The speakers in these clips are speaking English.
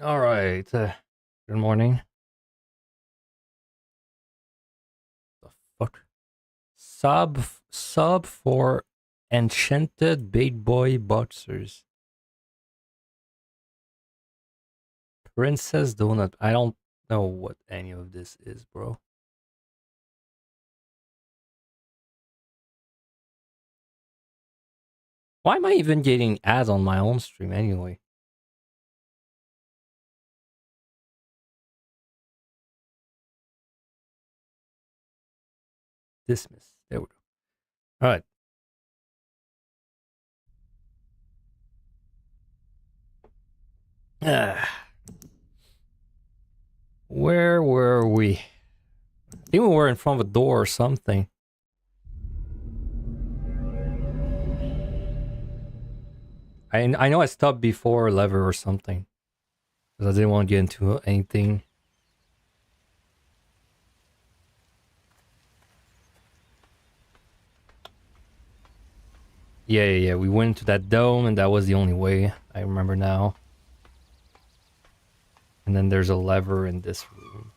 All right. Good morning. The fuck? Sub for enchanted big boy boxers. Princess donut. I don't know what any of this is, bro. Why am I even getting ads on my own stream anyway? Dismiss. There we go. All right. Where were we? I think we were in front of a door or something. I know I stopped before a lever or something. Because I didn't want to get into anything. Yeah. We went to that dome and that was the only way. I remember now. And then there's a lever in this room.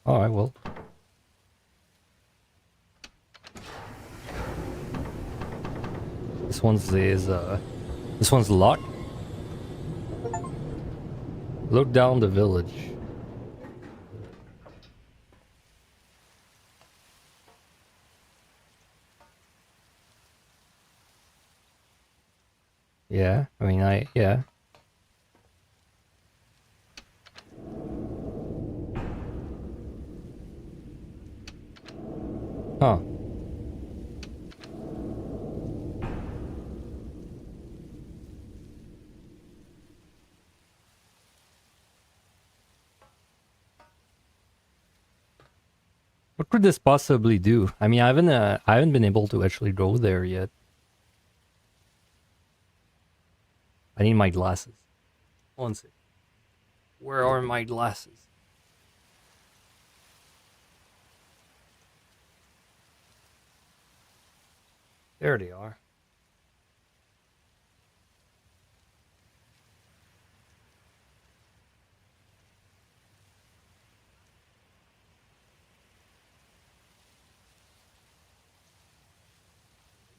Alright, well. This one's locked. Look down the village. Yeah, I mean, yeah. Huh. What could this possibly do? I mean, I haven't been able to actually go there yet. I need my glasses. One sec. Where are my glasses? There they are.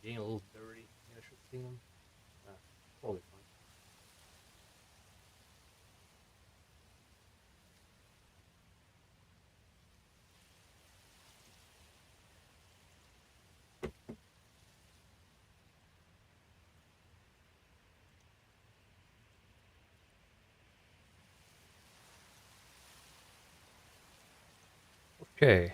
Getting a little dirty. I should see them. Probably fine. Okay.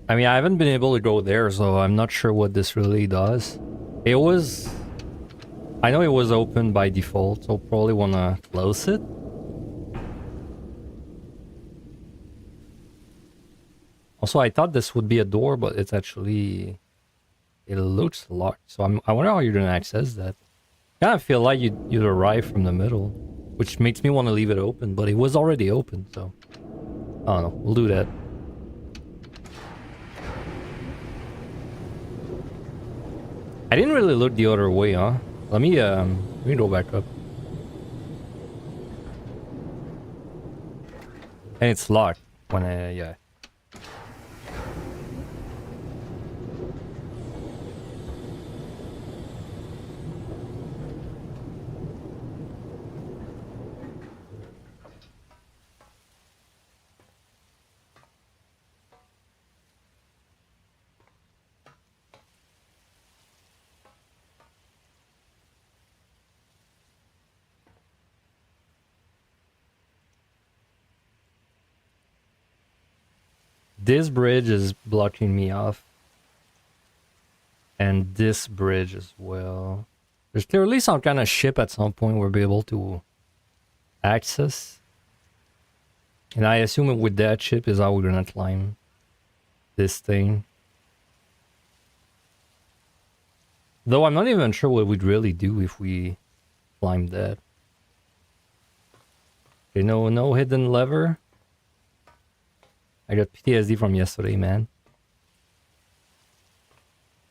I mean, I haven't been able to go there, so I'm not sure what this really does. It was... I know it was open by default, so probably wanna close it. Also, I thought this would be a door, but it's actually... It looks locked, so I wonder how you're gonna access that. I kind of feel like you'd arrive from the middle, which makes me want to leave it open, but it was already open, so... I don't know, we'll do that. I didn't really look the other way, huh? Let me go back up. And it's locked when yeah. This bridge is blocking me off. And this bridge as well. There's clearly some kind of ship at some point we'll be able to access. And I assume with that ship is how we're gonna climb this thing. Though I'm not even sure what we'd really do if we climb that. Okay, no hidden lever. I got PTSD from yesterday, man.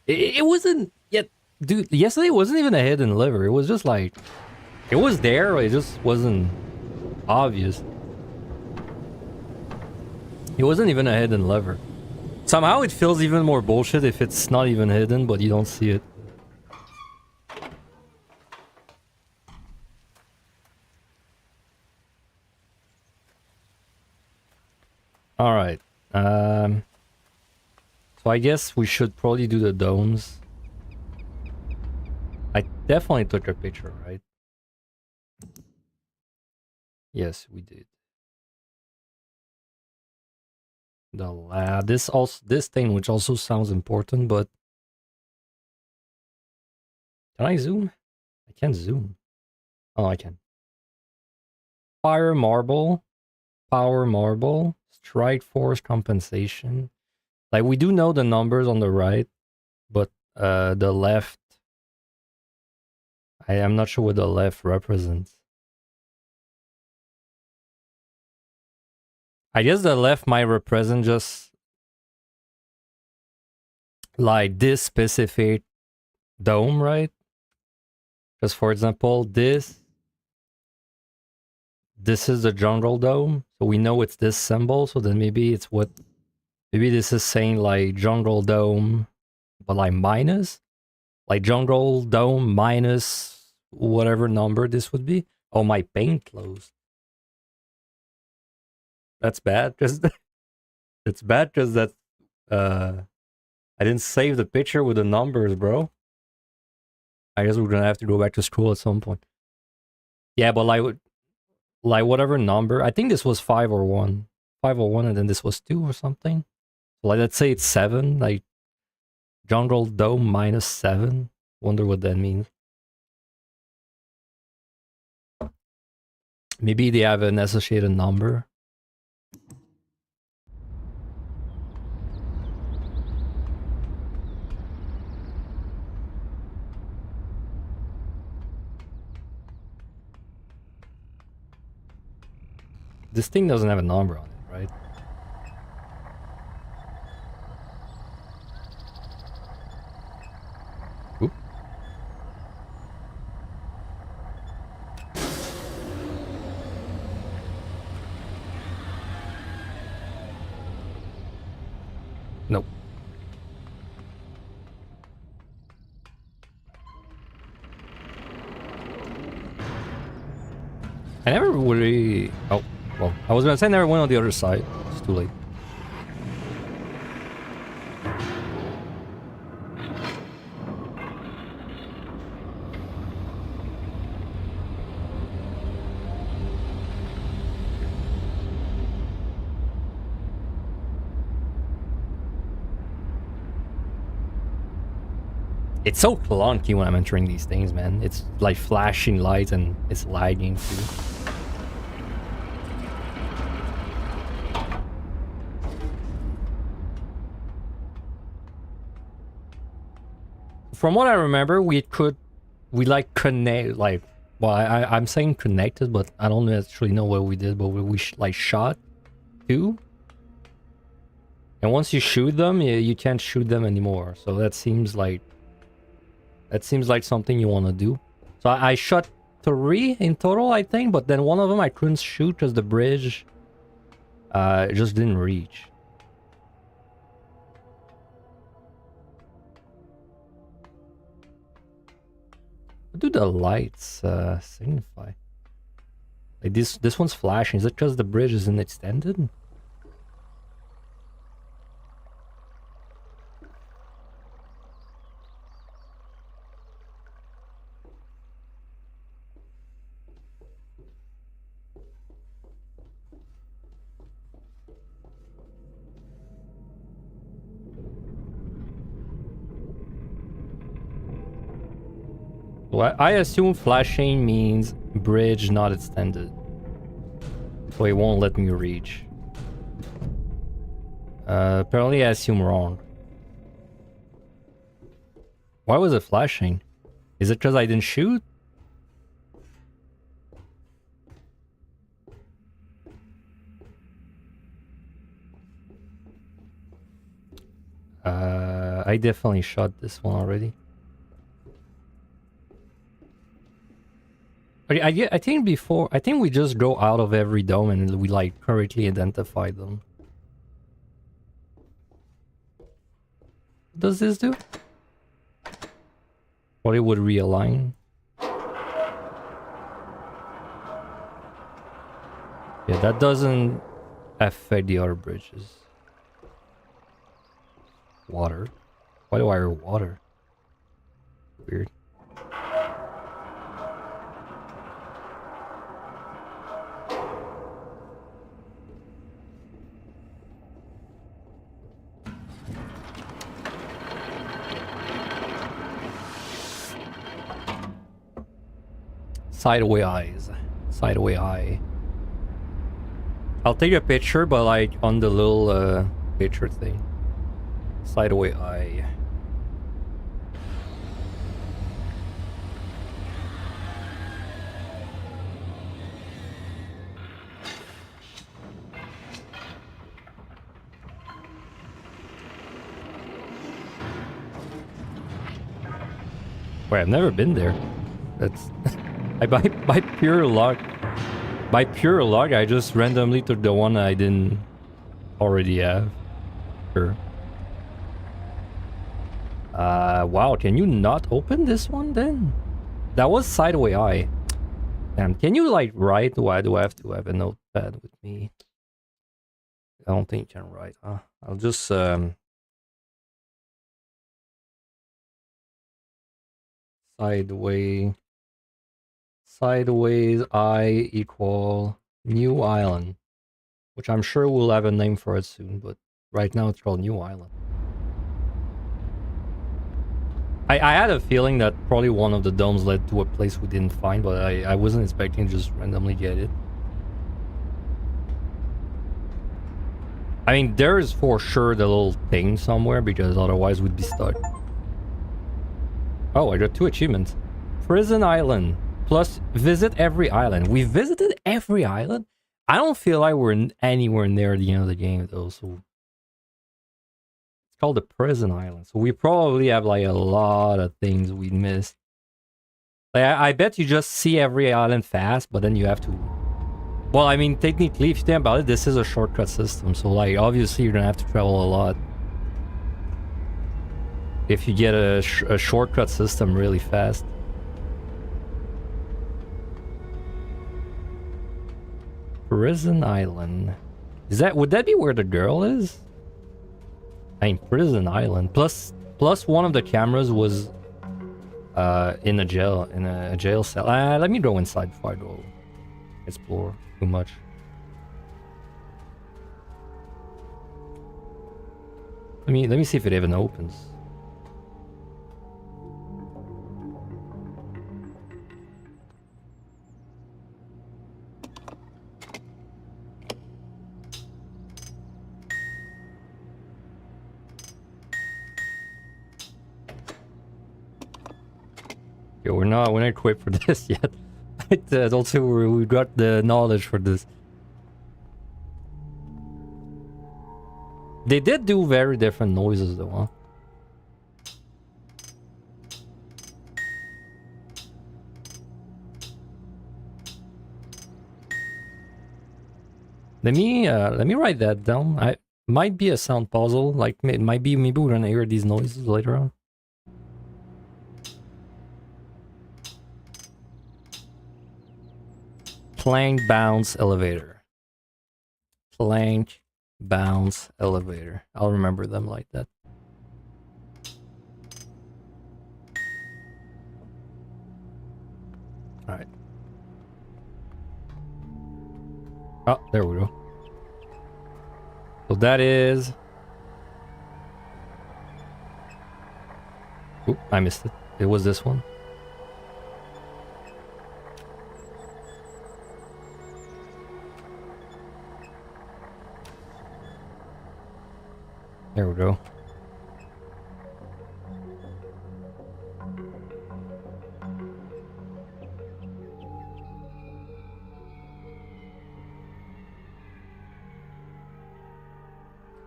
It wasn't yet, dude. Yesterday wasn't even a hidden liver. It was just like it was there. It just wasn't obvious. It wasn't even a hidden lever. Somehow it feels even more bullshit if it's not even hidden, but you don't see it. All right. So I guess we should probably do the domes. I definitely took a picture, right? Yes, we did. The lab. This thing, which also sounds important, but can I zoom? I can't zoom. Oh, I can. Fire marble, power marble, strike force compensation. Like we do know the numbers on the right, but the left, I am not sure what the left represents. I guess the left might represent just like this specific dome, right? Because for example, this is the jungle dome, so we know it's this symbol. So then maybe it's what, maybe this is saying like jungle dome, but like minus, like jungle dome minus whatever number this would be. Oh, my paint closed. That's bad because it's bad because that I didn't save the picture with the numbers, bro. I guess we're gonna have to go back to school at some point. Yeah, but like whatever number. I think this was 501, 501, and then this was 2 or something. Like let's say it's 7. Like jungle dome minus 7. Wonder what that means. Maybe they have an associated number. This thing doesn't have a number on it, right? Oop. Nope. I never really... Oh, well, I was gonna say I never went on the other side. It's too late. It's so clunky when I'm entering these things, man. It's like flashing lights and it's lagging too. From what I remember, we like connect, like, well, I'm saying connected, but I don't actually know what we did, but we like shot 2. And once you shoot them, you can't shoot them anymore. So that seems like something you want to do. So I shot 3 in total, I think, but then one of them I couldn't shoot because the bridge just didn't reach. What do the lights signify? Like this one's flashing. Is it because the bridge isn't extended? Well, I assume flashing means bridge not extended. So it won't let me reach. Apparently I assume wrong. Why was it flashing? Is it because I didn't shoot? I definitely shot this one already. I think before, I think we just go out of every dome and we like correctly identify them. What does this do? Or it would realign. Yeah, that doesn't affect the other bridges. Water. Why do I hear water? Weird. Sideway eyes. Sideway eye. I'll take a picture, but like on the little picture thing. Sideway eye. Wait, I've never been there. That's I by pure luck. By pure luck, I just randomly took the one I didn't already have. Sure. Wow, can you not open this one then? That was sideway eye. Damn, can you like write? Why do I have to have a notepad with me? I don't think you can write, huh? I'll just sideways eye equal new island, which I'm sure we'll have a name for it soon, but right now it's called New Island. I had a feeling that probably one of the domes led to a place we didn't find, but I wasn't expecting to just randomly get it. I mean, there is for sure the little thing somewhere, because otherwise we'd be stuck. Oh, I got 2 achievements. Prison Island, plus visit every island. We visited every island? I don't feel like we're anywhere near the end of the game, though, so... It's called the Prison Island, so we probably have, like, a lot of things we missed. Like, I bet you just see every island fast, but then you have to... Well, I mean, technically, if you think about it, this is a shortcut system, so, like, obviously you're gonna have to travel a lot. If you get a shortcut system really fast. Prison Island. Would that be where the girl is? I mean, Prison Island. Plus one of the cameras was in a jail cell. Let me go inside before I go explore too much. Let me see if it even opens. Yeah, we're not equipped for this yet. But also we got the knowledge for this. They did do very different noises though, huh? Let me write that down. I might be a sound puzzle. Like it might be, maybe we're gonna hear these noises later on. Plank bounce elevator. Plank bounce elevator. I'll remember them like that. All right. Oh, there we go. So that is... Oop, I missed it. It was this one. There we go.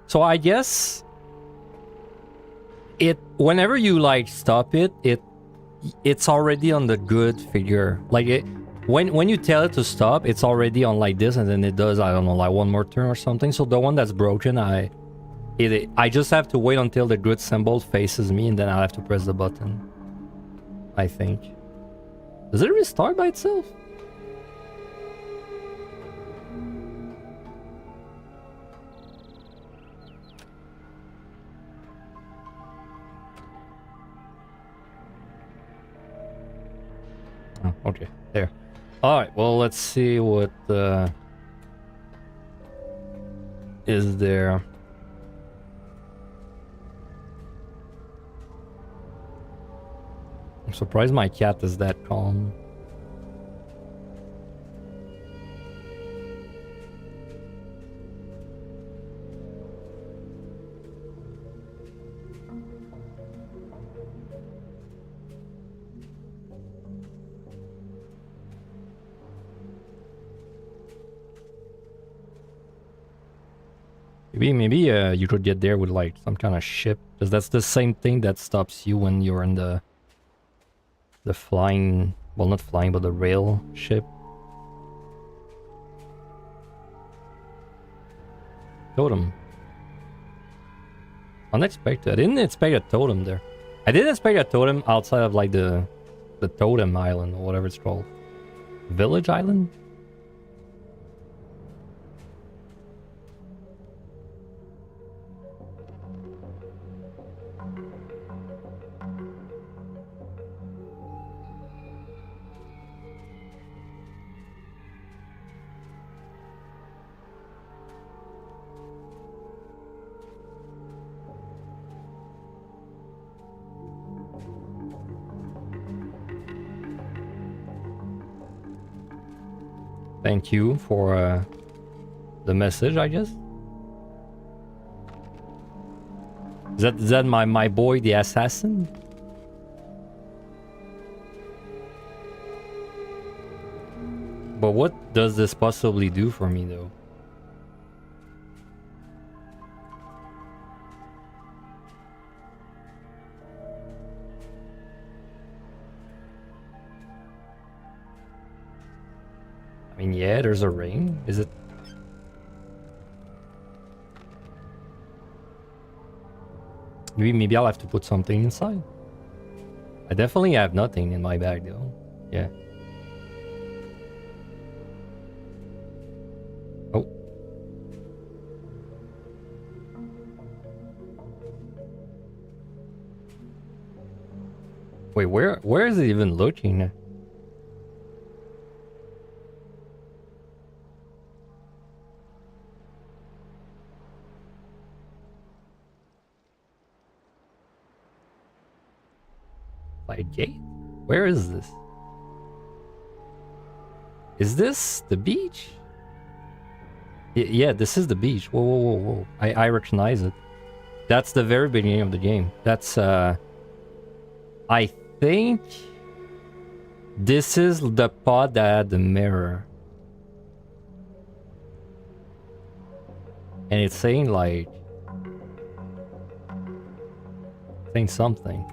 So I guess it whenever you like stop it, it's already on the good figure. Like it, when you tell it to stop, it's already on like this, and then it does, I don't know, like one more turn or something. So the one that's broken, I just have to wait until the good symbol faces me, and then I'll have to press the button, I think. Does it restart by itself? Oh, okay, there. Alright, well, let's see what is there. I'm surprised my cat is that calm. Maybe you could get there with like some kind of ship, because that's the same thing that stops you when you're in the flying, well, not flying, but the rail ship. Totem. Unexpected. I didn't expect a totem there. I didn't expect a totem outside of like the totem island or whatever it's called. Village island? Thank you for the message, I guess. Is that my boy, the assassin? But what does this possibly do for me, though? I mean, yeah, there's a ring. Is it? Maybe I'll have to put something inside. I definitely have nothing in my bag, though. Yeah. Oh. Wait, where is it even looking? Like a gate? Where is this? Is this the beach? Yeah, this is the beach. Whoa, whoa, whoa, whoa. I recognize it. That's the very beginning of the game. That's, I think this is the pod that had the mirror. And it's saying, like, saying something.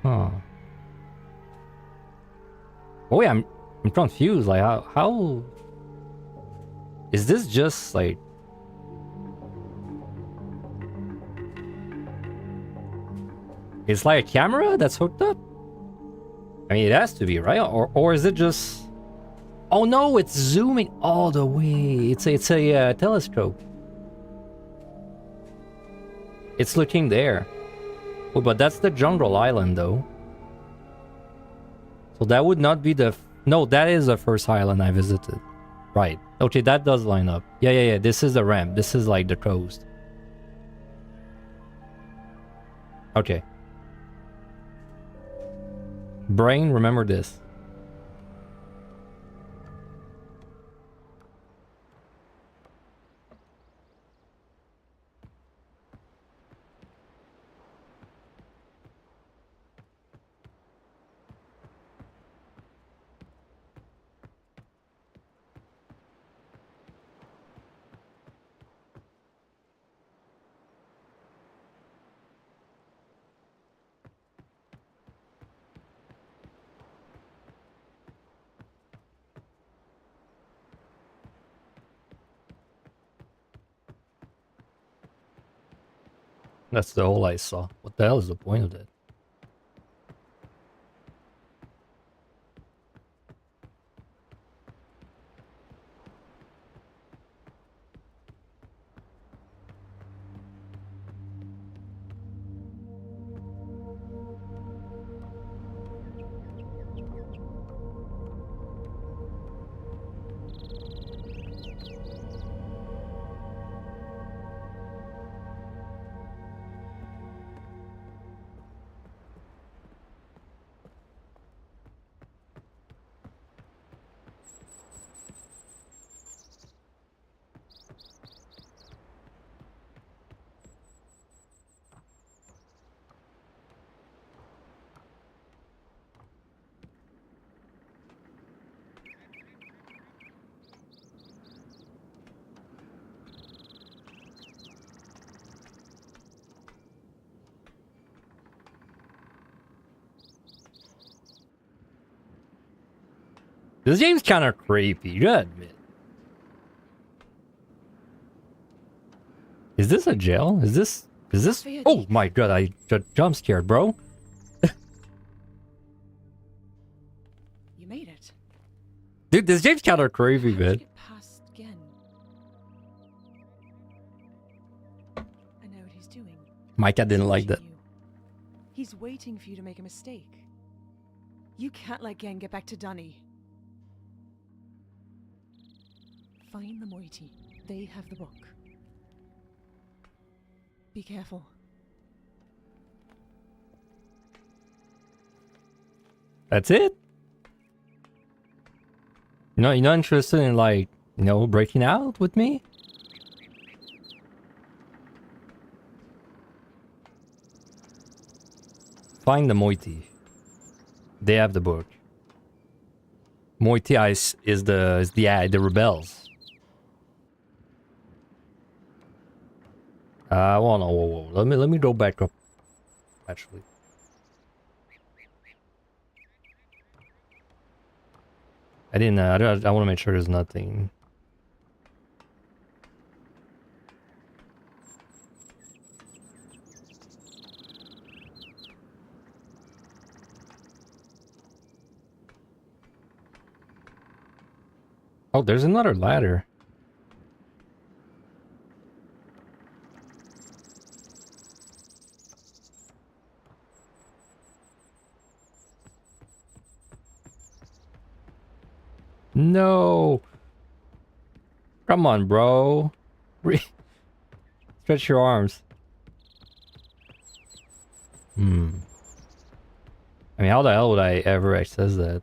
Huh. Oh, wait, I'm confused. Like, how is this just like? It's like a camera that's hooked up. I mean, it has to be, right? Or is it just? Oh no, it's zooming all the way. It's a telescope. It's looking there. Oh, but that's the jungle island, though. So that would not be the... No, that is the first island I visited. Right. Okay, that does line up. Yeah. This is the ramp. This is like the coast. Okay. Brain, remember this. That's the hole I saw. What the hell is the point of that? This game's kind of creepy, you gotta admit. Is this a jail? Is this... Oh my god, I jump scared, bro. You made it. Dude, this game's kind of creepy, How'd you man. get past again? I know what he's doing. My cat didn't like that. Watching you. He's waiting for you to make a mistake. You can't let Gen get back to Dunny. Find the Moiety. They have the book. Be careful. That's it? You're not interested in, like, you know, breaking out with me? Find the Moiety. They have the book. Moiety is the rebels. Well, no, whoa. Let me go back up. Actually, I didn't. I want to make sure there's nothing. Oh, there's another ladder. No. Come on, bro. Stretch your arms. I mean, how the hell would I ever access that?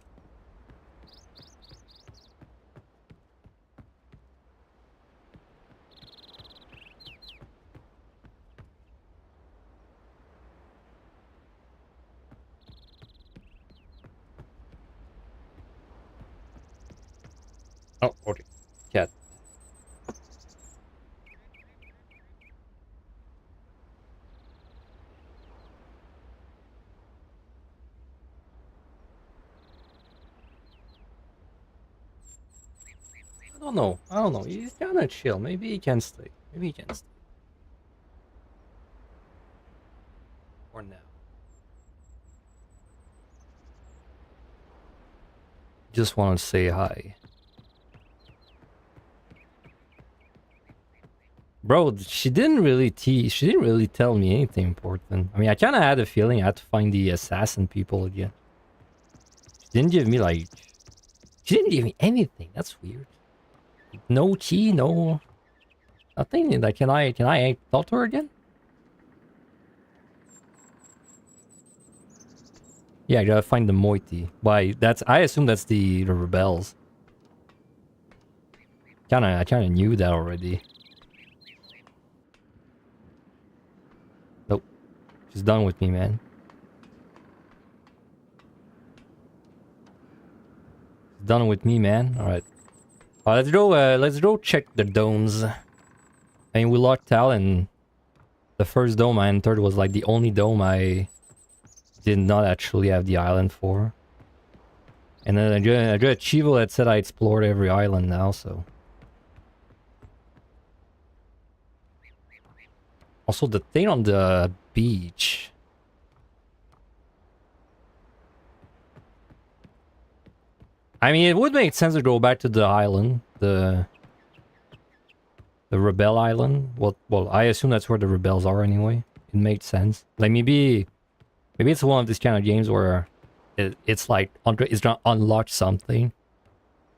Oh, okay. Cat. I don't know. He's kind of chill. Maybe he can stay. Maybe he can stay. Or now. Just want to say hi. Bro, she didn't really tell me anything important. I mean, I kind of had a feeling I had to find the assassin people again. She didn't give me like... She didn't give me anything. That's weird. No key, no... Nothing. Like, can I talk to her again? Yeah, I gotta find the Moiety. Why? I assume that's the rebels. I kinda knew that already. Nope. She's done with me, man. She's done with me, man. Alright. Let's go check the domes. I mean, we locked out, and the first dome I entered was like the only dome I did not actually have the island for. And then I got a Chivo that said I explored every island now, so... Also, the thing on the beach. I mean, it would make sense to go back to the island, the Rebel Island. Well, I assume that's where the rebels are anyway. It made sense. Like maybe it's one of these kind of games where it's like it's gonna unlock something.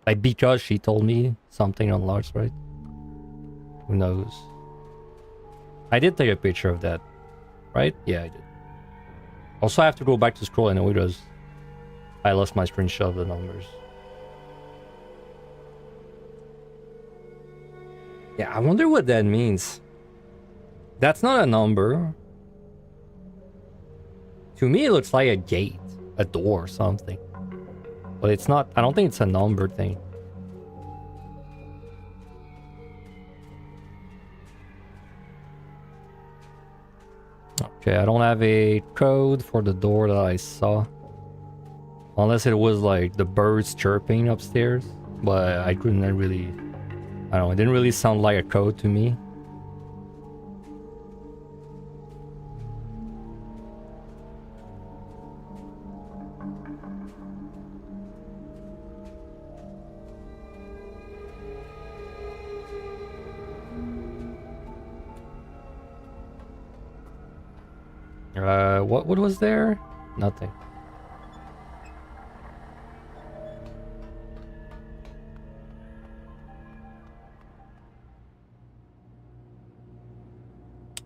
Like because she told me something unlocks, right? Who knows? I did take a picture of that, right? Yeah, I did. Also, I have to go back to scroll anyway because I lost my screenshot of the numbers. Yeah, I wonder what that means. That's not a number. To me, it looks like a gate, a door, or something. But it's not. I don't think it's a number thing. Okay, I don't have a code for the door that I saw. Unless it was like the birds chirping upstairs. But I couldn't really... I don't know, it didn't really sound like a code to me. What was there? Nothing.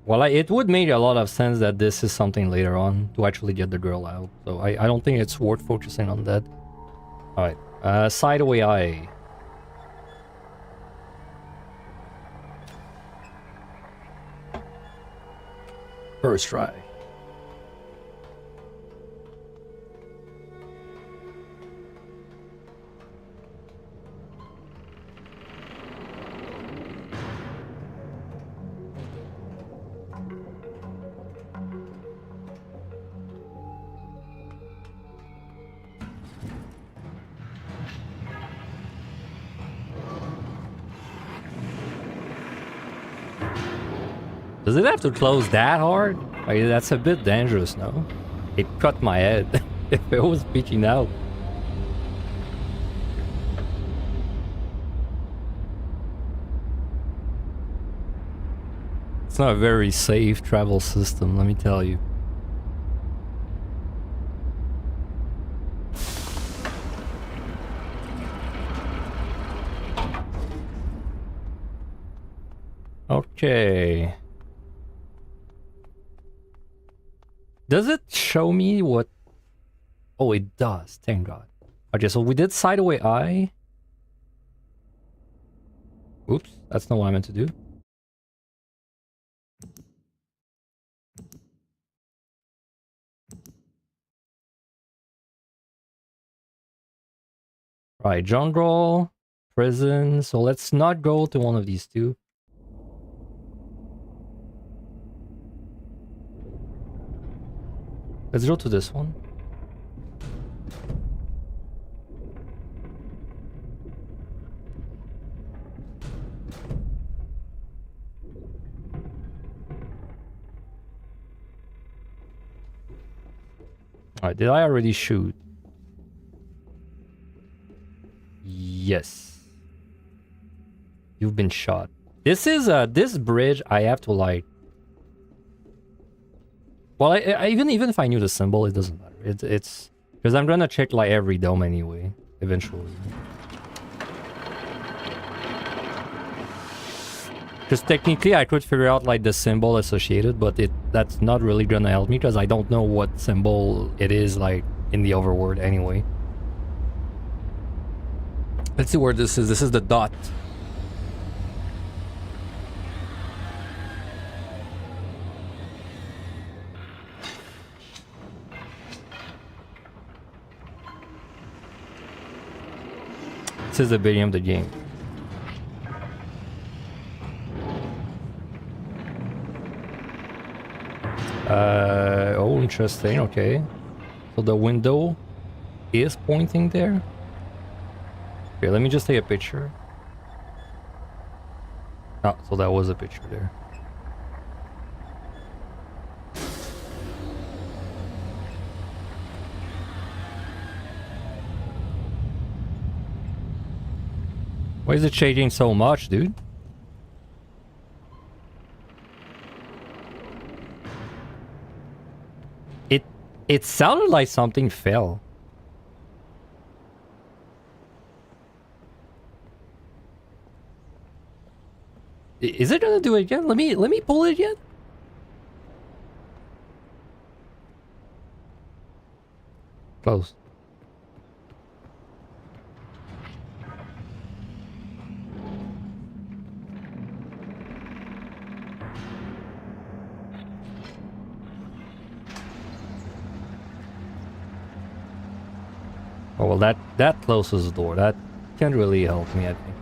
Well, it would make a lot of sense that this is something later on to actually get the girl out. So I don't think it's worth focusing on that. Alright, Sideway Eye. First try. Does it have to close that hard? Like, that's a bit dangerous, no? It cut my head if it was peeking out. It's not a very safe travel system, let me tell you. Okay. Does it show me what... Oh, it does. Thank God. Okay, so we did Sideway Eye. Oops, that's not what I meant to do. Right, jungle, prison. So let's not go to one of these two. Let's go to this one. Alright, did I already shoot? Yes. You've been shot. This is this bridge I have to like... Well, even if I knew the symbol, it doesn't matter. It's because I'm gonna check like every dome anyway, eventually. Because technically I could figure out like the symbol associated, but that's not really gonna help me because I don't know what symbol it is like in the overworld anyway. Let's see where this is. This is the dot. This is the beginning of the game. Oh, interesting. Okay. So the window is pointing there. Okay, let me just take a picture. Ah, so that was a picture there. Why is it changing so much, dude? It sounded like something fell. Is it gonna do it again? Let me pull it again. Close. Oh well, that closes the door. That can't really help me, I think.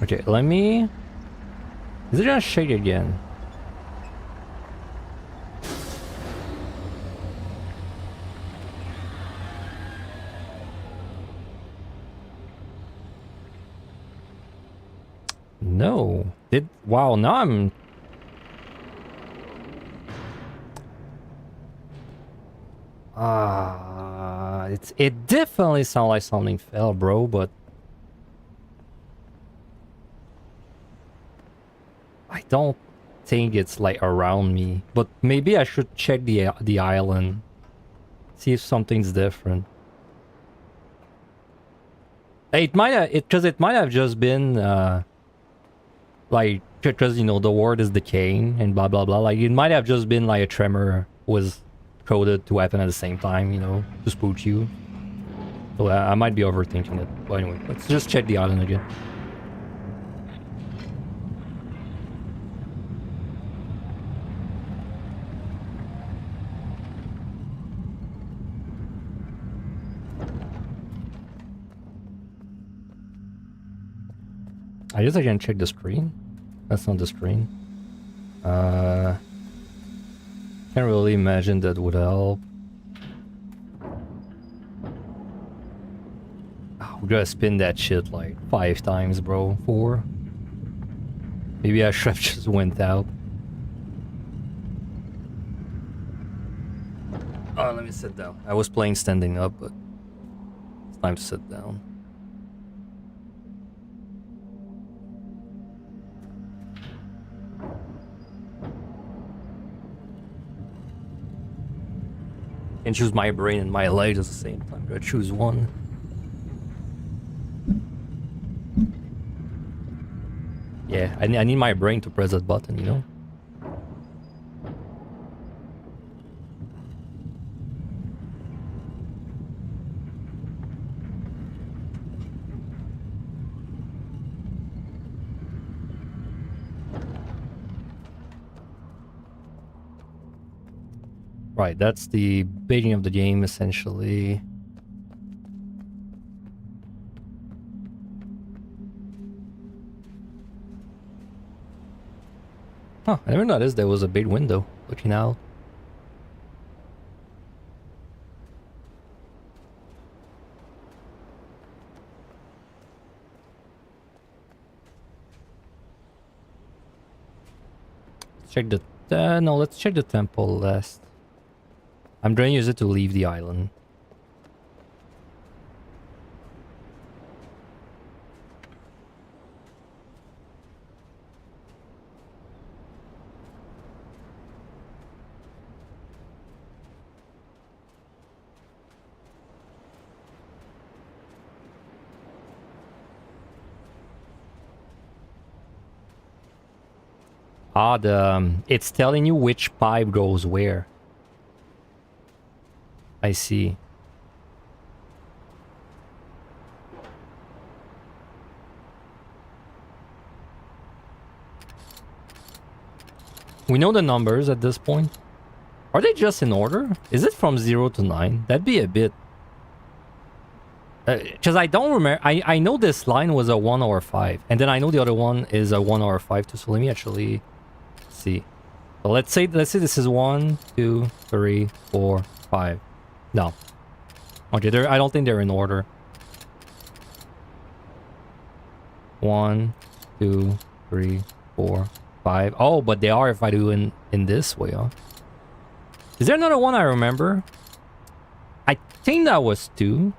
Okay, let me... Is it gonna shake again? No. Wow, now I'm... It definitely sounds like something fell, bro, but... I don't think it's like around me, but maybe I should check the island, see if something's different. It might have, because it might have just been like, because you know the world is decaying and blah blah blah. Like it might have just been like a tremor was coded to happen at the same time, you know, to spook you. So I might be overthinking it. But anyway, let's just check the island again. I guess I can check the screen. That's not the screen. Can't really imagine that would help. Oh, we gotta spin that shit like 5 times, bro. 4. Maybe I should have just went out. Oh, let me sit down. I was playing standing up, but it's time to sit down. And choose my brain and my legs at the same time. Gotta choose one. Yeah, I need my brain to press that button, you know? Right, that's the beginning of the game, essentially. Huh, I never noticed there was a big window looking out. Let's check the... no, let's check the temple last. I'm going to use it to leave the island. Ah, it's telling you which pipe goes where. I see. We know the numbers at this point. Are they just in order? Is it from 0 to 9? That'd be a bit... Because I don't remember... I know this line was a 1 or 5. And then I know the other one is a 1 or 5 too. So let me actually see. So let's say this is 1, 2, 3, 4, 5. No. Okay, I don't think they're in order. 1, 2, 3, 4, 5. Oh, but they are if I do in this way, huh? Is there another one I remember? I think that was 2.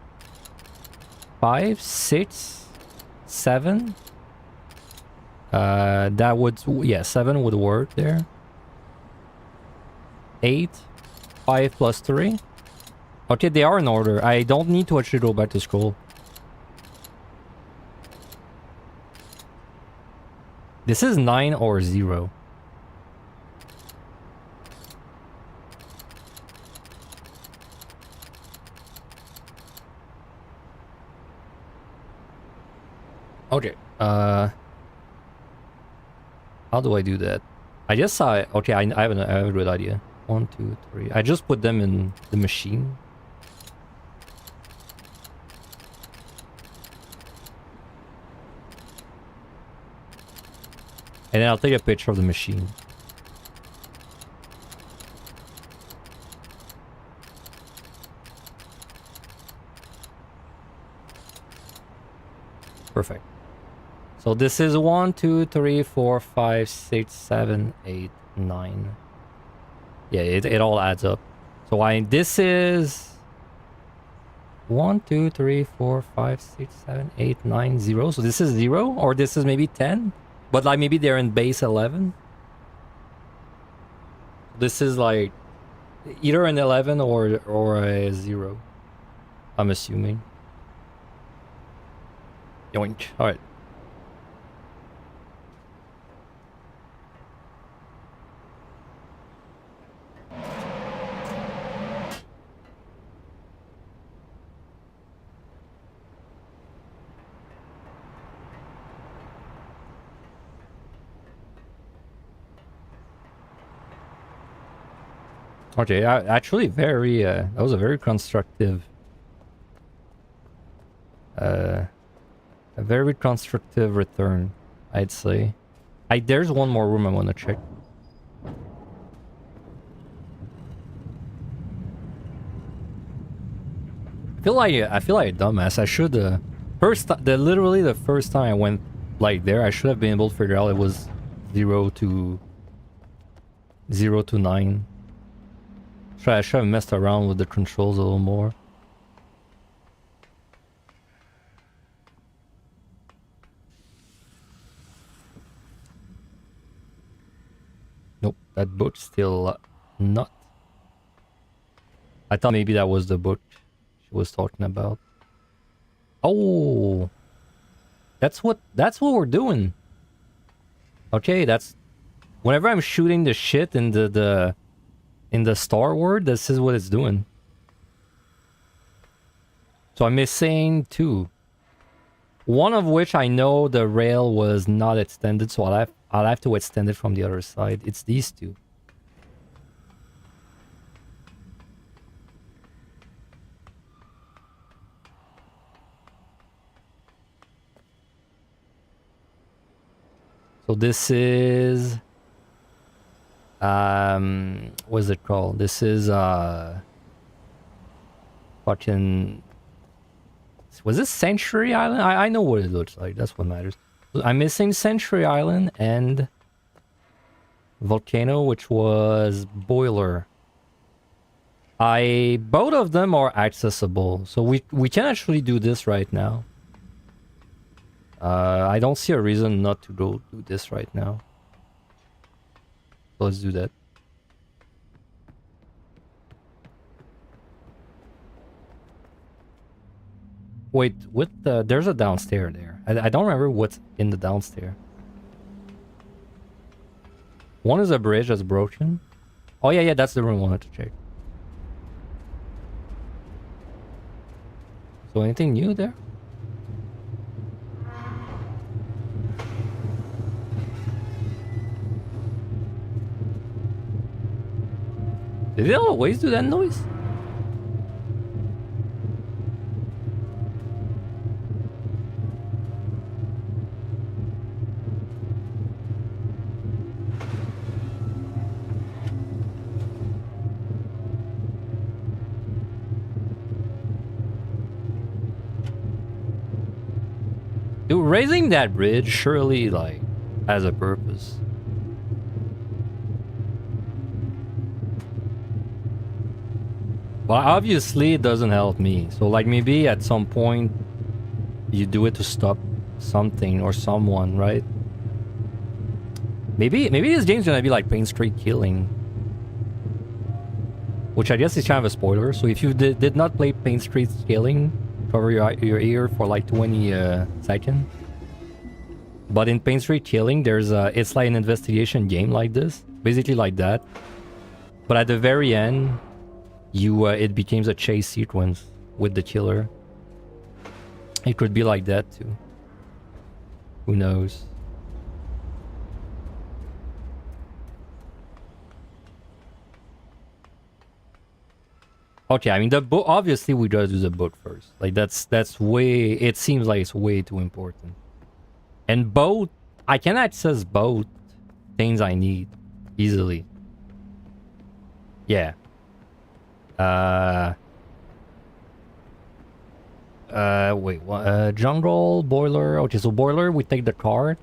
5, 6, 7. That would, yeah, 7 would work there. 8, 5 plus 3. Okay, they are in order. I don't need to actually go back to scroll. This is 9 or 0. Okay, how do I do that? I guess okay, I have a good idea. 1, 2, 3. I just put them in the machine. And then I'll take a picture of the machine. Perfect. So this is 1, 2, 3, 4, 5, 6, 7, 8, 9. Yeah, it all adds up. So this is 1, 2, 3, 4, 5, 6, 7, 8, 9, 0. So this is 0, or this is maybe 10. But like maybe they're in base 11. This is like either an 11 or a 0. I'm assuming. Yoink. All right. Okay, actually very, that was a very constructive, a very constructive return, I'd say. There's one more room I want to check. I feel like a dumbass. I should, literally the first time I went like there, I should have been able to figure out it was 0 to 9. I should have messed around with the controls a little more. Nope, that book still not. I thought maybe that was the book she was talking about. Oh, that's what we're doing. Okay, that's whenever I'm shooting the shit in the Star Wars, this is what it's doing. So I'm missing 2. One of which I know the rail was not extended, so I'll have to extend it from the other side. It's these 2. So this is what is it called? This is fucking, was this Sanctuary Island? I know what it looks like. That's what matters. I'm missing Sanctuary Island and Volcano, which was Boiler. Both of them are accessible, so we can actually do this right now. I don't see a reason not to go do this right now. So let's do that. Wait, there's a downstairs there. I don't remember what's in the downstairs. One is a bridge that's broken. Oh yeah, that's the room I wanted to check. So anything new there? Did it always do that noise? Dude, raising that bridge surely, like, has a purpose. But obviously it doesn't help me. So like maybe at some point you do it to stop something or someone, right? Maybe this game's gonna be like Pain Street Killing, which I guess is kind of a spoiler. So if you did not play Pain Street Killing, cover your ear for like 20 seconds. But in Pain Street Killing, it's like an investigation game like this, basically like that. But at the very end, it becomes a chase sequence with the killer. It could be like that too. Who knows? Okay, I mean the book. Obviously, we gotta do the book first. Like that's way. It seems like it's way too important. And both, I can access both things I need easily. Yeah. Wait. What? Jungle boiler. Okay, so boiler. We take the cart.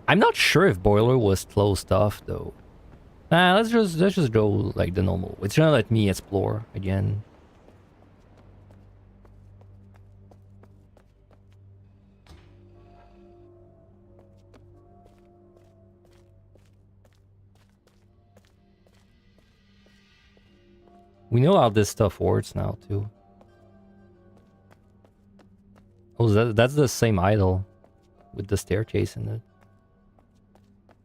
I'm not sure if boiler was closed off though. Let's just go like the normal. It's gonna let me explore again. We know how this stuff works now too. Oh, that's the same idol with the staircase in it.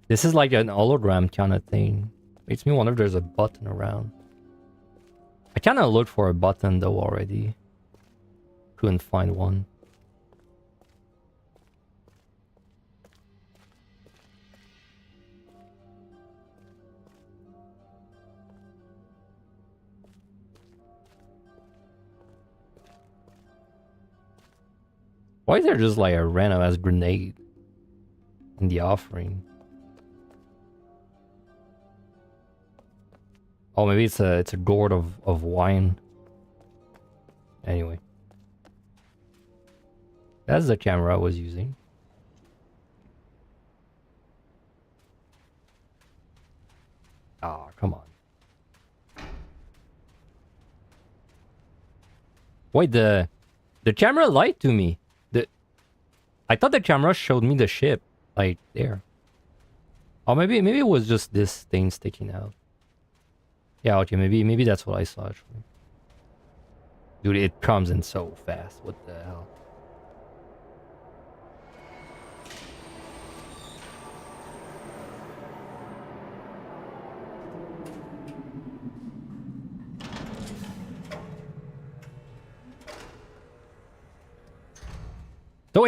This is like an hologram kind of thing. Makes me wonder if there's a button around. I kind of looked for a button though already. Couldn't find one. Why is there just like a random ass grenade in the offering? Oh, maybe it's a gourd of wine. Anyway. That's the camera I was using. Ah, come on. Wait, the camera lied to me. I thought the camera showed me the ship, like there. Oh, maybe it was just this thing sticking out. Yeah, okay, maybe that's what I saw actually. Dude, it comes in so fast. What the hell? So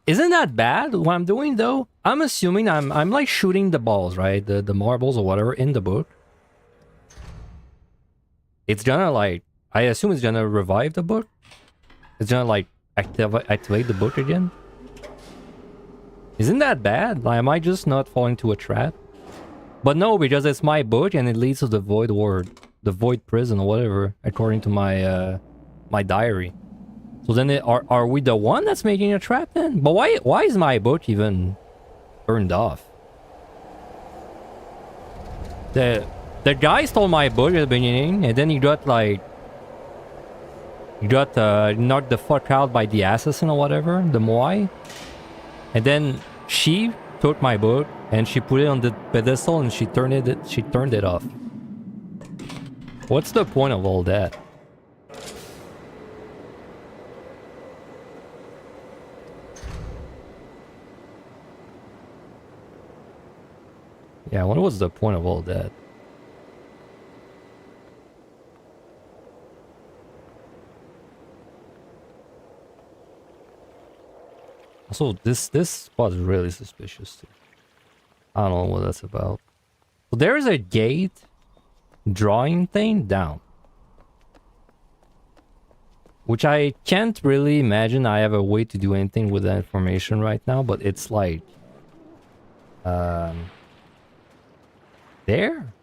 isn't that bad what I'm doing though? I'm assuming I'm like shooting the balls, right? The marbles or whatever in the book. It's gonna like, I assume it's gonna revive the book. It's gonna like activate the book again. Isn't that bad? Like, am I just not falling to a trap? But no, because it's my book and it leads to the void world, the void prison or whatever, according to my my diary. So then are we the one that's making a trap then? But why is my book even turned off? The guy stole my book at the beginning, and then he got like... He got knocked the fuck out by the assassin or whatever, the Moai. And then she took my book, and she put it on the pedestal, and she turned it off. What's the point of all that? Yeah, what was the point of all that? Also, this spot is really suspicious too. I don't know what that's about. So there is a gate drawing thing down. Which I can't really imagine I have a way to do anything with that information right now, but it's like... There?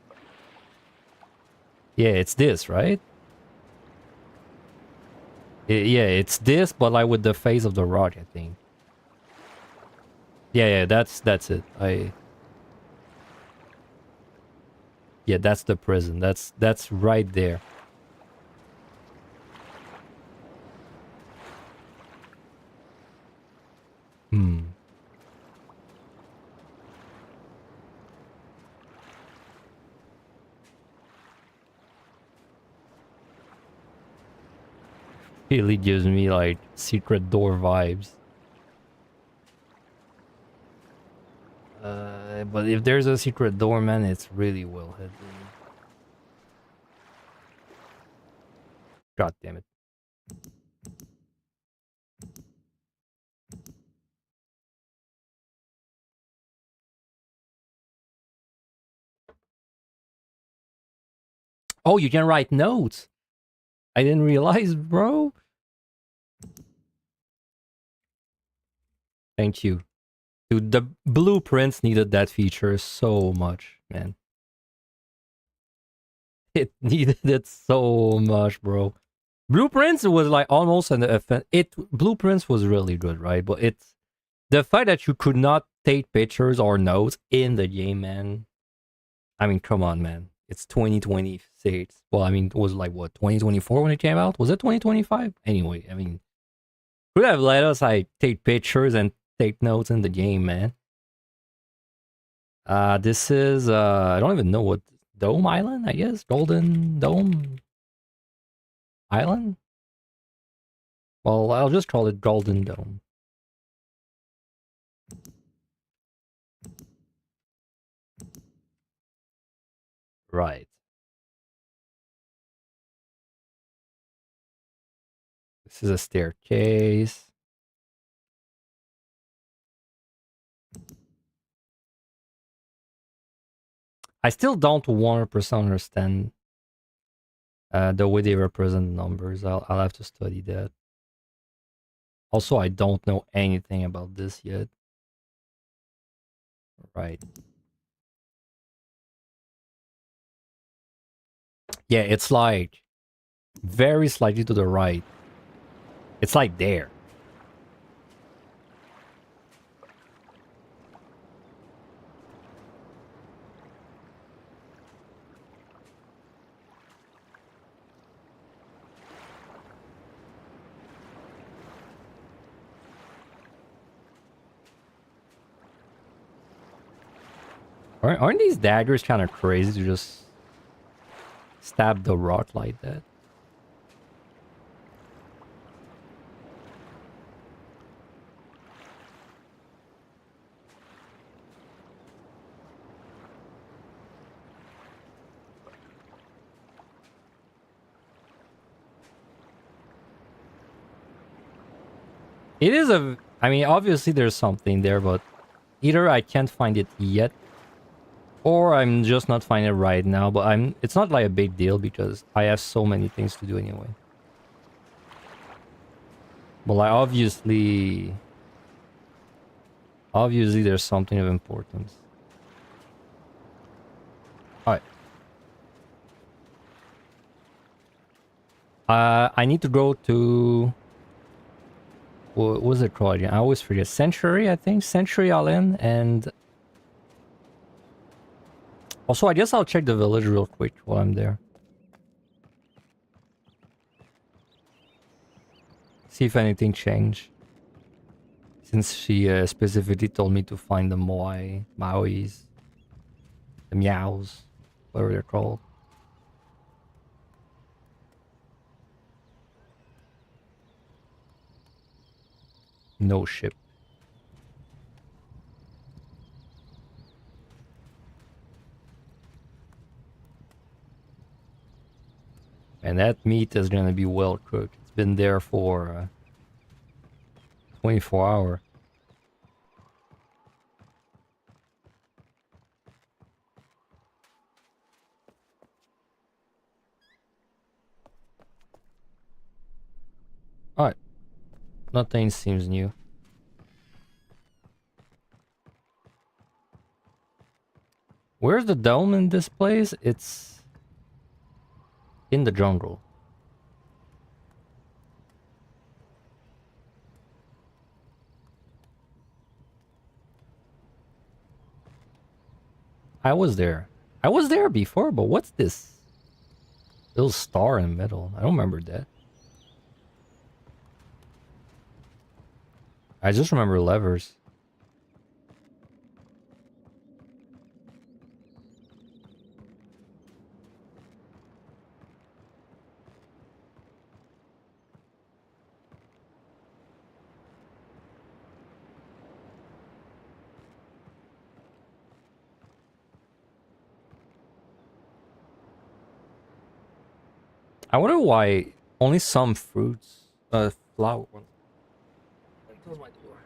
Yeah, it's this, right? Yeah, it's this, but like with the face of the rock, I think. Yeah, that's it. Yeah, that's the prison. That's right there. Really gives me like secret door vibes. But if there's a secret door, man, it's really well hidden. God damn it. Oh, you can write notes. I didn't realize, bro. Thank you. Dude, the blueprints needed that feature so much, man. It needed it so much, bro. Blueprints was like almost an offense. Blueprints was really good, right? But it's the fact that you could not take pictures or notes in the game, man. I mean, come on, man. It's 2026. Well, I mean, it was like what 2024 when it came out. Was it 2025? Anyway, I mean, could have let us like take pictures and take notes in the game, man. This is I don't even know what Dome Island, I guess. Golden Dome Island? Well, I'll just call it Golden Dome. Right. This is a staircase. I still don't 100% understand the way they represent numbers. I'll have to study that. Also, I don't know anything about this yet. Right. Yeah, it's like very slightly to the right. It's like there. Aren't these daggers kind of crazy to just stab the rock like that? It is a. I mean, obviously there's something there, but either I can't find it yet, or I'm just not finding it right now. But I'm. It's not like a big deal because I have so many things to do anyway. But like obviously there's something of importance. All right. I need to go to. What was it called again? I always forget. Century, I think. Century Island, and also I guess I'll check the village real quick while I'm there. See if anything changed. Since she specifically told me to find the Mauis, the meows, whatever they're called. No ship. And that meat is gonna be well cooked. It's been there for 24 hours. Alright. Nothing seems new. Where's the dome in this place? It's in the jungle. I was there. I was there before, but what's this little star in the middle? I don't remember that. I just remember levers. I wonder why only some fruits, flower. Let me close my door.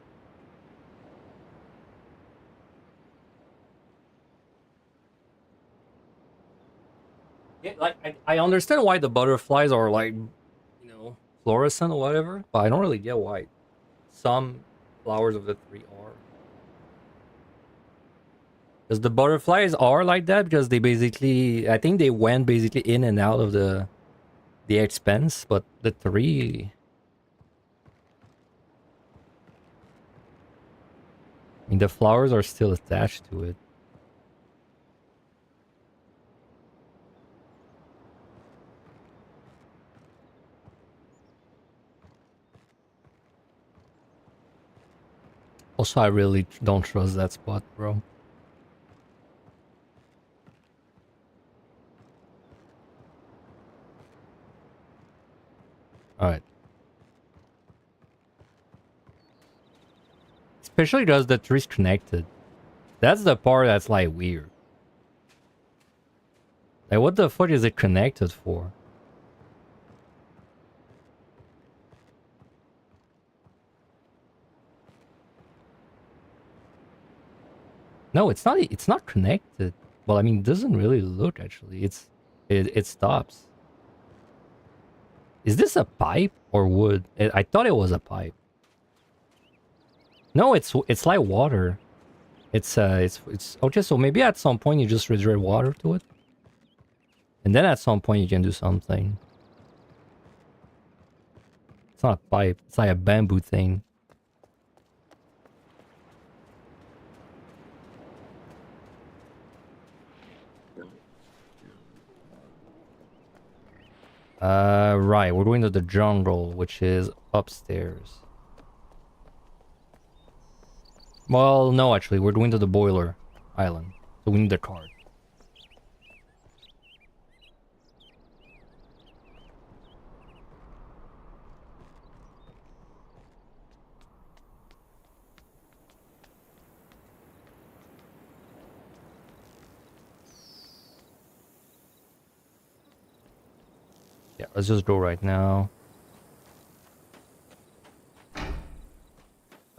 Yeah, like I understand why the butterflies are like, fluorescent or whatever, but I don't really get why some flowers of the three are. Because the butterflies are like that because they basically, I think they went basically in and out of the expense, but the three, I mean, the flowers are still attached to it. Also, I really don't trust that spot, bro. Alright. Especially because the tree's connected. That's the part that's like weird. Like, what the fuck is it connected for? No, it's not. It's not connected. Well, I mean, it doesn't really look actually. It stops. Is this a pipe or wood? I thought it was a pipe. No, it's like water. It's okay. So maybe at some point you just redirect water to it, and then at some point you can do something. It's not a pipe. It's like a bamboo thing. Right. We're going to the jungle, which is upstairs. Well, no, actually, we're going to the boiler island. So we need the card. Yeah, let's just go right now.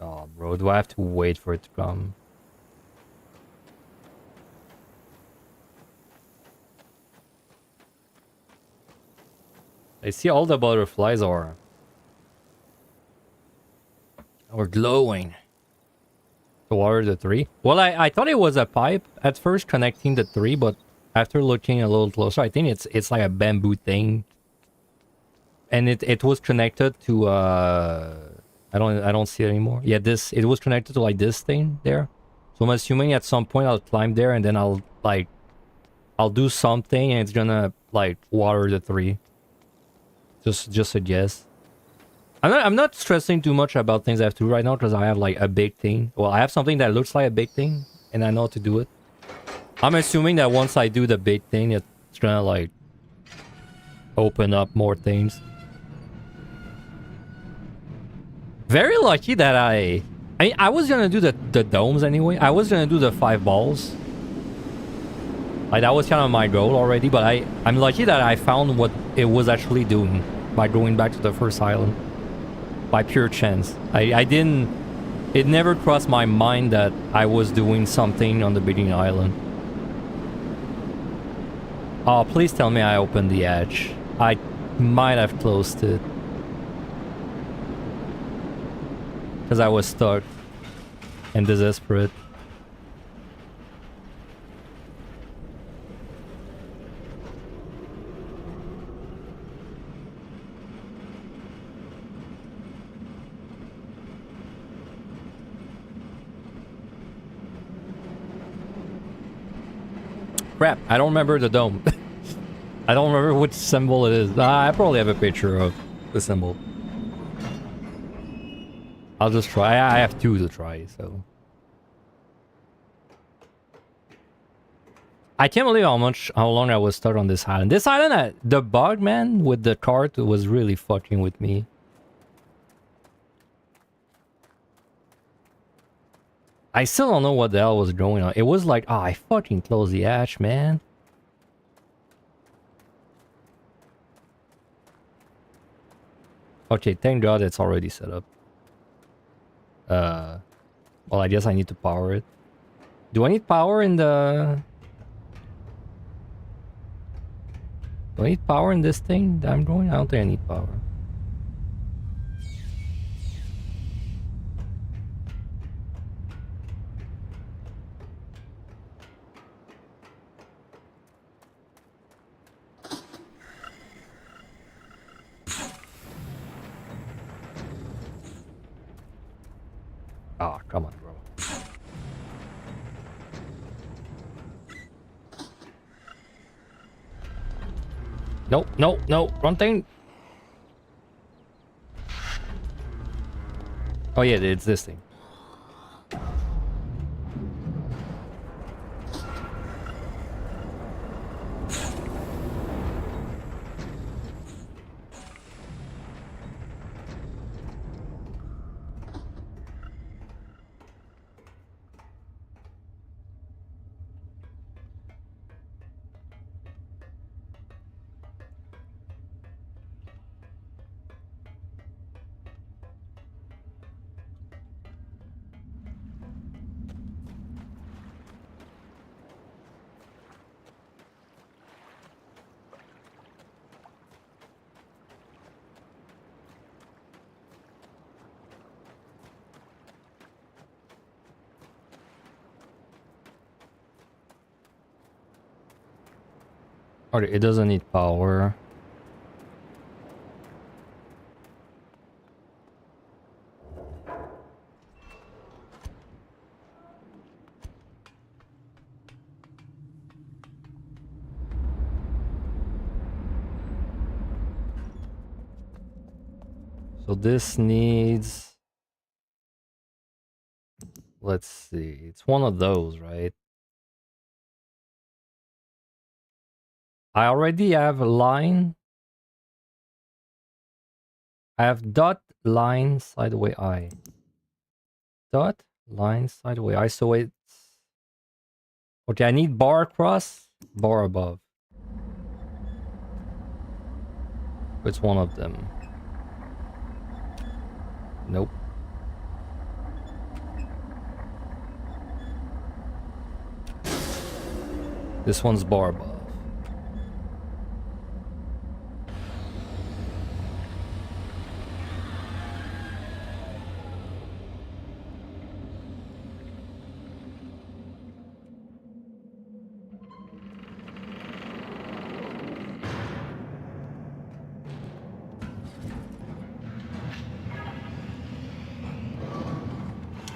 Oh, bro, do I have to wait for it to come? I see all the butterflies are glowing. So what are the three? Well, I thought it was a pipe at first connecting the three, but after looking a little closer, I think it's like a bamboo thing. And it was connected to I don't see it anymore. Yeah, it was connected to like this thing there. So I'm assuming at some point I'll climb there and then I'll do something and it's gonna like water the three. Just a guess. I'm not stressing too much about things I have to do right now because I have like a big thing. Well, I have something that looks like a big thing and I know how to do it. I'm assuming that once I do the big thing, it's gonna like open up more things. Very lucky that I mean, I was gonna do the domes anyway. I was gonna do the 5 balls. Like, that was kind of my goal already, but I'm lucky that I found what it was actually doing by going back to the first island. By pure chance. I didn't... It never crossed my mind that I was doing something on the beginning island. Oh, please tell me I opened the edge. I might have closed it. Because I was stuck and desperate. Crap, I don't remember the dome. I don't remember which symbol it is. I probably have a picture of the symbol. I'll just try. I have 2 to try, so. I can't believe how long I was stuck on this island. This island, the bug, man, with the cart was really fucking with me. I still don't know what the hell was going on. It was like, oh, I fucking closed the hatch, man. Okay, thank God it's already set up. Well, I guess I need to power it. Do I need power in the... Do I need power in this thing that I'm doing? I don't think I need power. Ah, come on, bro. No, no, no, wrong thing. Oh yeah, it's this thing. Okay, it doesn't need power. So this needs... Let's see. It's one of those, right? I already have a line. I have dot, line, sideway eye. Dot, line, sideway eye. So it's... Okay, I need bar across, bar above. It's one of them. Nope. This one's bar above.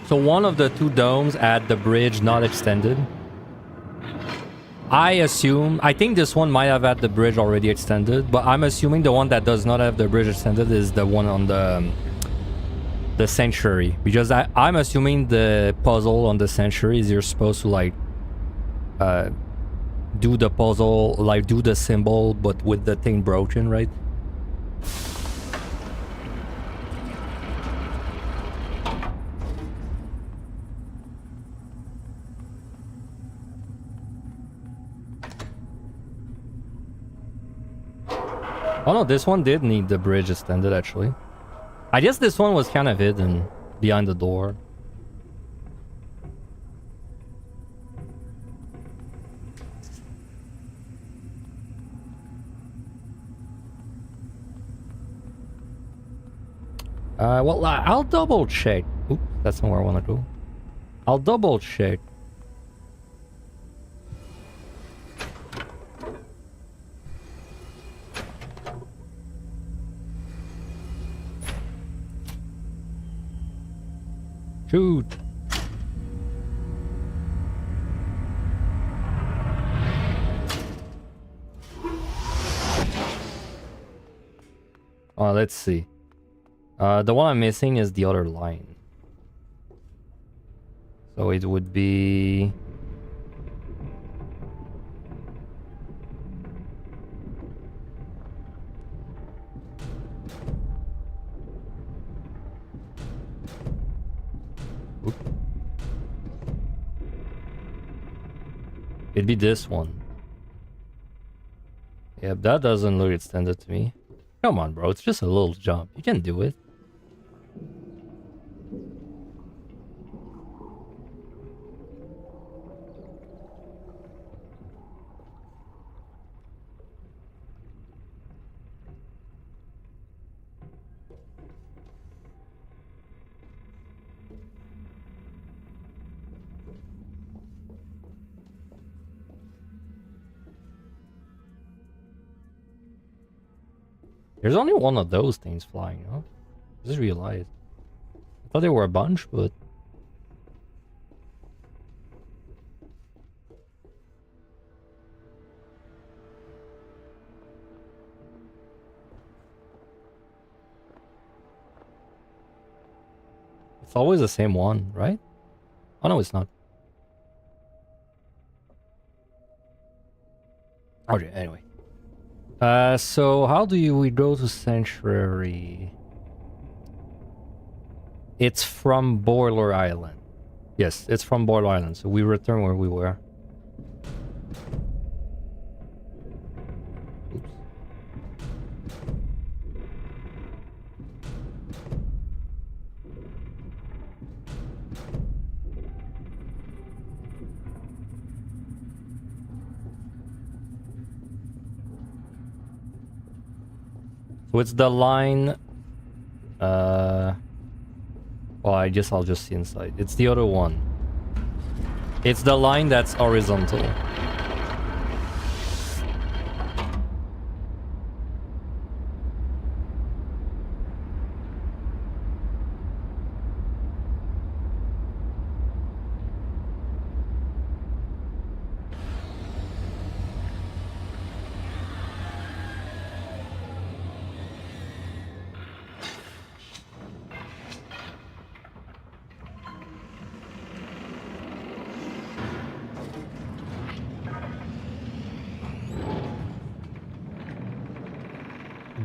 So one of the two domes had the bridge not extended. I think this one might have had the bridge already extended, but I'm assuming the one that does not have the bridge extended is the one on the sanctuary, because I'm assuming the puzzle on the sanctuary is you're supposed to like do the puzzle, like do the symbol, but with the thing broken, right? Oh no, this one did need the bridge extended actually. I guess this one was kind of hidden behind the door. Well, I'll double check. Oops, that's not where I want to go. I'll double check. Shoot. Let's see. The one I'm missing is the other line. So it would be... Oop. It'd be this one. Yep, that doesn't look extended to me. Come on, bro. It's just a little jump. You can do it. There's only one of those things flying, huh? I just realized. I thought there were a bunch, but... It's always the same one, right? Oh, no, it's not. Okay, anyway. So how do we go to Sanctuary? It's from Boiler Island. Yes, it's from Boiler Island, so we return where we were. Oops. So it's the line... Well, I guess I'll just see inside. It's the other one. It's the line that's horizontal.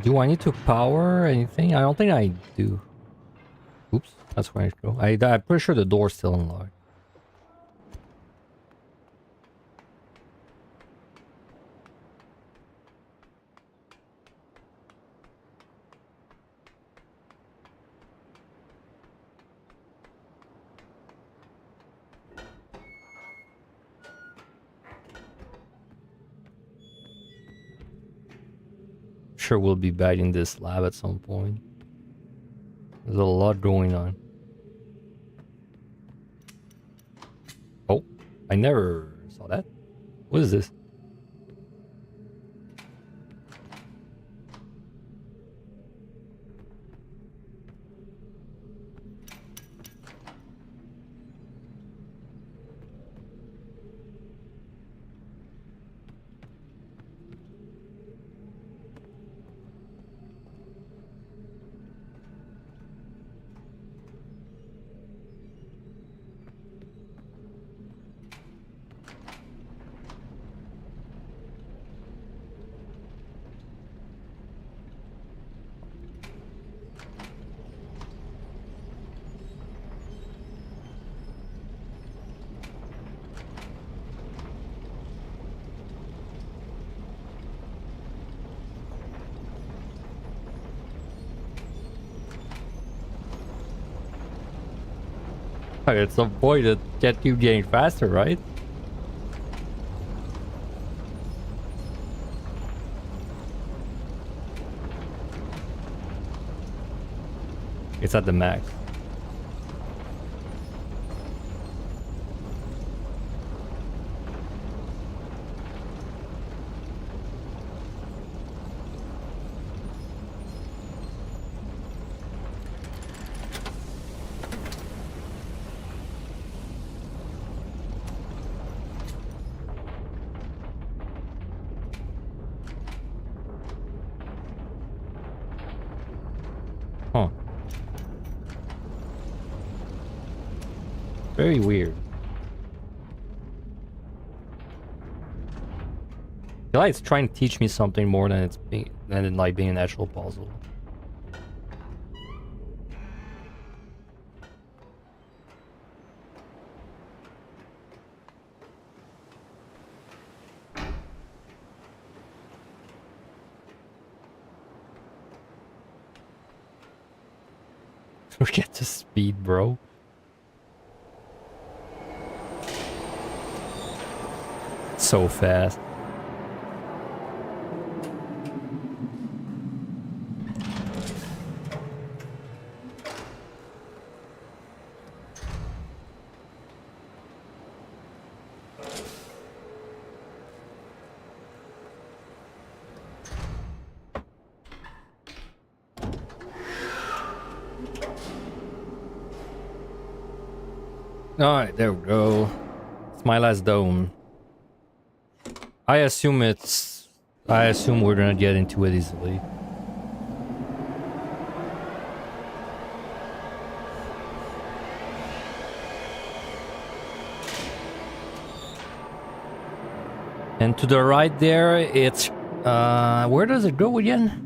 Do I need to power anything? I don't think I do. Oops, that's where I go. I'm pretty sure the door's still unlocked. Sure, we'll be back in this lab at some point. There's a lot going on. Oh, I never saw that. What is this? At some point it get you getting faster, right? It's at the max. Huh. Very weird. I feel like it's trying to teach me something more than than like being an actual puzzle. Look at the speed, bro. So fast. Alright, there we go. It's my last dome. I assume we're gonna get into it easily. And to the right there, it's where does it go again?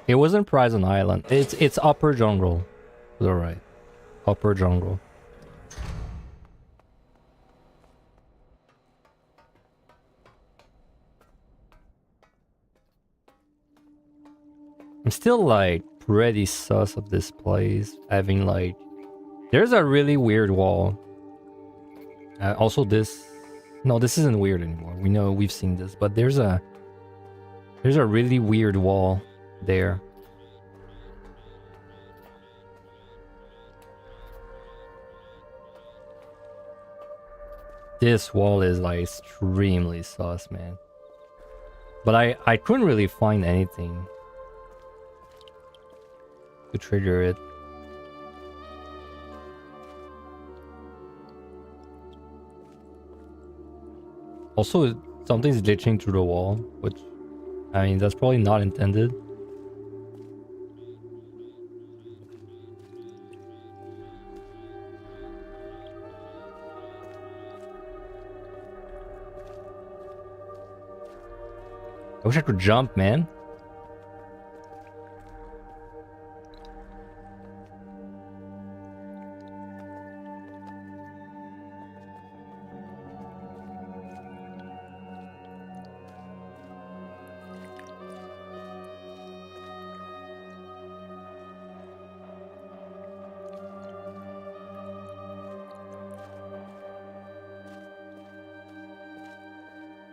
It wasn't Prison Island. It's Upper Jungle. To the right. Upper Jungle. I'm still like pretty sus of this place. Having like, there's a really weird wall. Also this, no, this isn't weird anymore. We know we've seen this, but there's a really weird wall there. This wall is like extremely sus, man. But I couldn't really find anything to trigger it. Also, something's glitching through the wall, which, I mean, that's probably not intended. I wish I could jump, man.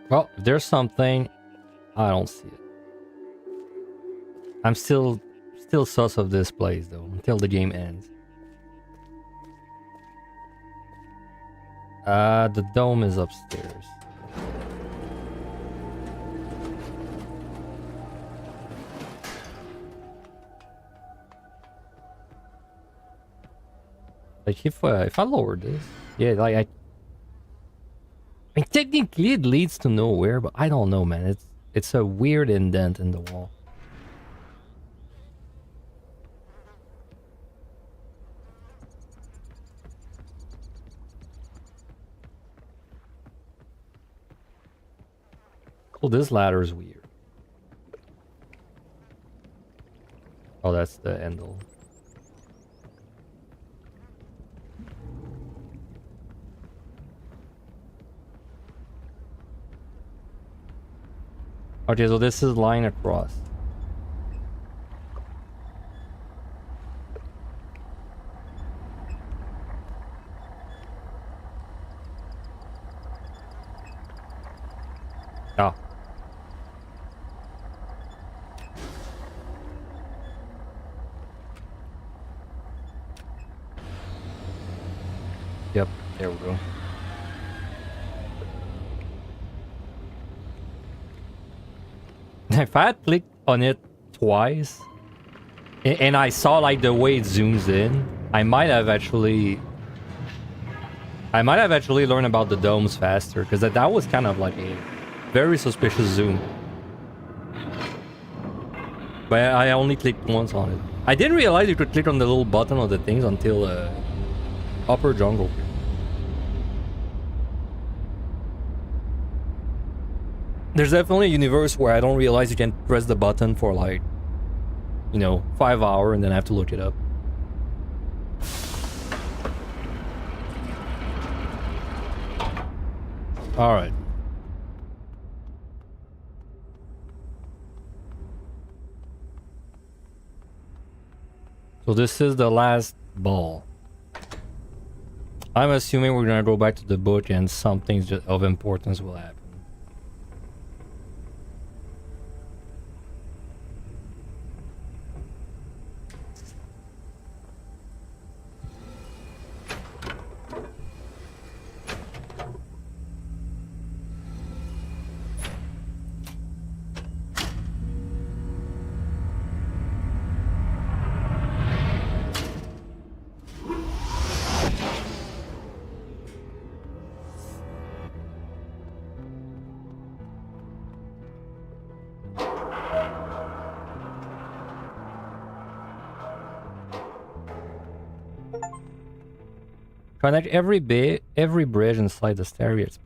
Well, if there's something, I don't see it. I'm still sus of this place though, until the game ends. The dome is upstairs. Like if I lower this, yeah, like I mean, technically it leads to nowhere, but I don't know, man. It's a weird indent in the wall. Oh, this ladder is weird. Oh, that's the endle. Okay, so this is line across. Ah. Yep, there we go. If I had clicked on it twice and I saw like the way it zooms in, I might have actually learned about the domes faster, because that was kind of like a very suspicious zoom. But I only clicked once on it. I didn't realize you could click on the little button on the things until Upper Jungle. There's definitely a universe where I don't realize you can press the button for like, you know, 5 hours and then I have to look it up. Alright. So this is the last ball. I'm assuming we're gonna go back to the book and something of importance will happen. Connect every bridge inside the stairways.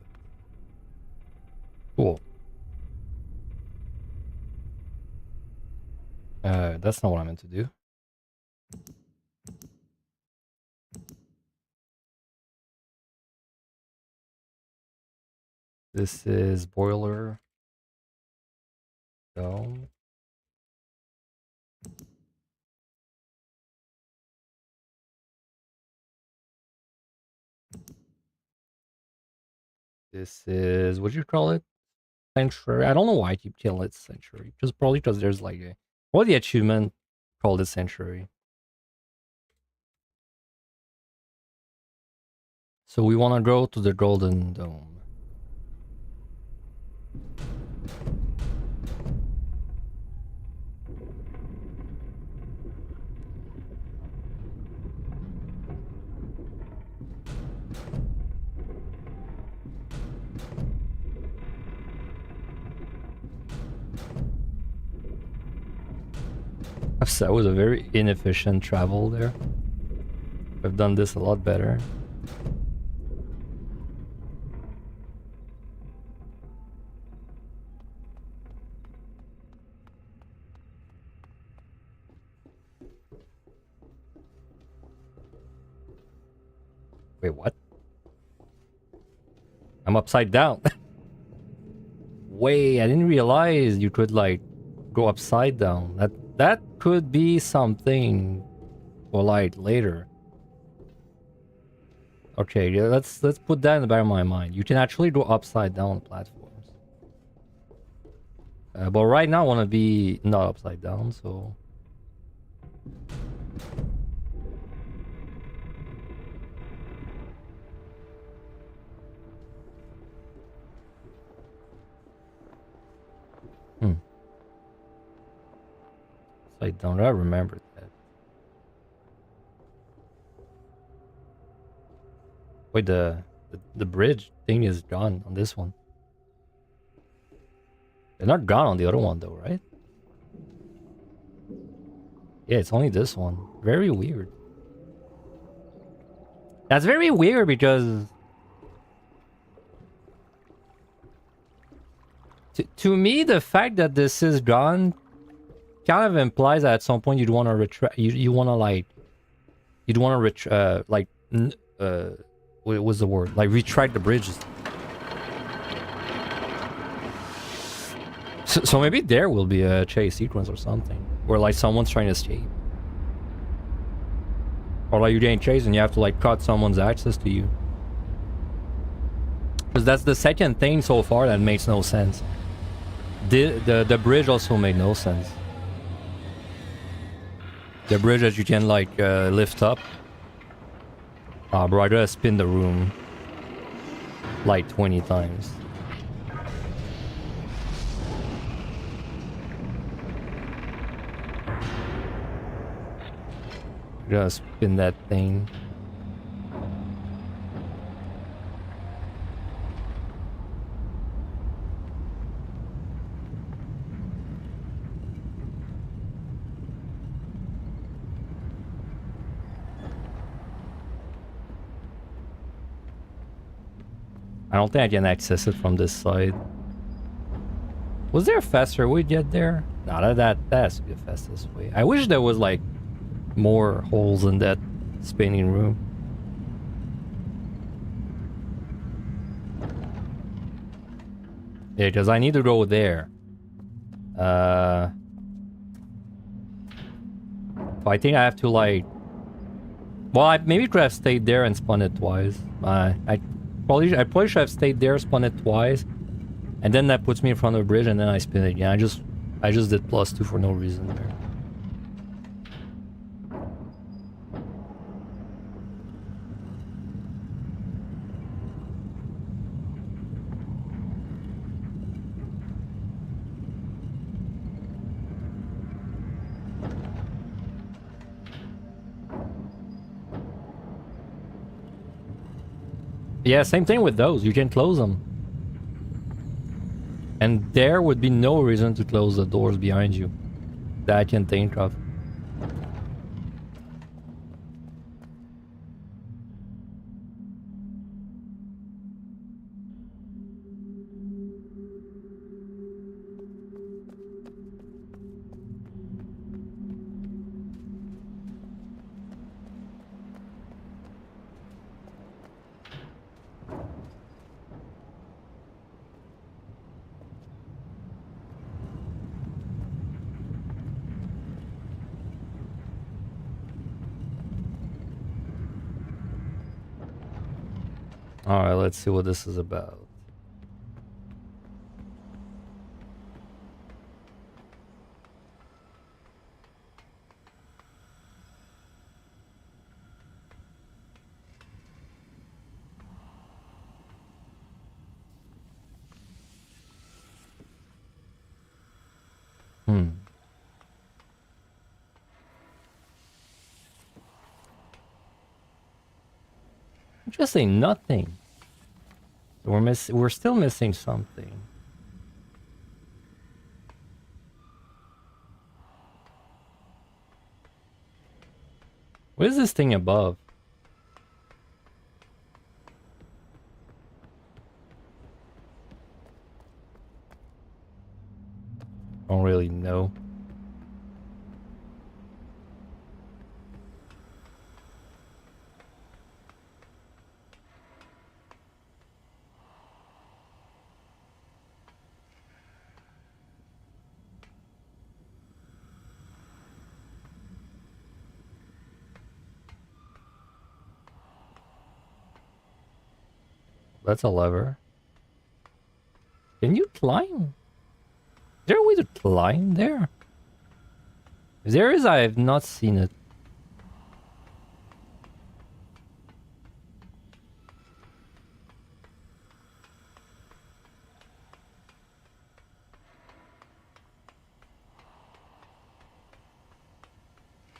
Cool. That's not what I meant to do. This is boiler. Dome. This is, what do you call it? Sanctuary. I don't know why I keep calling it sanctuary. Just probably because there's like a, what the achievement called it sanctuary. So we want to go to the golden dome. That was a very inefficient travel there. I've done this a lot better. Wait, what? I'm upside down. Wait, I didn't realize you could like go upside down. That could be something for like later. Okay, yeah, let's put that in the back of my mind. You can actually go upside down platforms. But right now I want to be not upside down, so upside down. I remember that. Wait, the bridge thing is gone on this one. They're not gone on the other one though, right? Yeah, it's only this one. Very weird. That's very weird because to me the fact that this is gone kind of implies that at some point you'd want to retract. You want to like you'd want to what was the word? Like retract the bridges. So maybe there will be a chase sequence or something where like someone's trying to escape, or like you're getting chased and you have to like cut someone's access to you. Because that's the second thing so far that makes no sense. The bridge also made no sense. The bridge that you can like lift up. Ah, bro, I gotta spin the room like 20 times. I gotta spin that thing. I don't think I can access it from this side. Was there a faster way to get there? No, that has to be the fastest way. I wish there was like more holes in that spinning room. Yeah, because I need to go there. So I think I have to like... Well, I maybe could have stayed there and spun it twice. I probably should have stayed there, spun it twice, and then that puts me in front of the bridge, and then I spin it again. I just did +2 for no reason there. Yeah, same thing with those. You can close them. And there would be no reason to close the doors behind you that I can think of. Alright, let's see what this is about. Interesting, nothing. We're still missing something. What is this thing above? Don't really know. That's a lever. Can you climb? Is there a way to climb there? If there is, I have not seen it.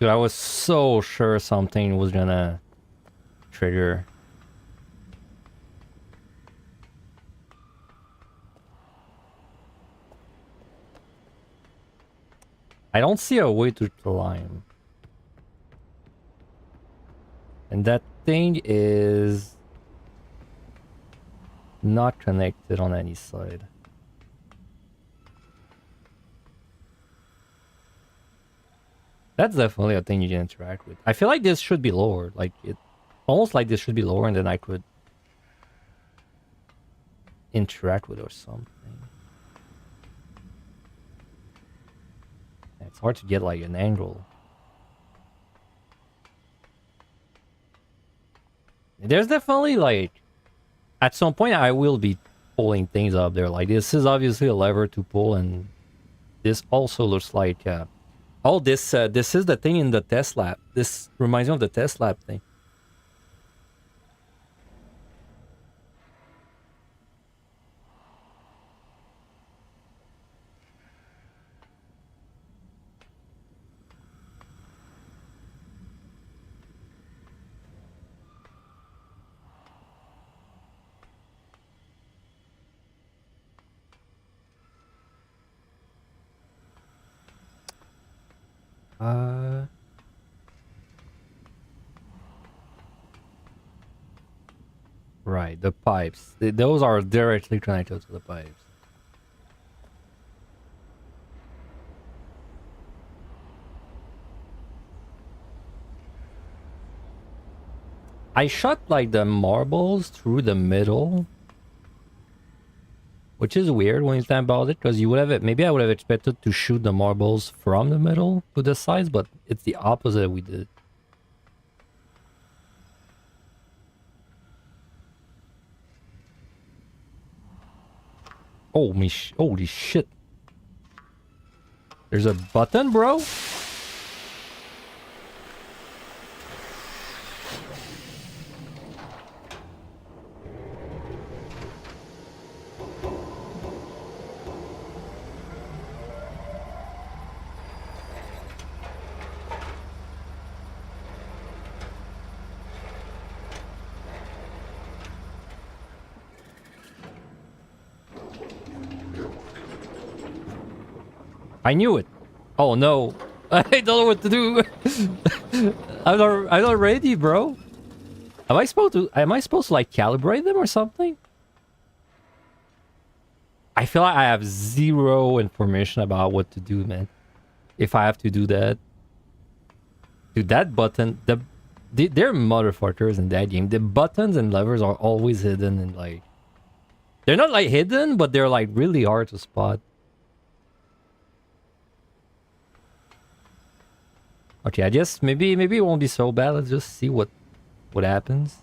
Dude, I was so sure something was gonna trigger. I don't see a way to climb. And that thing is not connected on any side. That's definitely a thing you can interact with. I feel like this should be lowered. Like, it almost like this should be lower, and then I could interact with it or something. It's hard to get like an angle. There's definitely like, at some point I will be pulling things up there. Like, this is obviously a lever to pull, and this also looks like oh, this is the thing in the test lab. This reminds me of the test lab thing. Right, the pipes. Those are directly connected to the pipes. I shot like the marbles through the middle. Which is weird when you think about it, because you would have maybe I would have expected to shoot the marbles from the middle to the sides, but it's the opposite we did. Holy shit. There's a button, bro? I knew it. Oh no. I don't know what to do. I'm not ready, bro. Am I supposed to like calibrate them or something? I feel like I have zero information about what to do, man. If I have to do that. Dude, that button, they're motherfuckers in that game. The buttons and levers are always hidden and like they're not like hidden, but they're like really hard to spot. Okay, I guess maybe it won't be so bad. Let's just see what happens.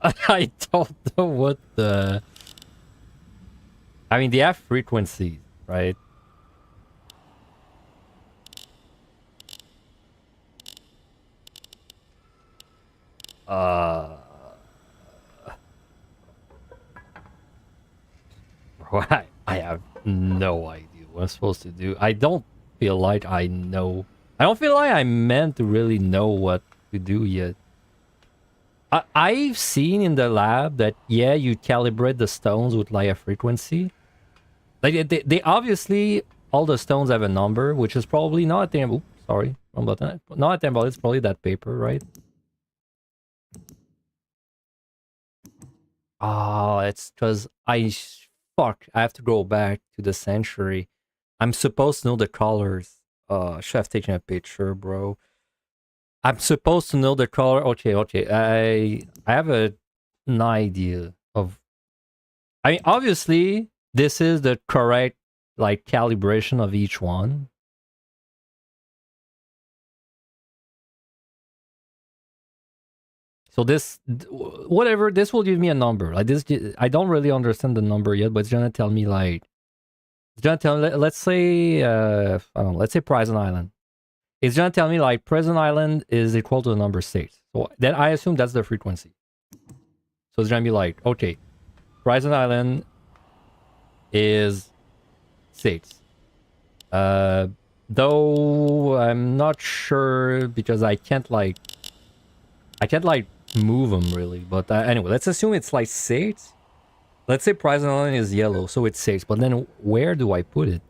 I don't know what the... I mean, they have frequencies, right? Bro, I have no idea what I'm supposed to do. I don't feel like I know. I don't feel like I'm meant to really know what to do yet. I've seen in the lab that, yeah, you calibrate the stones with like a frequency. Like, they obviously, all the stones have a number, which is probably not a thing. Oops, sorry, wrong button. Not a thing, but it's probably that paper, right? Ah, it's because fuck, I have to go back to the sanctuary. I'm supposed to know the colors. Should have taken a picture, bro. I'm supposed to know the color. Okay. I have an idea of... I mean, obviously, this is the correct, like, calibration of each one. So this, whatever, this will give me a number. Like this, I don't really understand the number yet, but it's gonna tell me like, it's gonna tell me, let's say, I don't know, let's say Prison Island. It's gonna tell me like Prison Island is equal to the number 6. So then I assume that's the frequency. So it's gonna be like, okay, Prison Island is 6. Though I'm not sure because I can't like move them really. But anyway, let's assume it's like 6. Let's say Prison Island is yellow, so it's 6. But then where do I put it?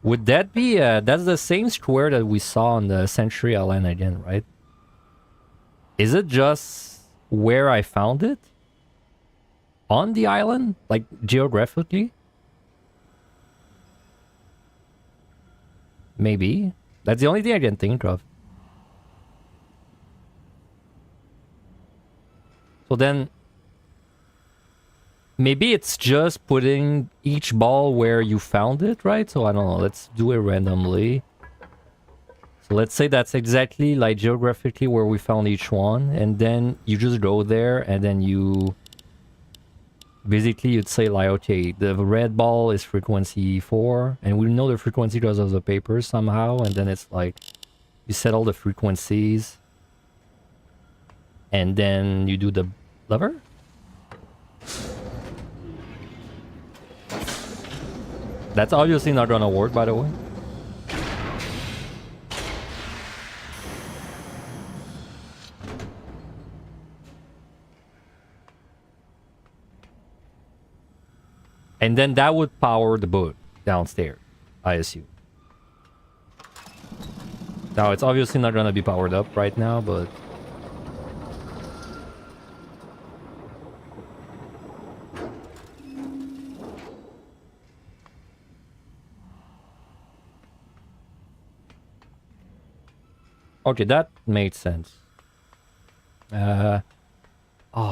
Would that be that's the same square that we saw on the Century Island again, right? Is it just where I found it? On the island? Like geographically? Maybe. That's the only thing I can think of. So then maybe it's just putting each ball where you found it, right? So I don't know, let's do it randomly. So let's say that's exactly like geographically where we found each one, and then you just go there and then you basically you'd say like, okay, the red ball is frequency 4, and we know the frequency because of the papers somehow, and then it's like you set all the frequencies and then you do the lever. That's obviously not gonna work, by the way. And then that would power the boat downstairs, I assume. Now, it's obviously not gonna be powered up right now, but... Okay, that made sense. Oh,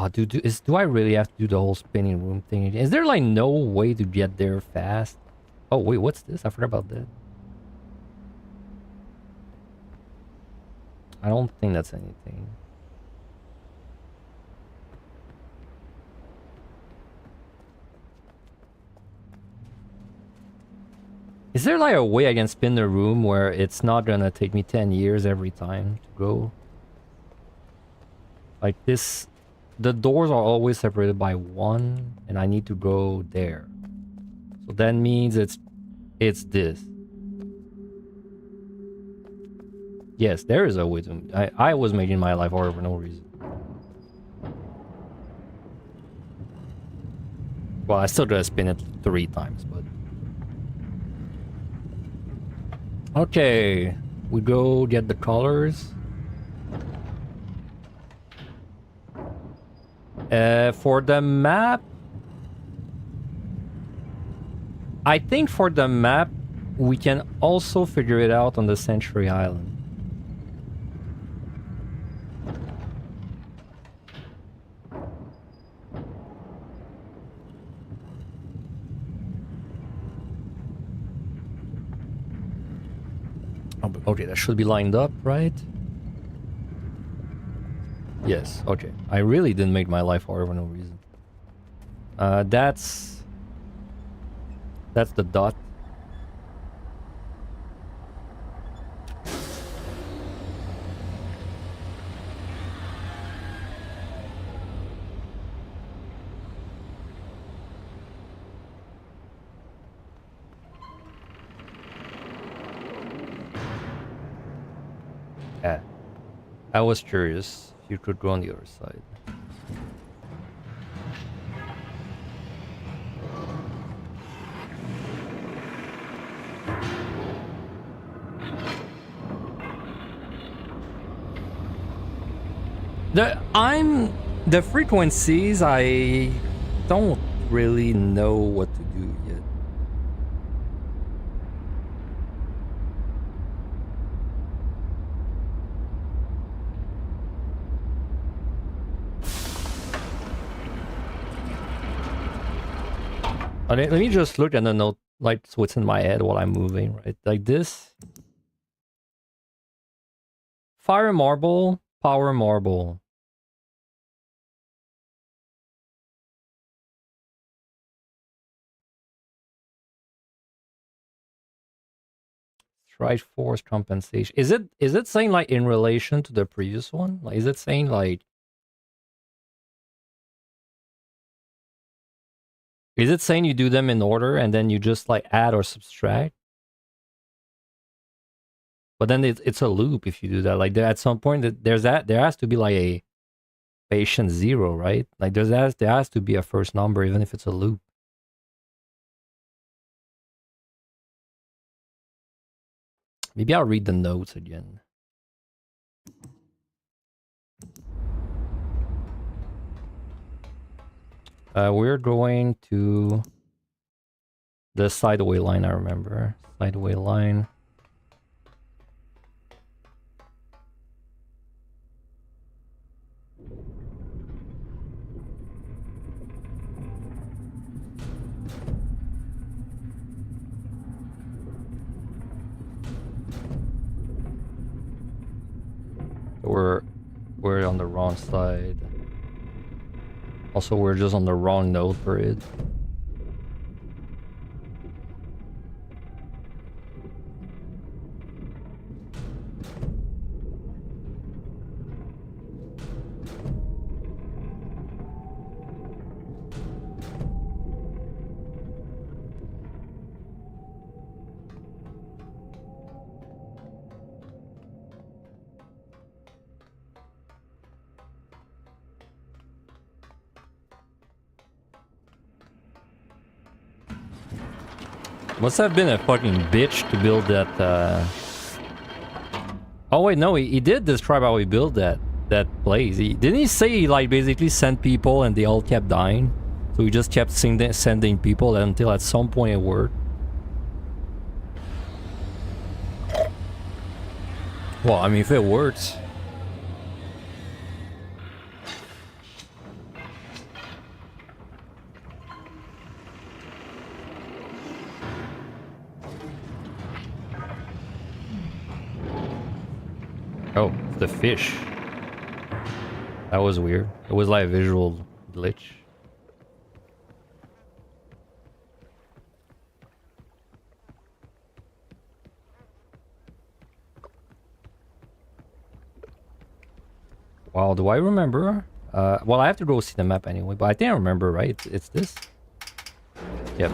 do I really have to do the whole spinning room thing again? Is there like no way to get there fast? Oh wait, what's this? I forgot about that. I don't think that's anything. Is there like a way I can spin the room where it's not gonna take me 10 years every time to go? Like this, the doors are always separated by 1 and I need to go there. So that means it's this. Yes, there is a way to... I was making my life harder for no reason. Well, I still gotta spin it 3 times, but... Okay, we go get the colors. For the map... I think for the map, we can also figure it out on the Century Island. Okay, that should be lined up, right? Yes, okay. I really didn't make my life hard for no reason. That's the dot. Yeah. I was curious if you could go on the other side. The frequencies, I don't really know what to do yet. Let me just look at the note, like what's in my head while I'm moving, right? Like this. Fire marble, power marble. Strike force compensation. Is it saying like in relation to the previous one? Like is it saying like... Is it saying you do them in order and then you just like add or subtract? But then it's a loop if you do that. Like at some point there has to be like a patient 0, right? Like there has to be a first number even if it's a loop. Maybe I'll read the notes again. We're going to the sideway line, I remember. Sideway line. We're on the wrong side. Also, we're just on the wrong node for it. Must have been a fucking bitch to build that, Oh wait, no, he did describe how he built that place. Didn't he say he like basically sent people and they all kept dying? So he just kept sending people until at some point it worked. Well, I mean, if it works. Oh, the fish. That was weird. It was like a visual glitch. Wow, do I remember? Well, I have to go see the map anyway, but I think I remember, right? It's this? Yep.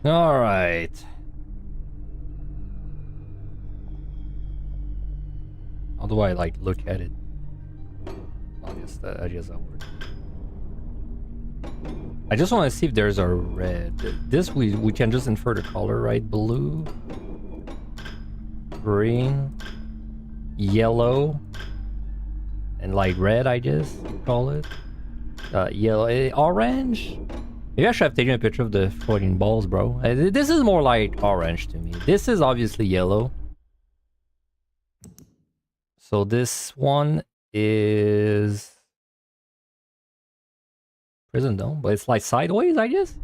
All right. How do I like look at it? I guess that works. I just want to see if there's a red. This we can just infer the color, right? Blue, green, yellow, and like red, I guess you call it. Yellow, orange. Maybe I should have taken a picture of the floating balls, bro. This is more like orange to me. This is obviously yellow. So this one is prison dome, but it's like sideways, I guess.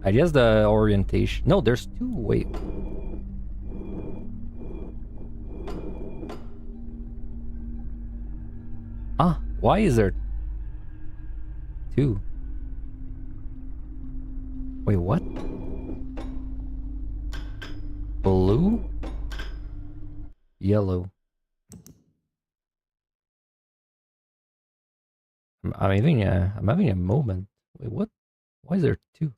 I guess the orientation. No, there's two. Wait. Ah, why is there two? Wait, what? Blue? Yellow. I'm having a moment. Wait, what? Why is there two?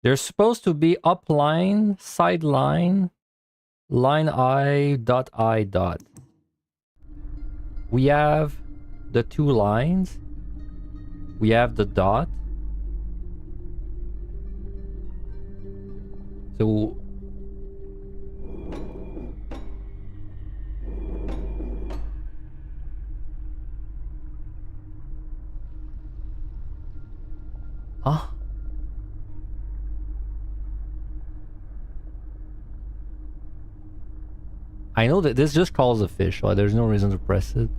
There's supposed to be upline, sideline, line I dot I dot. We have the two lines. We have the dot. So huh? I know that this just calls a fish, so there's no reason to press it.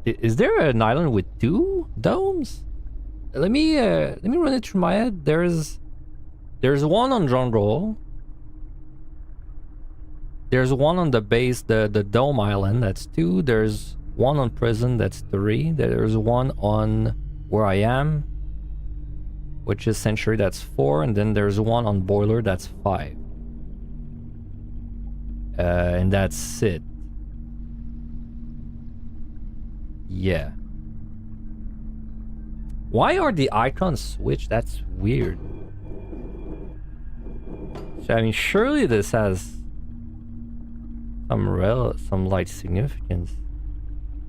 Is there an island with two domes? Let me run it through my head. There's one on Jungle. There's one on the base, the dome island. That's two. There's one on prison. That's three. There's one on where I am, which is Century. That's four. And then there's one on Boiler. That's five. And that's it. Yeah. Why are the icons switched? That's weird. So, I mean, surely this has some like significance.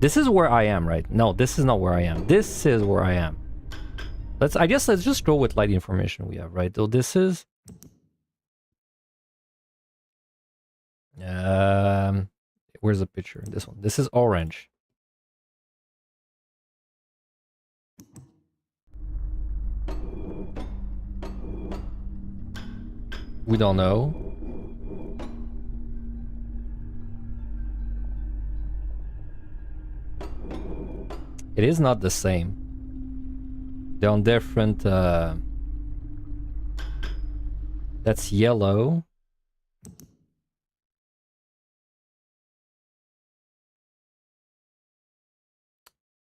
This is where I am, right? No, this is not where I am. This is where I am. I guess let's just go with light information we have, right? So this is where's the picture? This one. This is orange. We don't know. It is not the same. They're on different that's yellow.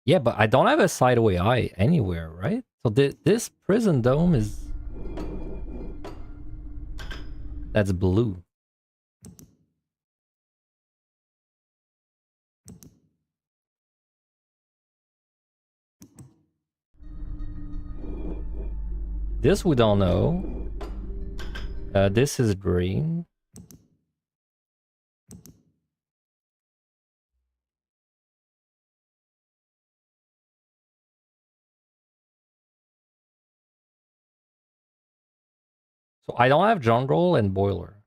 Yeah, but I don't have a sideway eye anywhere, right? So this prison dome is... That's blue. This we don't know. This is green. So I don't have jungle and boiler.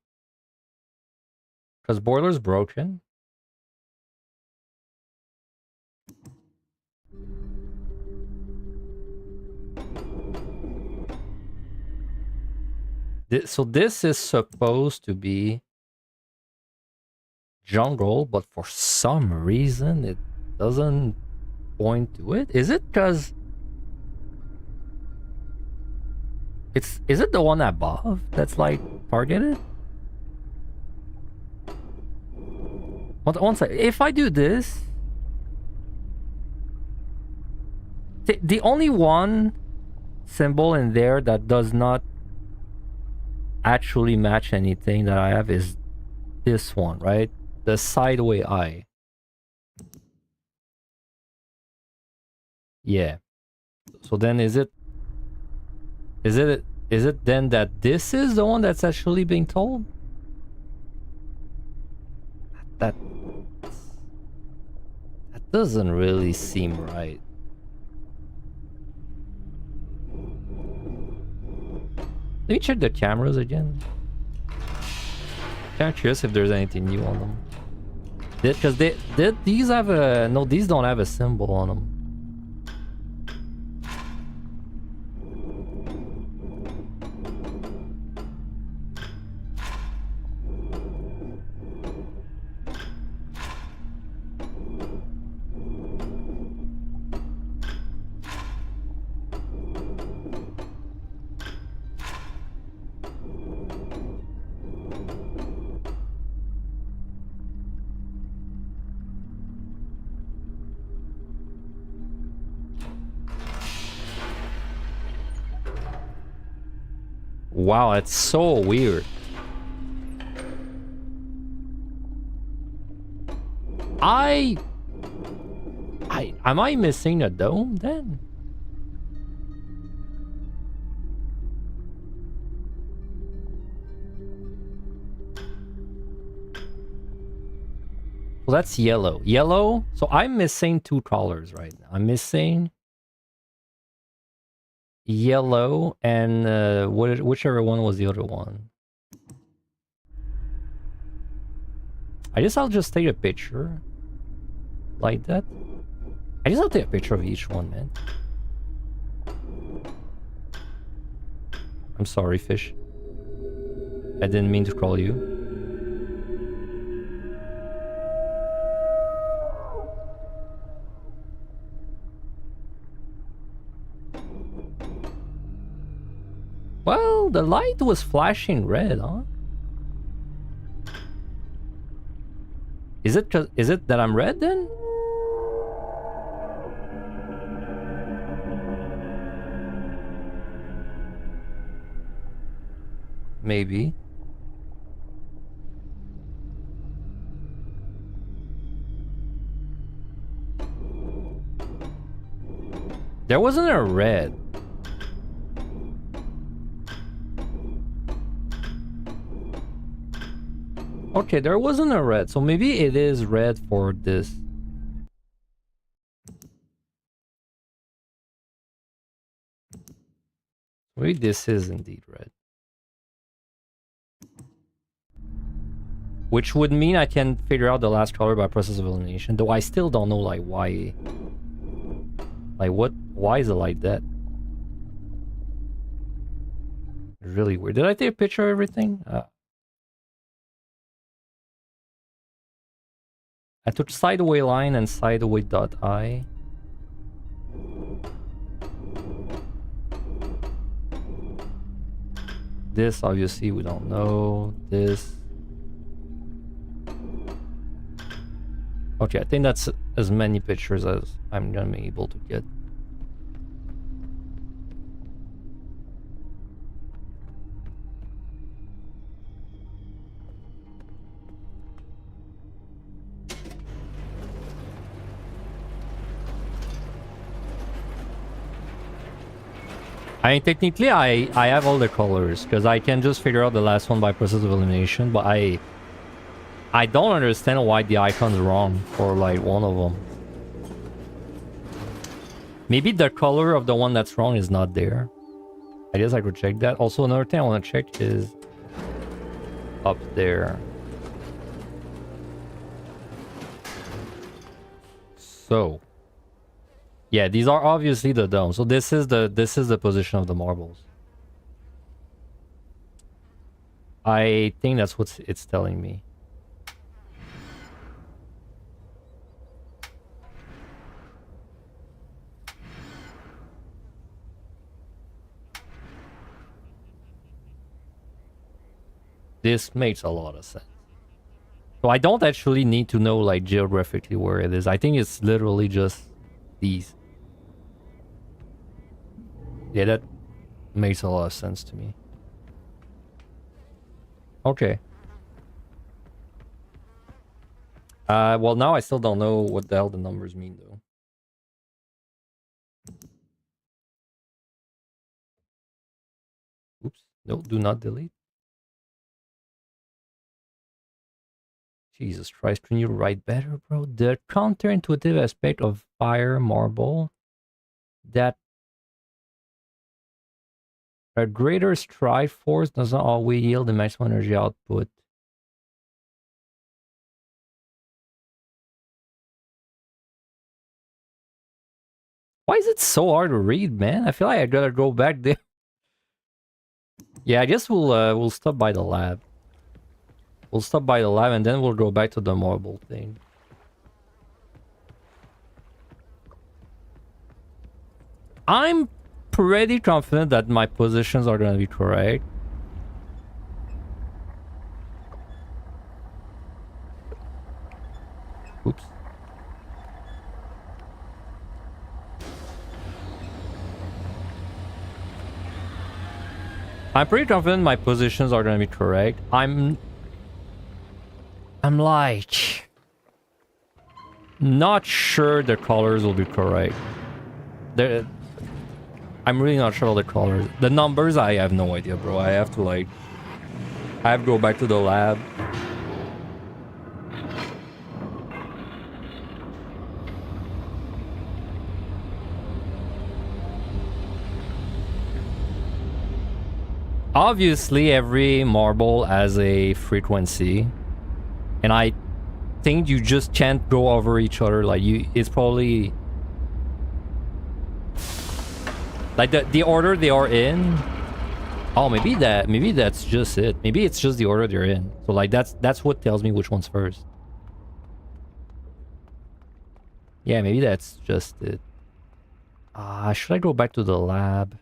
Because boiler's broken. So this is supposed to be jungle, but for some reason it doesn't point to it. Is it because is it the one above that's like targeted? One second. If I do this, the only one symbol in there that does not actually match anything that I have is this one, right? The sideway eye. Yeah. So then is it then that this is the one that's actually being told? That doesn't really seem right. Let me check the cameras again. Kind of curious if there's anything new on them. Because these have a no, these don't have a symbol on them. Wow, that's so weird. Am I missing a dome then? Well, that's yellow. Yellow. So I'm missing two colors right now. I'm missing yellow and whichever one was the other one. I guess I'll just take a picture like that. I guess I'll take a picture of each one, man. I'm sorry, fish. I didn't mean to call you. Well, the light was flashing red, huh? Is it that I'm red then? Maybe. There wasn't a red. Okay, there wasn't a red, so maybe it is red for this. Maybe this is indeed red. Which would mean I can figure out the last color by process of elimination, though I still don't know like why. Like why is it like that? Really weird. Did I take a picture of everything? I took sideway line and sideway dot I. This obviously we don't know. This. Okay, I think that's as many pictures as I'm gonna be able to get. I mean, technically, I have all the colors because I can just figure out the last one by process of elimination, but I don't understand why the icon's wrong for like one of them. Maybe the color of the one that's wrong is not there. I guess I could check that. Also, another thing I want to check is up there. So, yeah, these are obviously the domes. So this is the position of the marbles. I think that's what it's telling me. This makes a lot of sense. So I don't actually need to know like geographically where it is. I think it's literally just these. Yeah, that makes a lot of sense to me. Okay. Well, now I still don't know what the hell the numbers mean though. Oops. No, do not delete. Jesus Christ, can you write better, bro? The counterintuitive aspect of fire marble that a greater strike force does not always yield the maximum energy output. Why is it so hard to read, man? I feel like I gotta go back there. Yeah, I guess we'll stop by the lab. We'll stop by the lab and then we'll go back to the marble thing. I'm pretty confident that my positions are gonna be correct. Oops. I'm pretty confident my positions are gonna be correct. I'm like not sure the colors will be correct. I'm really not sure all the colors. The numbers, I have no idea, bro. I have to go back to the lab. Obviously, every marble has a frequency, and I think you just can't go over each other. Like it's probably like the order they are in. Oh, maybe that's just it. Maybe it's just the order they're in. So like that's what tells me which one's first. Yeah, maybe that's just it. Should I go back to the lab?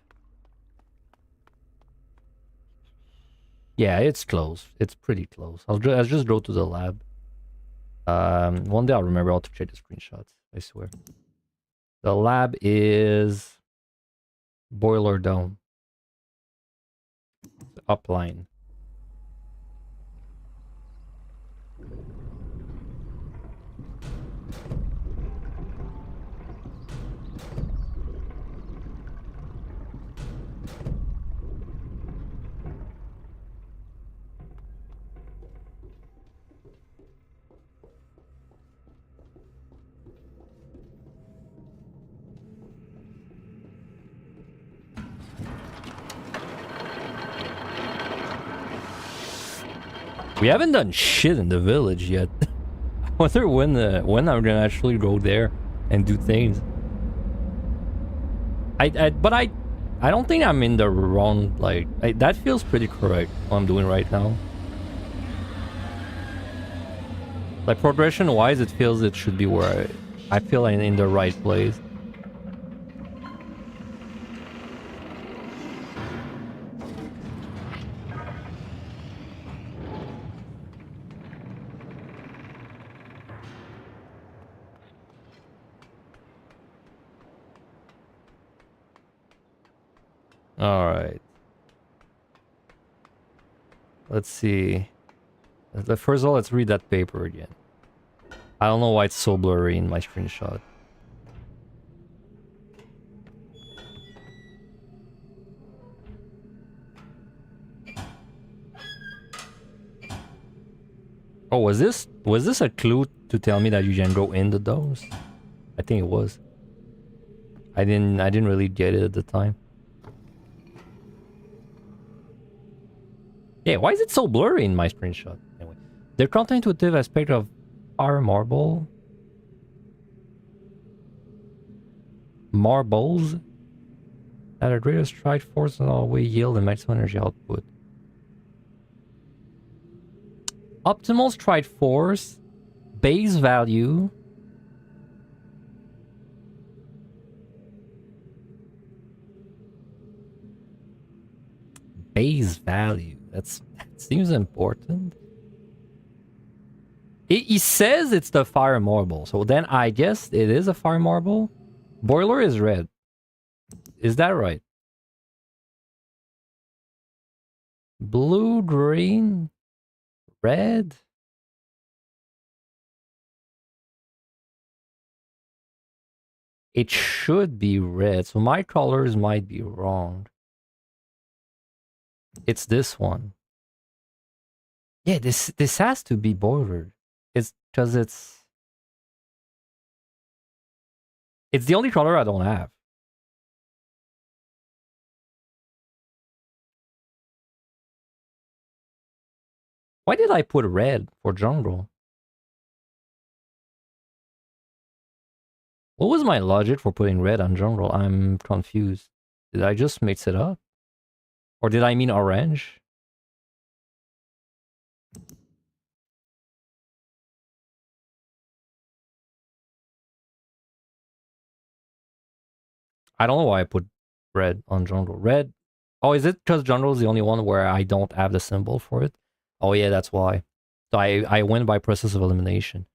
Yeah, it's close. It's pretty close. I'll just go to the lab. One day I'll remember how to check the screenshots. I swear. The lab is Boiler Dome. Upline. We haven't done shit in the village yet. I wonder when I'm gonna actually go there and do things. But I don't think I'm in the wrong, like, that feels pretty correct what I'm doing right now. Like, progression wise, it feels it should be where I feel I'm in the right place. All right. Let's see. First of all, let's read that paper again. I don't know why it's so blurry in my screenshot. Oh, was this a clue to tell me that you can go in the domes? I think it was. I didn't really get it at the time. Yeah, why is it so blurry in my screenshot? Anyway, the counterintuitive aspect of our marbles at a greater strike force and always yield the maximum energy output. Optimal strike force, base value. Base value. That seems important. It says it's the fire marble, so then I guess it is a fire marble. Boiler is red. Is that right? Blue, green, red. It should be red, so my colors might be wrong. It's this one. Yeah, this has to be boiler. It's because it's the only color I don't have. Why did I put red for jungle? What was my logic for putting red on jungle? I'm confused. Did I just mix it up? Or did I mean orange? I don't know why I put red on jungle. Red. Oh, is it because jungle is the only one where I don't have the symbol for it? Oh yeah, that's why. So I went by process of elimination.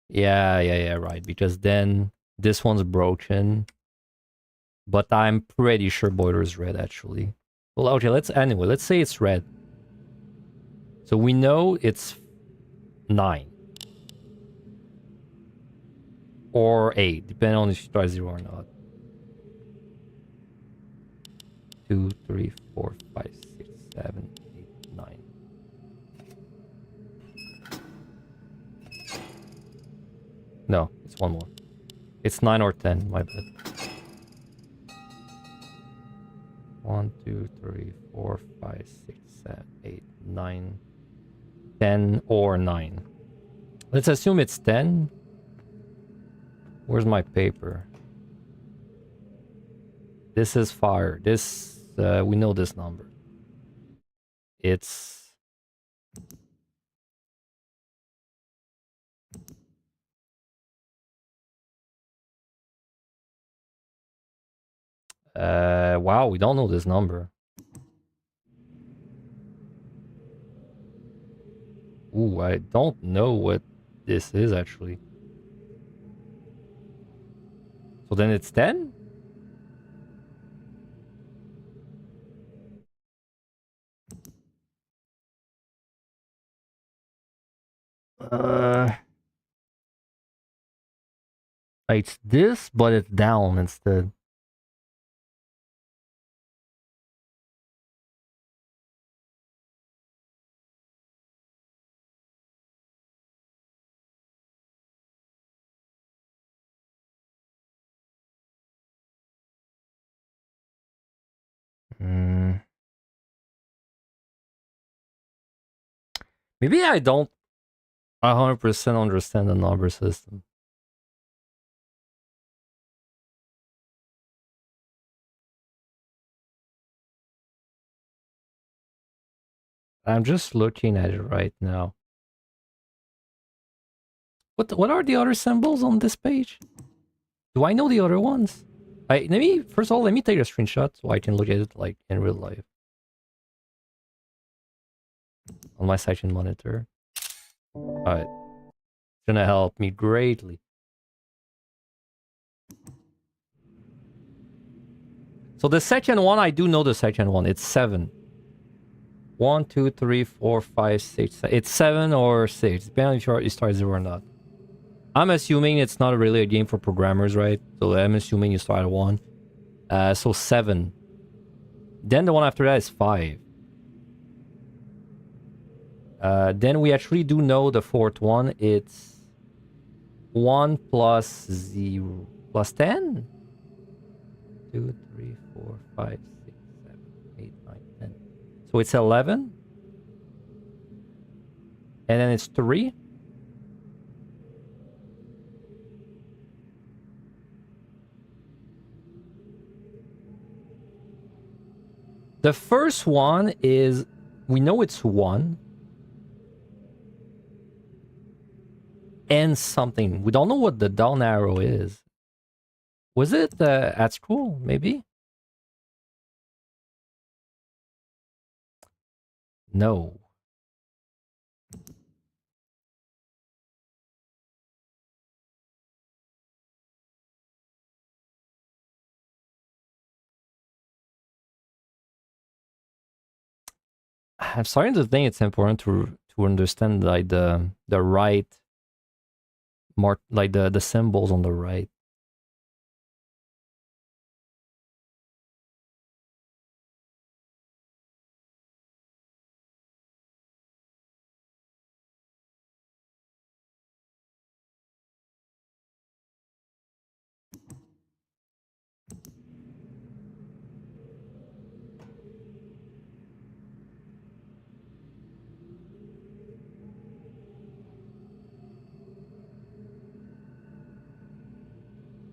Yeah, right. Because then this one's broken. But I'm pretty sure boiler is red actually. Well, okay, let's say it's red. So we know it's 9. Or 8, depending on if you try 0 or not. 2, 3, 4, 5, 6, 7, 8, 9. No, it's one more. It's 9 or 10, my bad. 1, 2, 3, 4, 5, 6, 7, 8, 9. 10 or 9. Let's assume it's 10. Where's my paper? This is fire. This, we know this number. It's... wow, we don't know this number. Ooh, I don't know what this is actually. So then it's 10? It's this, but it's down instead. Maybe I don't 100% understand the number system. I'm just looking at it right now. What are the other symbols on this page? Do I know the other ones? First of all, let me take a screenshot so I can look at it like in real life. On my section monitor. Alright. It's gonna help me greatly. So the second one, I do know the second one. It's 7. 1, 2, 3, 4, 5, 6. It's 7 or 6, depending on if you start 0 or not. I'm assuming it's not really a game for programmers, right? So I'm assuming you start at 1. So 7. Then the one after that is 5. Then we actually do know the fourth one. It's 1 plus 0 plus 10. 2, 3, 4, 5, 6, 7, 8, 9, 10. So it's 11. And then it's 3. The first one is, we know it's 1. And something. We don't know what the down arrow is. Was it at school, maybe? No. I'm starting to think it's important to understand like the right mark, like the symbols on the right.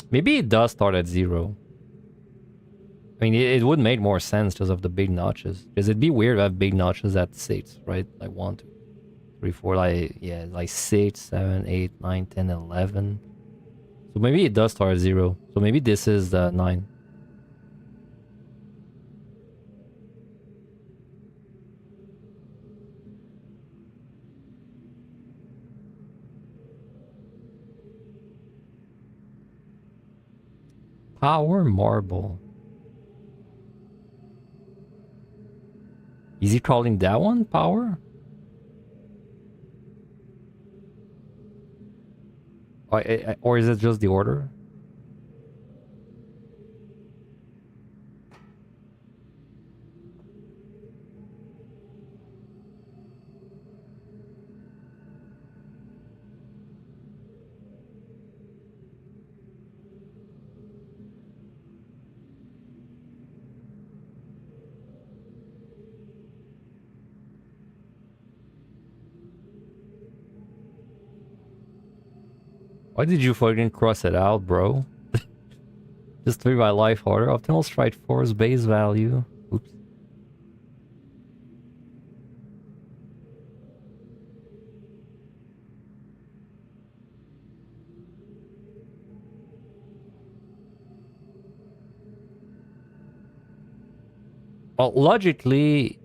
Maybe it does start at 0. I mean, it would make more sense because of the big notches. Because it'd be weird to have big notches at 6, right? Like 1, 2, 3, 4, like, yeah, like 6, 7, 8, 9, 10, 11. So maybe it does start at 0. So maybe this is the 9. Power marble. Is he calling that one power? Or is it just the order? Why did you fucking cross it out, bro? Just to make my life harder. Optimal strike force base value. Oops. Well, logically,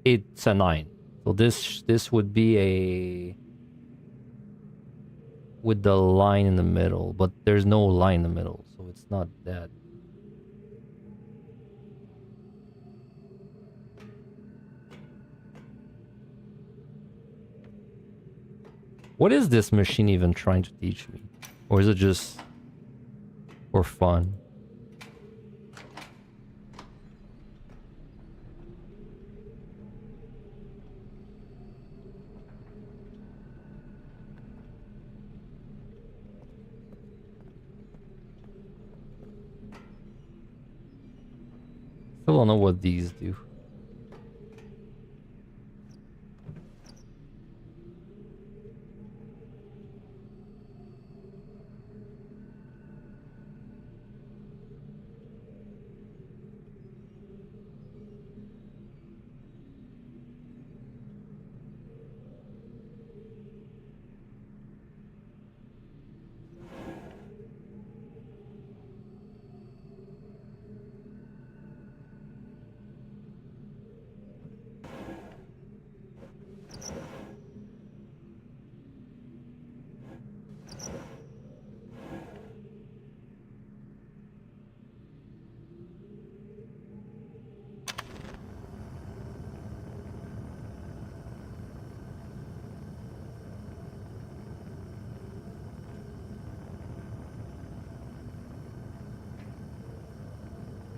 it's a 9. So this would be a with the line in the middle, but there's no line in the middle, so it's not that. What is this machine even trying to teach me? Or is it just for fun? Still don't know what these do.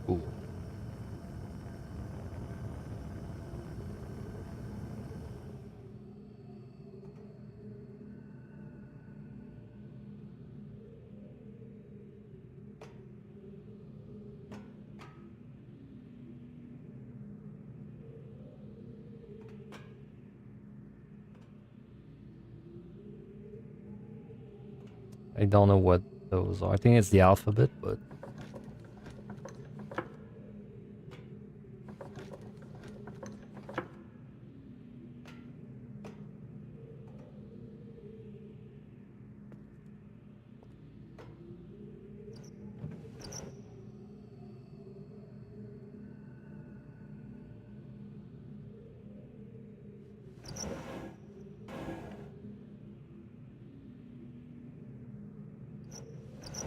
Cool. I don't know what those are. I think it's the alphabet, but...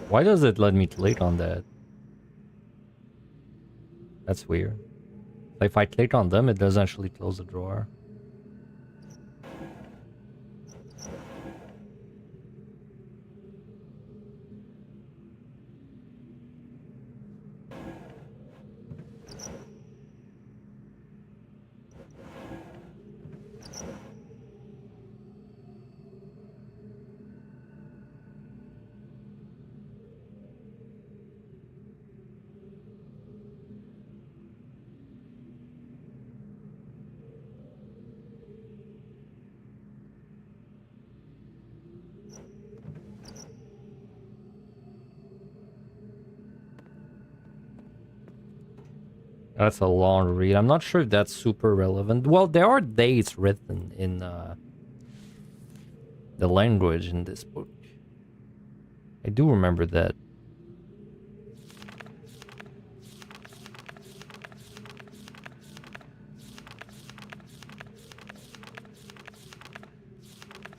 Why does it let me click on that? That's weird. If I click on them, it does actually close the drawer. That's a long read. I'm not sure if that's super relevant. Well, there are dates written in the language in this book. I do remember that.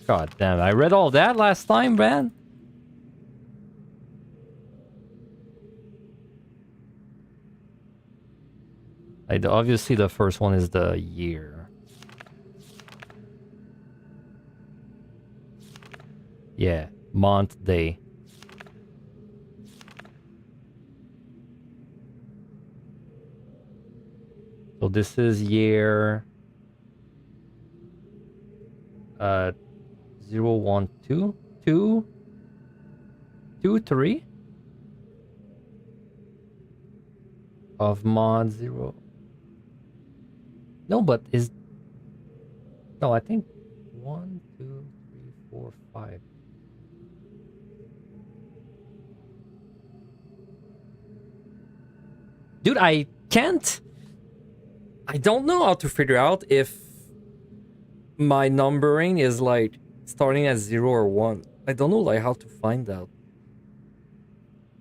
God damn, I read all that last time, man. Obviously, the first one is the year. Yeah, month, day. So this is year 0, 1, 2, 2, 2, 3 of mod 0. No, but is... No, I think 1, 2, 3, 4, 5. Dude, I can't... I don't know how to figure out if my numbering is like starting at 0 or 1. I don't know like how to find out.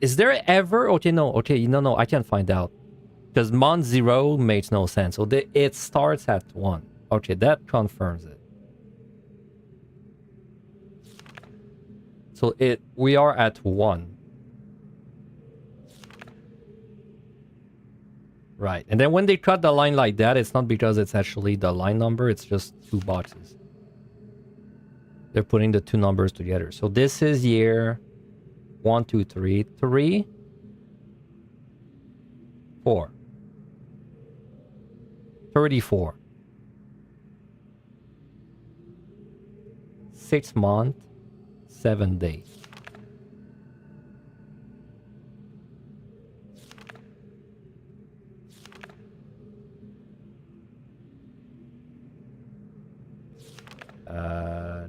Is there ever... Okay, no, I can't find out. Because month 0 makes no sense. So it starts at 1. Okay, that confirms it. So we are at 1. Right. And then when they cut the line like that, it's not because it's actually the line number, it's just 2 boxes. They're putting the 2 numbers together. So this is year 1, 2, 3, 3, 4. 34. 6 months, 7 days.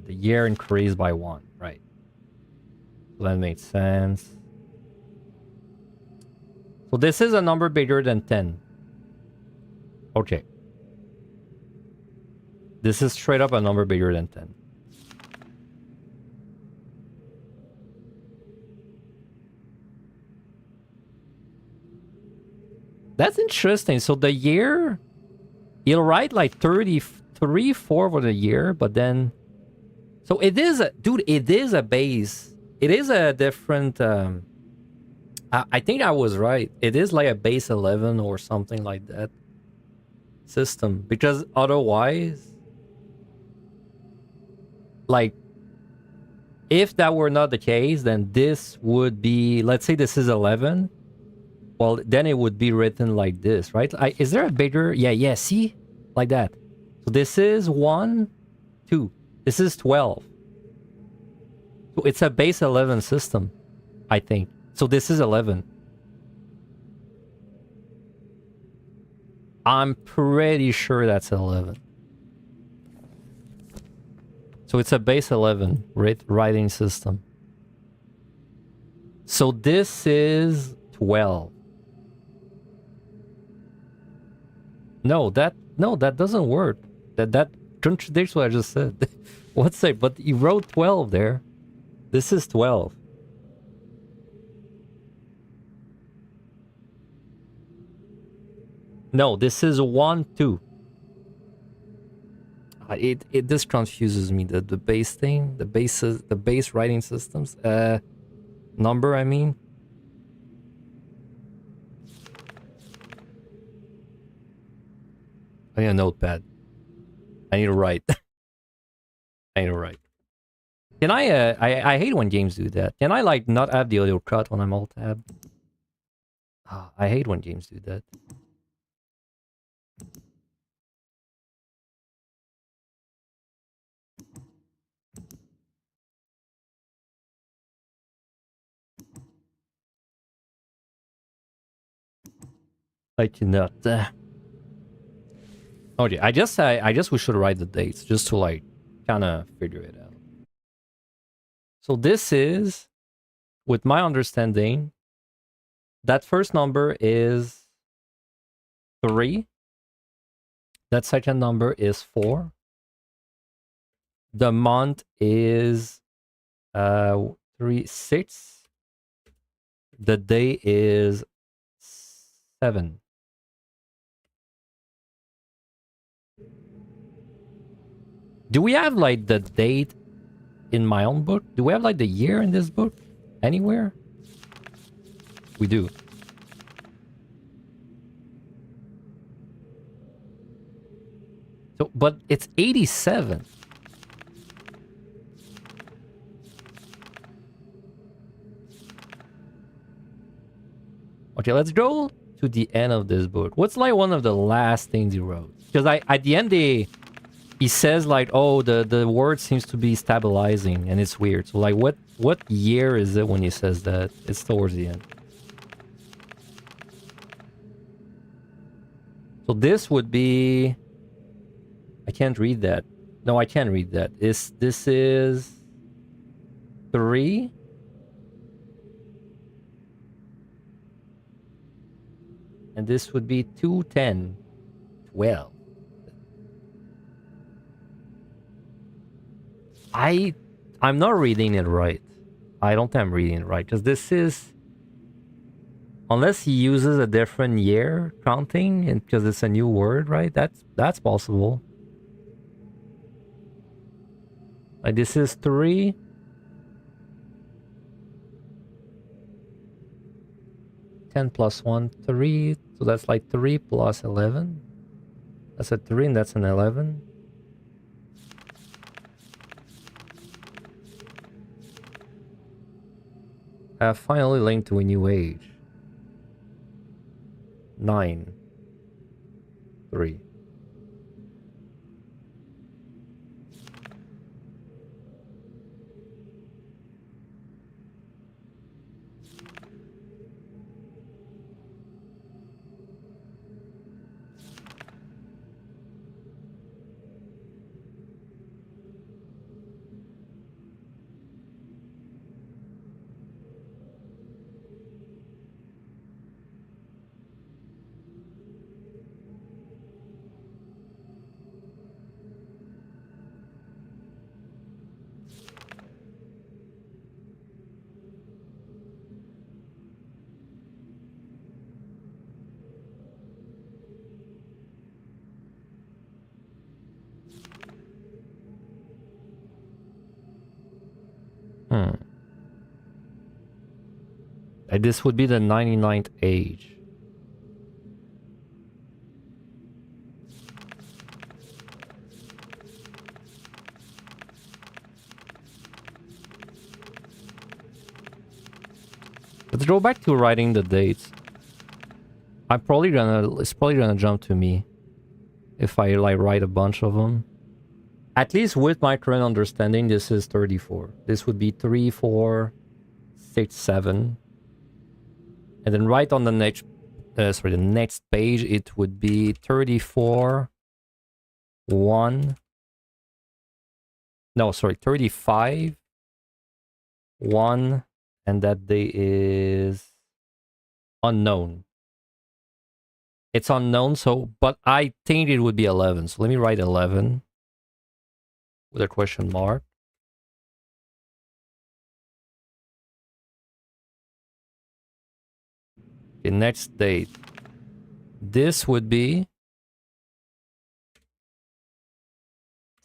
The year increased by 1, right? So that makes sense. So this is a number bigger than 10. Okay. This is straight up a number bigger than 10. That's interesting. So the year, you'll write like 33, 4 for the year, but then... So it is a... Dude, it is a base. It is a different... I think I was right. It is like a base 11 or something like that system. Because otherwise... Like, if that were not the case, then this would be... Let's say this is 11. Well, then it would be written like this, right? Is there a bigger... Yeah, see? Like that. So this is 1, 2. This is 12. So it's a base 11 system, I think. So this is 11. I'm pretty sure that's 11. So it's a base 11 writing system. So this is 12. No, that doesn't work. That contradicts what I just said. What's it? But you wrote 12 there. This is 12. No, this is 1, 2. It this confuses me. The base thing, the base writing systems. Number, I mean. I need a notepad. I need to write. I need to write. Can I hate when games do that. Can I like not have the audio cut when I'm alt tab? I hate when games do that. I cannot. Okay, I guess we should write the dates just to like kind of figure it out. So this is, with my understanding, that first number is 3. That second number is 4. The month is 3, 6. The day is 7. Do we have like the date in my own book? Do we have like the year in this book anywhere? We do. So, but it's 87. Okay, let's go to the end of this book. What's like one of the last things he wrote? Because at the end he says like, oh, the word seems to be stabilizing and it's weird. So like what year is it when he says that? It's towards the end. So this would be, I can't read that. No, I can't read that. This is 3. And this would be 2, 10, 12. I'm not reading it right. I don't think I'm reading it right. Because this is, unless he uses a different year counting, and because it's a new word, right? That's possible. Like this is 3. Ten plus 1, 3. So that's like 3 plus 11. That's a 3 and that's an 11. I have finally linked to a new age. 9. 3. This would be the 99th age. Let's go back to writing the dates. It's probably gonna jump to me if I like write a bunch of them. At least with my current understanding, this is 34. This would be 3, 4, 6, 7. And then right on the next, the next page, it would be 34, 1. No, sorry, 35, 1, and that day is unknown. It's unknown, so but I think it would be 11. So let me write 11 with a question mark. The next date. This would be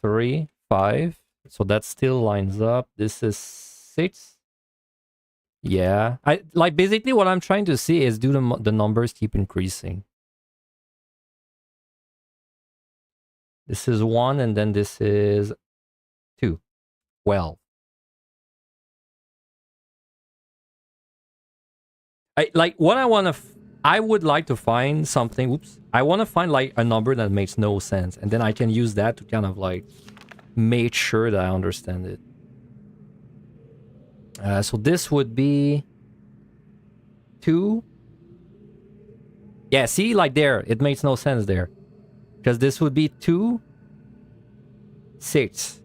3, 5. So that still lines up. This is 6. Yeah. I like basically what I'm trying to see is do the numbers keep increasing. This is 1 and then this is 2. 12. I like what I would like to find something. Oops. I want to find like a number that makes no sense, and then I can use that to kind of like make sure that I understand it. So this would be 2. Yeah, see, like there, it makes no sense there, because this would be 2, 6.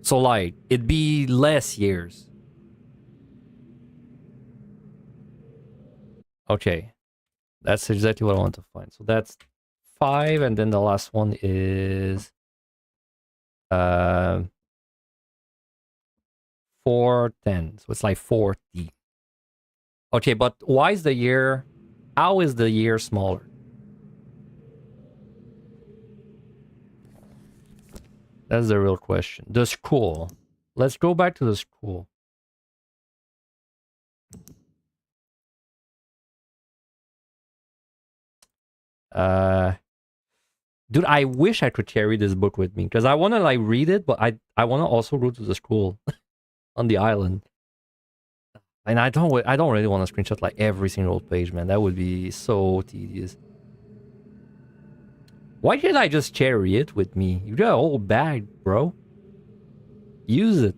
So like it'd be less years. Okay, that's exactly what I want to find. So that's 5, and then the last one is 410. So it's like 40. Okay, but why is the year? How is the year smaller? That's the real question. The school. Let's go back to the school. Dude, I wish I could carry this book with me because I want to like read it, but I want to also go to the school on the island. And I don't really want to screenshot like every single page, man. That would be so tedious. Why did I just carry it with me? You got a whole bag, bro. Use it.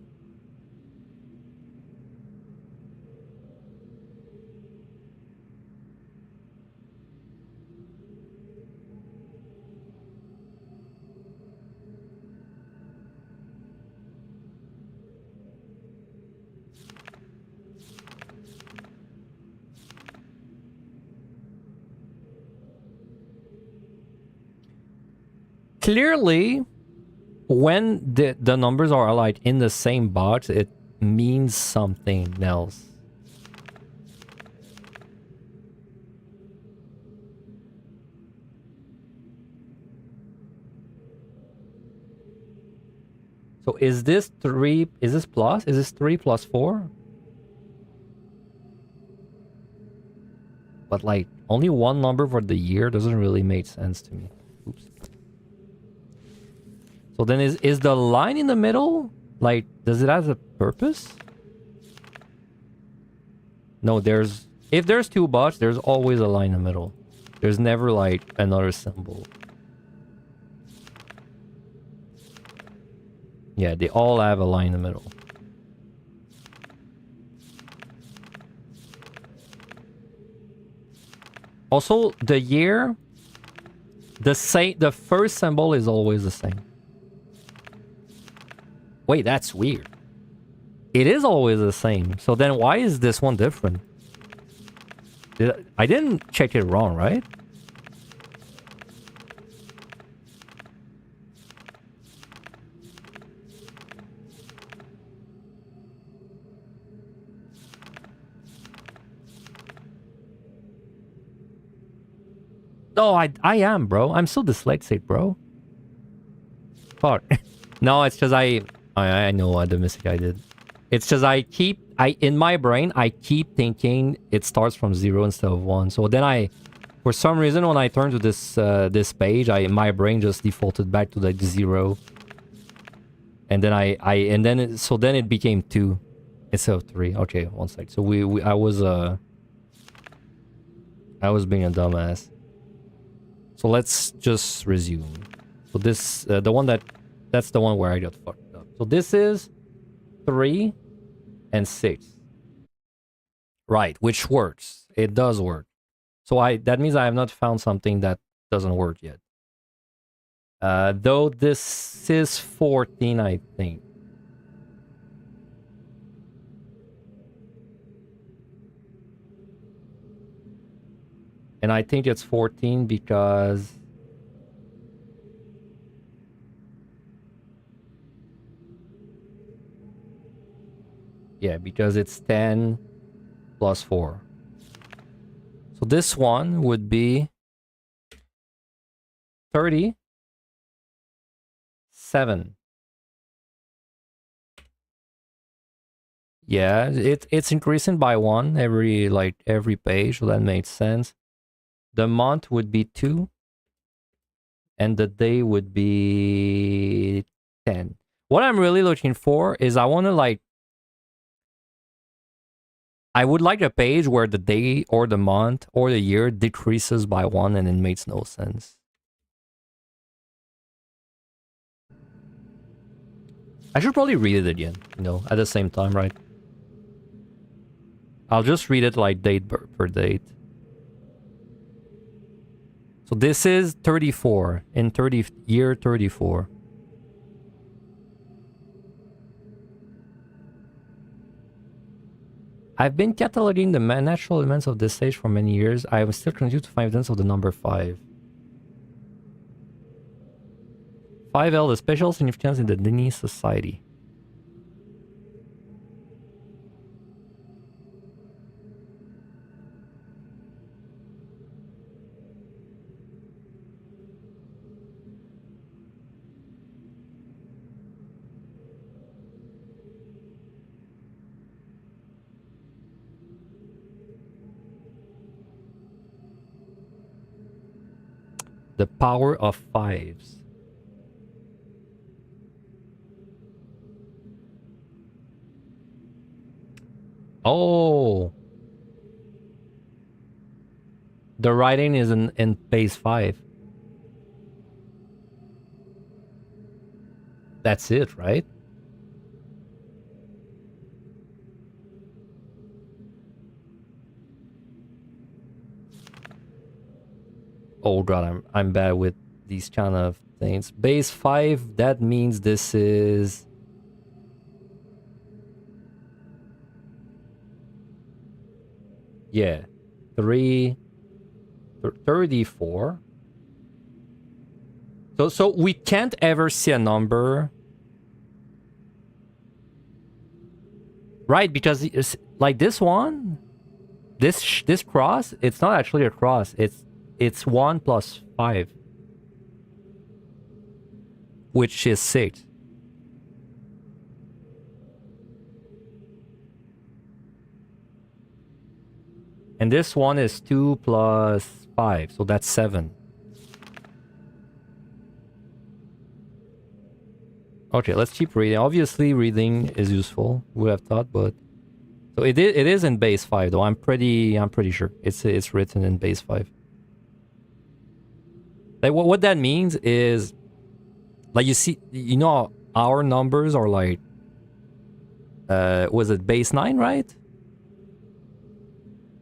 Clearly, when the numbers are like in the same box, it means something else. So is this 3? Is this plus? Is this 3 plus 4? But like only one number for the year doesn't really make sense to me. Oops. So then is the line in the middle, like, does it have a purpose? No, if there's 2 bots, there's always a line in the middle. There's never like another symbol. Yeah, they all have a line in the middle. Also, the year, the first symbol is always the same. Wait, that's weird. It is always the same. So then why is this one different? I didn't check it wrong, right? Oh, I am, bro. I'm so dyslexic, bro. Fuck. No, it's because I know what the mistake I did. It's just in my brain I keep thinking it starts from 0 instead of 1. So then for some reason when I turn to this page, my brain just defaulted back to like 0. And then then it became 2 instead of 3. Okay, one sec. So I was being a dumbass. So let's just resume. So this that's the one where I got fucked up. So this is 3 and 6. Right, which works. It does work. So that means I have not found something that doesn't work yet. Though this is 14, I think. And I think it's 14 because... Yeah, because it's 10 plus 4. So this one would be 37. Yeah, it's increasing by 1 every page, so that makes sense. The month would be 2, and the day would be 10. What I'm really looking for is I want to I would like a page where the day or the month or the year decreases by 1 and it makes no sense. I should probably read it again, at the same time, right? I'll just read it like date per date. So this is 34 in year 34. I've been cataloging the natural elements of this stage for many years. I am still continuing to find evidence of the number 5. 5 held a special significance in the Dini society. The power of 5s. Oh. The writing is in base 5. That's it, right? Oh god, I'm bad with these kind of things. Base 5, that means this is... Yeah. 34. So we can't ever see a number. Right, because it's like this one, this cross, it's not actually a cross. It's 1 plus 5, which is 6. And this one is 2 plus 5, so that's 7. Okay, let's keep reading. Obviously, reading is useful. Would have thought, but so it is in base 5 though. I'm pretty sure it's written in base 5. Like what that means is, like you see, our numbers are like, was it base 9, right?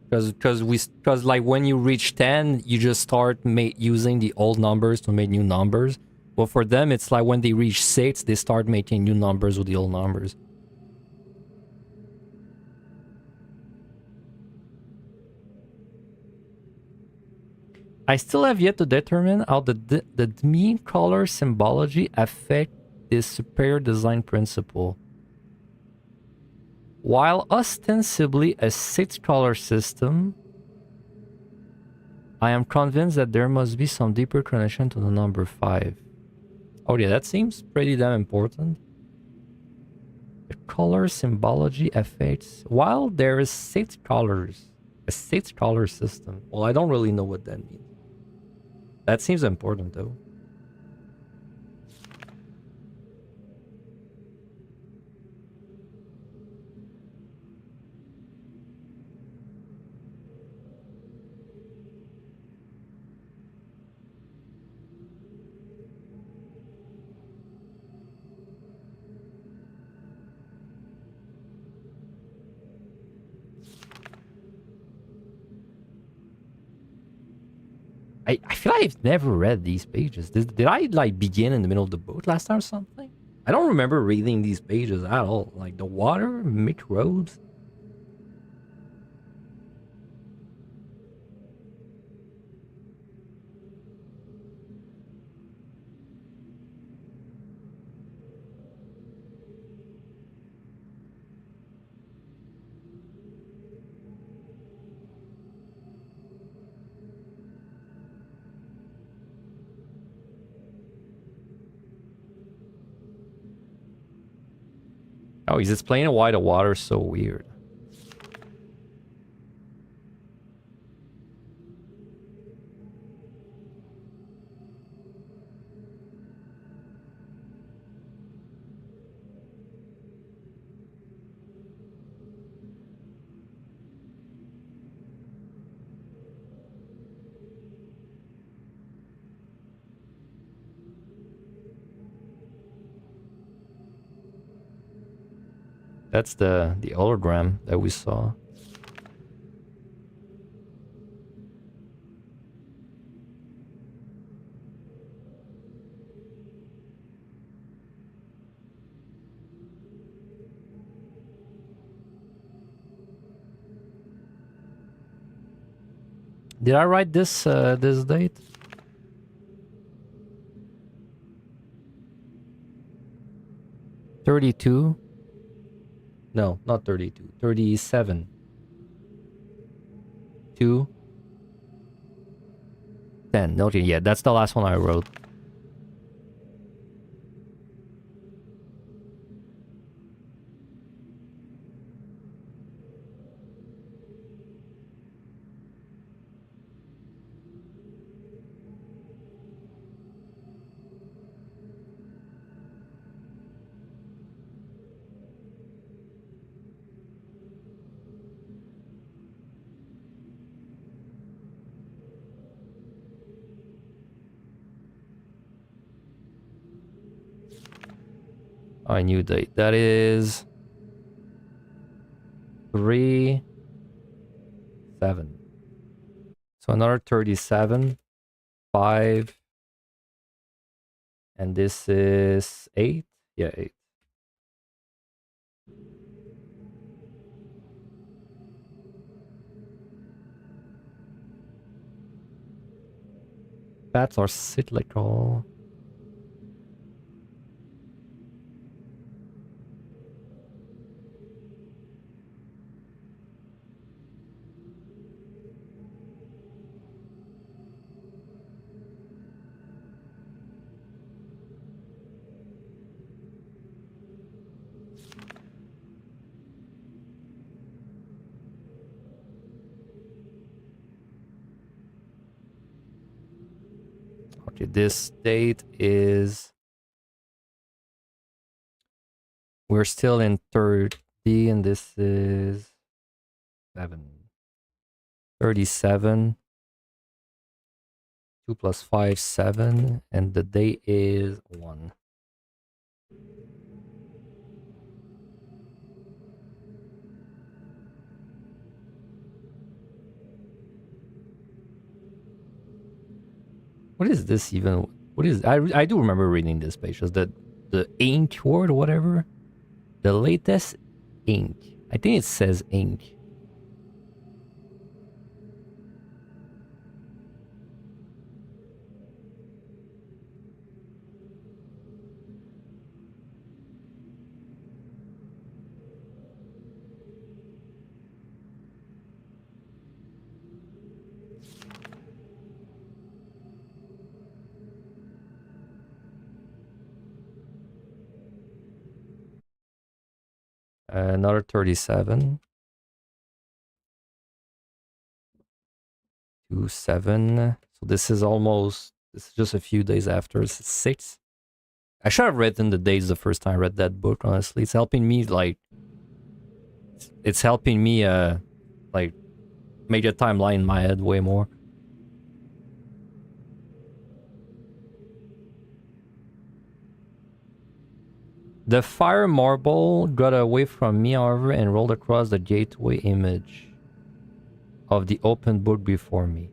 Because like when you reach 10, you just start using the old numbers to make new numbers. But for them, it's like when they reach 6, they start making new numbers with the old numbers. I still have yet to determine how the mean color symbology affect this superior design principle. While ostensibly a 6-color system, I am convinced that there must be some deeper connection to the number 5. Oh yeah, that seems pretty damn important. The color symbology affects... While there is 6 colors, a 6-color system. Well, I don't really know what that means. That seems important though. I feel like I've never read these pages. Did I like begin in the middle of the boat last time or something? I don't remember reading these pages at all. Like the water, microbes. Oh, he's explaining why the water's so weird. That's the hologram that we saw. Did I write this this date? $32? No, not 32. 37. 2. 10. Okay, yeah, that's the last one I wrote. I knew date. That is 3 7. So another 37, 5, and this is 8. Yeah, 8. Bats are cyclical. Okay, this date is... We're still in 30, and this is 7. 37. 2 plus 5, 7. And the date is 1. What is this even? What is... I do remember reading this page. Is that the ink word or whatever? The latest ink. I think it says ink. Another 37. 2, 7. So this is almost... This is just a few days after. It's 6. I should have written the days the first time I read that book, honestly. It's helping me, like... It's helping me, like, make a timeline in my head way more. The fire marble got away from me, however, and rolled across the gateway image of the open book before me.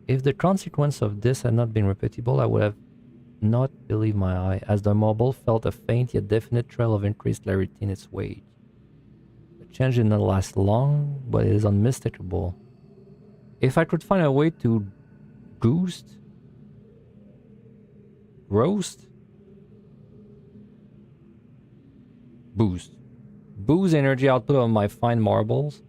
If the consequence of this had not been repeatable, I would have not believed my eye, as the marble felt a faint yet definite trail of increased clarity in its wake. The change did not last long, but it is unmistakable. If I could find a way to boost energy output of my fire marbles,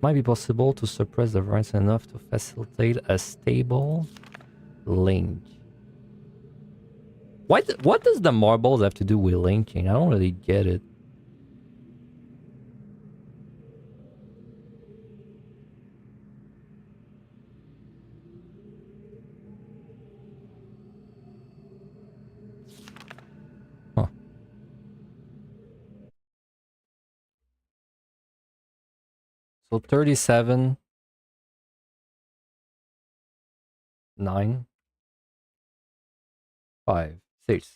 might be possible to suppress the variance enough to facilitate a stable link. What does the marbles have to do with linking? I don't really get it. Huh. So 37, 9, 5, 6.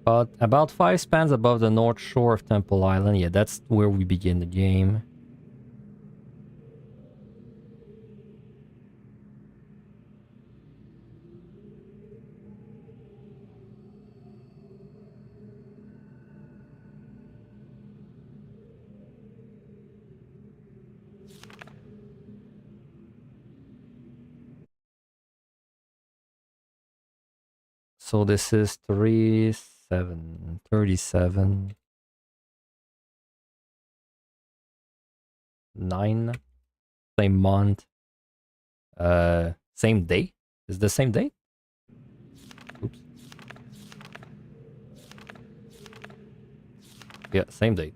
About 5 spans above the north shore of Temple Island. Yeah, that's where we begin the game. So this is 37, 9, same month, same day. Is the same day? Oops. Yeah, same date.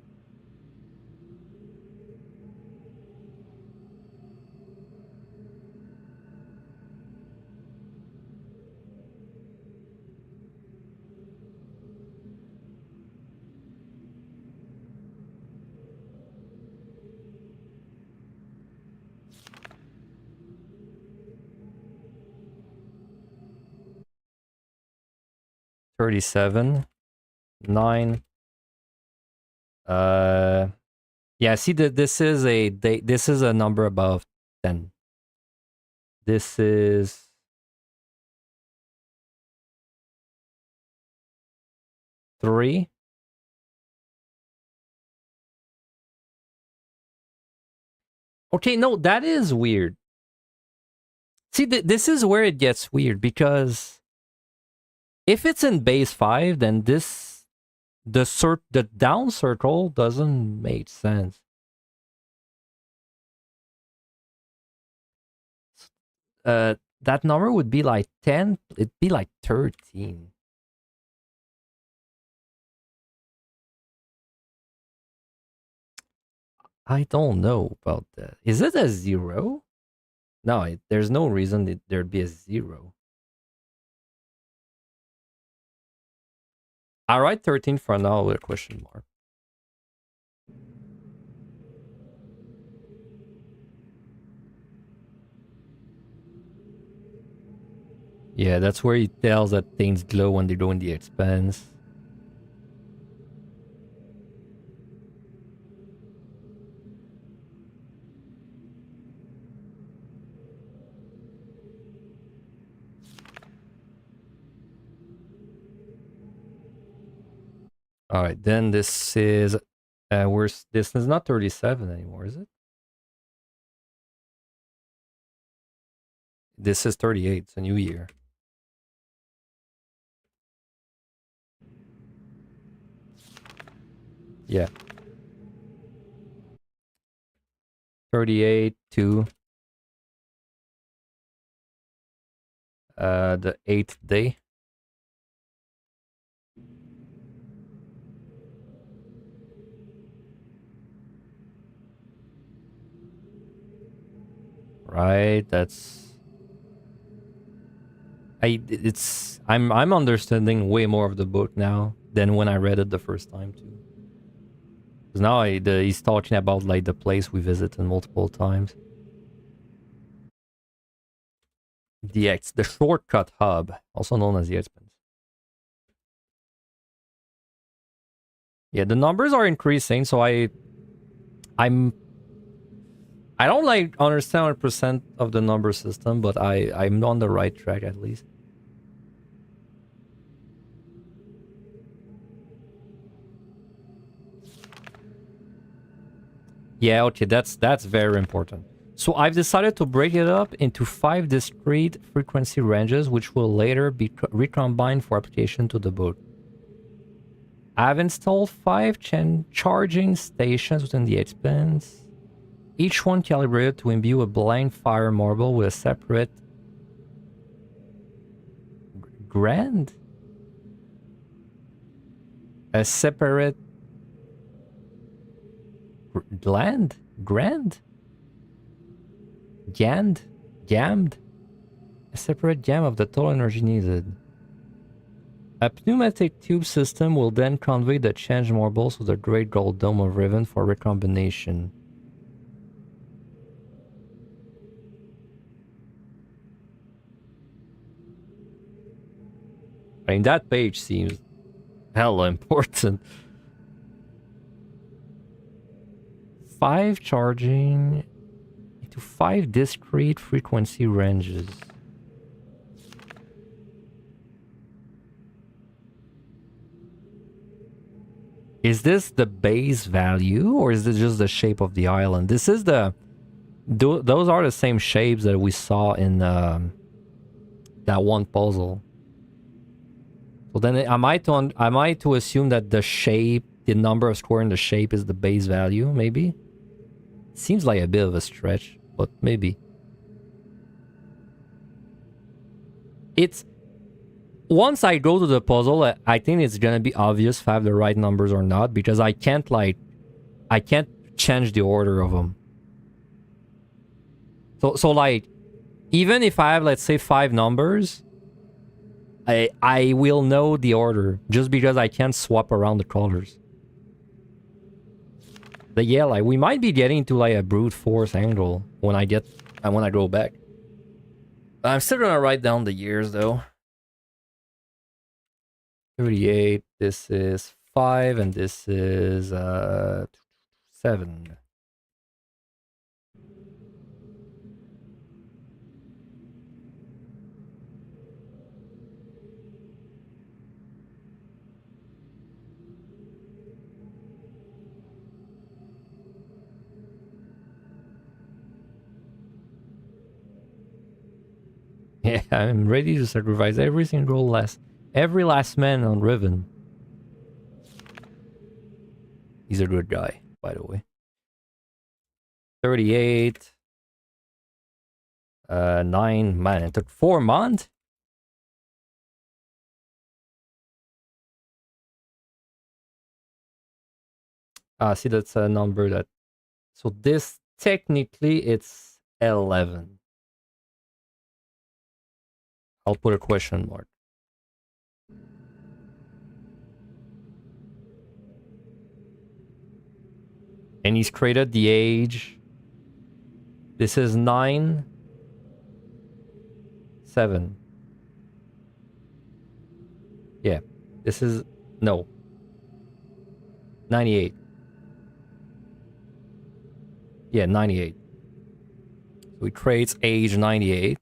$37, 9. Yeah. See that this is a date. This is a number above 10. This is 3. Okay, no, that is weird. See, this is where it gets weird because if it's in base 5, then the down circle doesn't make sense. That number would be like 10. It'd be like 13. I don't know about that. Is it a 0? No, there's no reason that there'd be a 0. I write 13 for now with a question mark. Yeah, that's where he tells that things glow when they're doing the expense. All right, then this is this is not 37 anymore, is it? This is 38. It's a new year. Yeah. 38 to the 8th day. Right, I'm understanding way more of the book now than when I read it the first time too. Because now he's talking about like the place we visited multiple times. The shortcut hub, also known as the expense. Yeah, the numbers are increasing, so I'm I don't like understand 100% of the number system, but I'm on the right track at least. Yeah, okay, that's very important. So I've decided to break it up into 5 discrete frequency ranges, which will later be recombined for application to the book. I've installed 5 charging stations within the expense. Each one calibrated to imbue a blind fire marble with a separate grand? A separate gland? Grand? Gand? Gammed? A separate gam of the total energy needed. A pneumatic tube system will then convey the changed marbles to the Great Gold Dome of Riven for recombination. I mean, that page seems hella important. 5 charging into 5 discrete frequency ranges. Is this the base value or is this just the shape of the island? This is the... those are the same shapes that we saw in that one puzzle. So then am I to assume that the shape, the number of square in the shape is the base value, maybe? Seems like a bit of a stretch, but maybe. It's... once I go to the puzzle, I think it's gonna be obvious if I have the right numbers or not, because I can't change the order of them. So like, even if I have, let's say, 5 numbers, I will know the order, just because I can't swap around the colors. But yeah, like, we might be getting to like a brute force angle when I go back. I'm still gonna write down the years though. 38, this is 5, and this is 7. Yeah, I'm ready to sacrifice every last man on Riven. He's a good guy, by the way. 38. 9. Man, it took 4 months? See, that's a number that... so this, technically, it's 11. I'll put a question mark. And he's created the age. This is 9. 7. Yeah. This is... no. 98. Yeah, 98. So he creates age 98.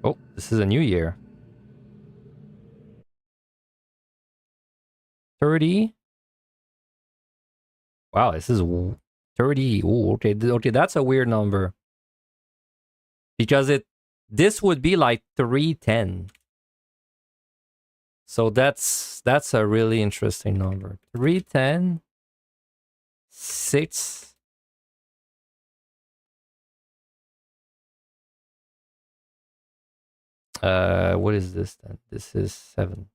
Oh, this is a new year. 30. Wow, this is 30. Ooh, okay. Okay, that's a weird number. Because this would be like 310. So that's a really interesting number. 310. 6. What is this then? This is 7.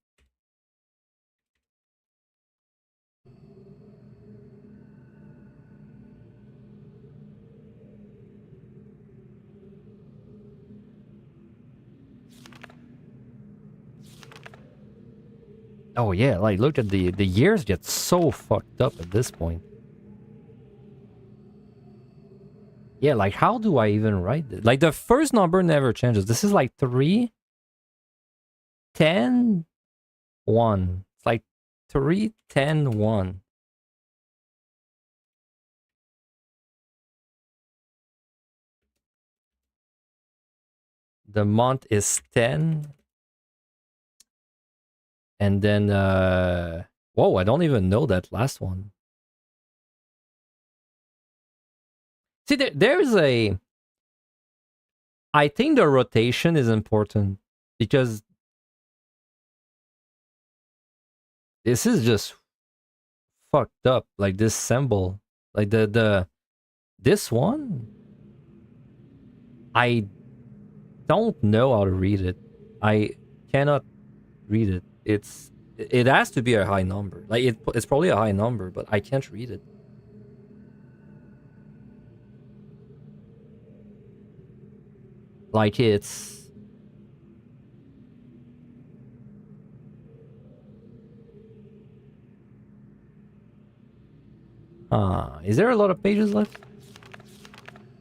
Oh yeah, like look at the years get so fucked up at this point. Yeah, like how do I even write this? Like the first number never changes. This is like 3, 10, 1. It's like 3, 10, 1. The month is 10. And then, whoa, I don't even know that last one. See, there's a. I think the rotation is important because this is just fucked up. Like this symbol, like this one. I don't know how to read it. I cannot read it. It has to be a high number. Like it's probably a high number, but I can't read it. Like it's is there a lot of pages left?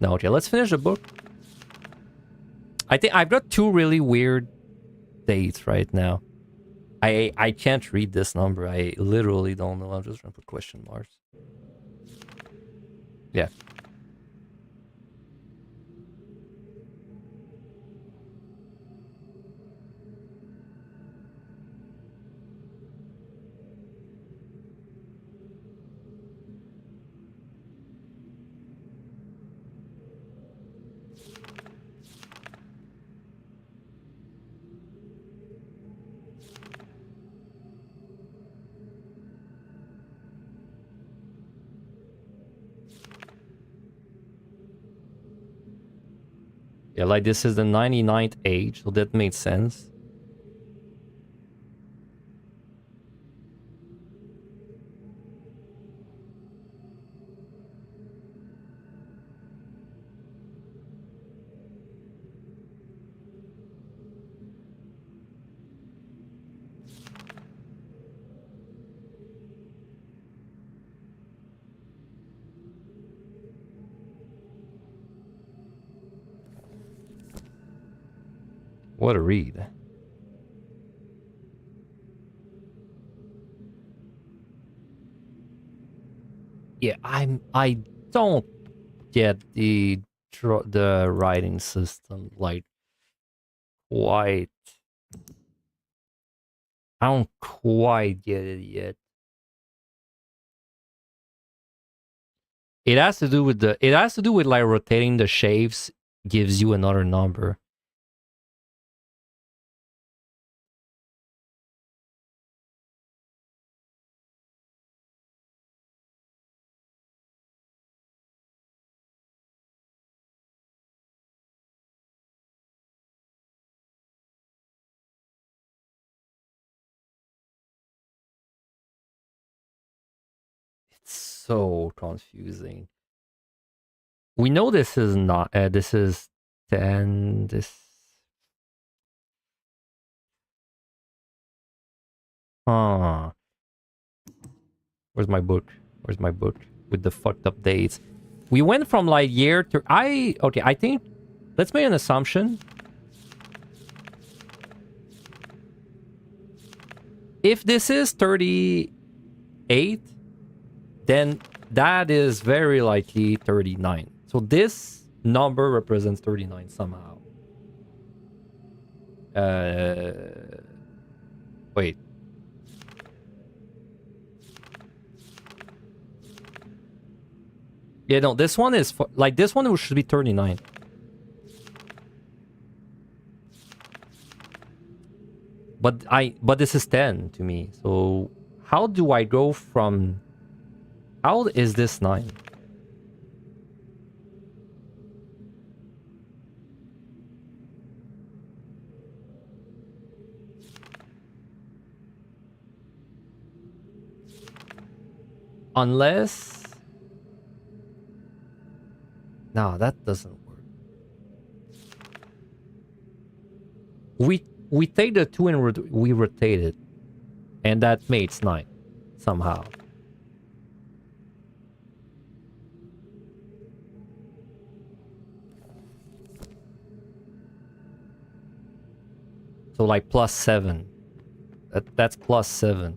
No, okay, let's finish the book. I think I've got two really weird dates right now. I can't read this number. I literally don't know. I'm just gonna put question marks. Yeah. Yeah, like this is the 99th age, so that made sense. What a read. Yeah, I don't get the writing system like quite. I don't quite get it yet. It has to do with like rotating the shapes gives you another number. It's so confusing. We know this is not. This is 10. This. Huh. Where's my book? Where's my book with the fucked up dates? We went from like year to okay. I think let's make an assumption. If this is 38, then that is very likely 39. So this number represents 39 somehow. Wait. Yeah, no, this one is like this one should be 39. But this is 10 to me. So how do I go from how is this 9? Unless no, that doesn't work. We take the 2 and we rotate it, and that makes 9 somehow. So like plus 7. That's plus 7.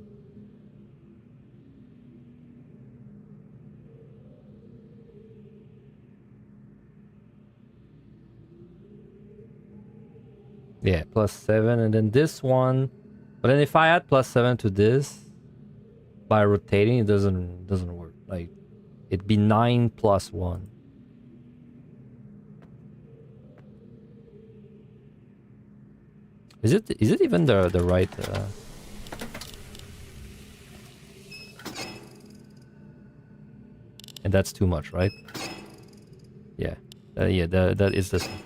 Yeah, +7, and then this one. But then if I add +7 to this by rotating, it doesn't work. Like it'd be 9 + 1. Is it even the right? And that's too much, right? Yeah, yeah. That is this one.